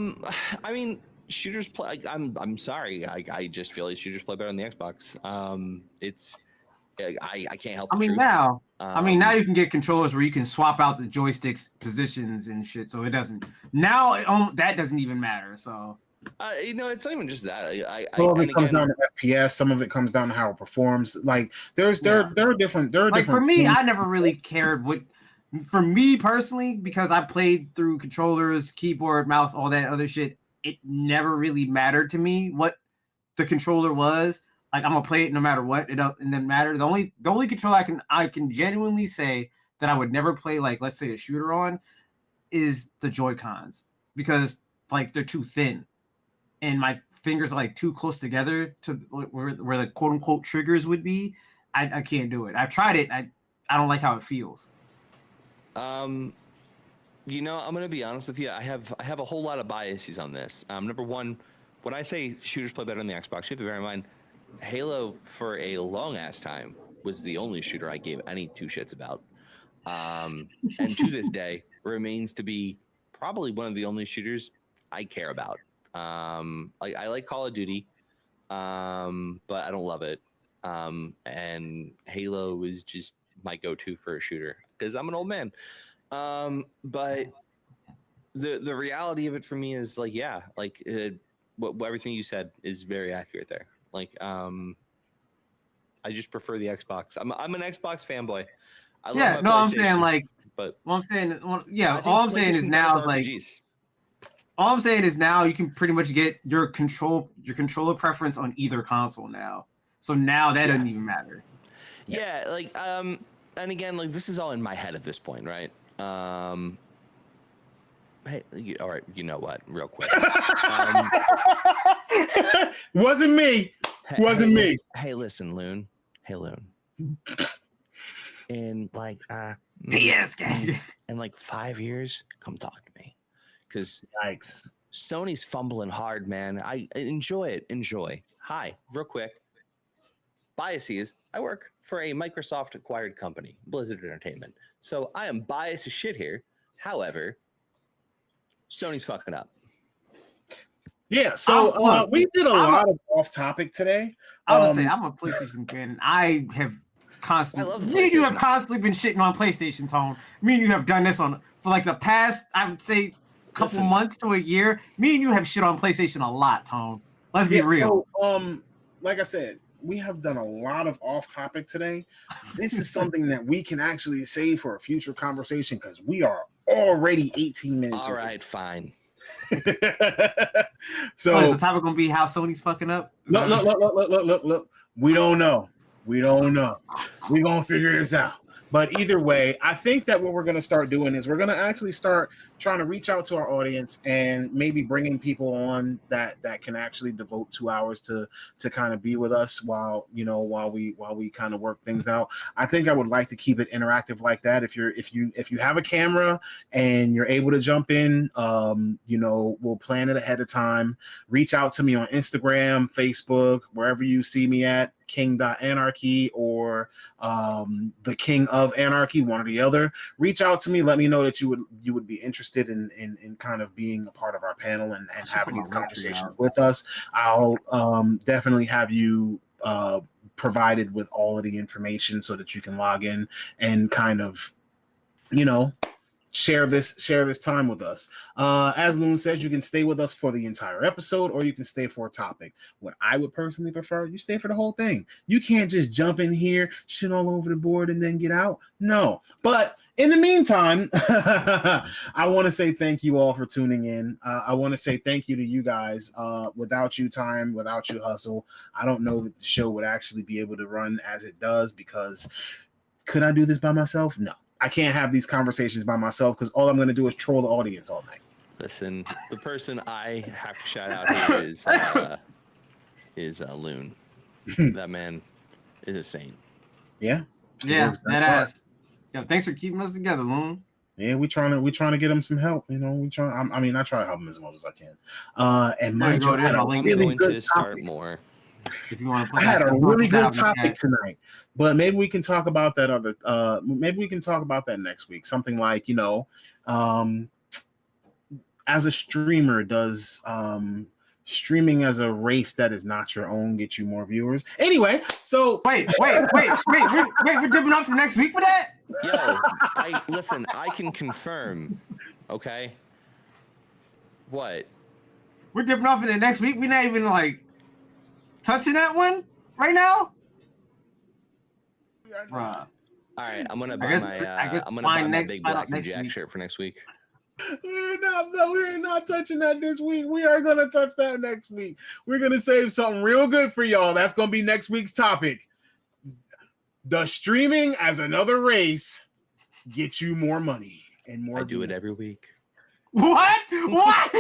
I mean, shooters play. I'm sorry, I just feel like shooters play better on the Xbox. I can't help. Now you can get controllers where you can swap out the joysticks positions and shit, so it doesn't. Now that doesn't even matter. So. It's not even just that. Some of it comes down to FPS. Some of it comes down to how it performs. Like there are different. For me, I never really cared what. For me personally, because I played through controllers, keyboard, mouse, all that other shit, it never really mattered to me what the controller was. Like, I'm gonna play it no matter what. It doesn't matter. The only controller I can genuinely say that I would never play, like, let's say a shooter on, is the Joy-Cons, because like they're too thin and my fingers are like too close together to where the quote unquote triggers would be. I can't do it. I've tried it. I don't like how it feels. You know, I'm gonna be honest with you. I have a whole lot of biases on this. Number one, when I say shooters play better on the Xbox, you have to bear in mind, Halo for a long ass time was the only shooter I gave any two shits about, and to this day remains to be probably one of the only shooters I care about. I like Call of Duty, but I don't love it. And Halo is just my go-to for a shooter because I'm an old man. But the reality of it for me is like, yeah, like what everything you said is very accurate there. Like, I just prefer the Xbox. I'm an Xbox fanboy. I love Yeah, my no, I'm PlayStation, saying like, but well, I'm saying, well, yeah, I think all I'm saying is PlayStation now better is for like, RPGs. all I'm saying is now you can pretty much get your controller preference on either console now. So now that doesn't even matter. Yeah, like and again, like this is all in my head at this point, right? Hey, all right, you know what? Real quick, Wasn't me. Wasn't me. Hey, listen, Loon. Hey, Loon. In like PS gang. in like 5 years, come talk to me, because Yikes. Sony's fumbling hard, man. I enjoy it. Enjoy. Hi, real quick. Biases. I work for a Microsoft acquired company, Blizzard Entertainment. So I am biased as shit here. However, Sony's fucking up. Yeah, so we did a lot of off topic today. I would say I'm a PlayStation fan, and I have constantly. I love the Me and you have PlayStation. constantly been shitting on PlayStation, Tone. Me and you have done this for like the past, I would say, couple Listen. months to a year. Me and you have shit on PlayStation a lot, Tone. Let's be real. So, like I said, we have done a lot of off topic today. This is something that we can actually save for a future conversation because we are already 18 minutes. All right, fine. So Is the topic gonna be how Sony's fucking up? Look. We don't know. We're gonna figure this out. But either way, I think that what we're going to start doing is we're going to actually start trying to reach out to our audience and maybe bringing people on that can actually devote 2 hours to kind of be with us while we kind of work things out. I think I would like to keep it interactive like that. If you have a camera and you're able to jump in, we'll plan it ahead of time. Reach out to me on Instagram, Facebook, wherever you see me at. King.Anarchy or the King of Anarchy, one or the other. Reach out to me. Let me know that you would be interested in kind of being a part of our panel and having these conversations with us. I'll definitely have you provided with all of the information so that you can log in and kind of share this time with us. As Loon says, you can stay with us for the entire episode or you can stay for a topic. What I would personally prefer, you stay for the whole thing. You can't just jump in here, shit all over the board and then get out. No. But in the meantime, I want to say thank you all for tuning in. I want to say thank you to you guys. Without you, Time, without you, Hustle, I don't know that the show would actually be able to run as it does, because could I do this by myself? No. I can't have these conversations by myself because all I'm going to do is troll the audience all night. Listen, the person I have to shout out here is Loon. That man is a saint. Yeah. Yeah, that ass. Yo, thanks for keeping us together, Loon. Yeah, we trying to get him some help. I try to help him as much as I can. And mind you, I had a really good topic. More. If you want to I had a really good topic tonight, but maybe we can talk about that maybe we can talk about that next week. Something like, as a streamer, does streaming as a race that is not your own get you more viewers? Anyway, so wait, we're dipping off for next week for that? Yo, listen, I can confirm. Okay. What? We're dipping off for the next week. We're not even like touching that one right now, bruh. All right, I'm gonna buy my big Black and Jack shirt for next week. We're not touching that this week. We are gonna touch that next week. We're gonna save something real good for y'all. That's gonna be next week's topic. The streaming as another race get you more money and more. I do it views. every week. What? What?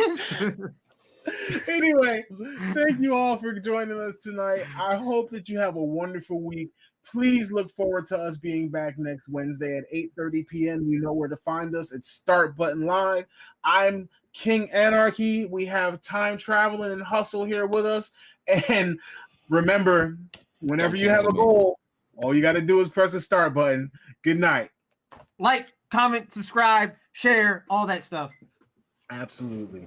Anyway, thank you all for joining us tonight. I hope that you have a wonderful week. Please look forward to us being back next Wednesday at 8:30 p.m. You know where to find us. It's Start Button Live. I'm King Anarchy. We have Time Traveling and Hustle here with us. And remember, whenever Don't you have a cancel me. goal, all you got to do is press the start button. Good night. Like, comment, subscribe, share, all that stuff. Absolutely.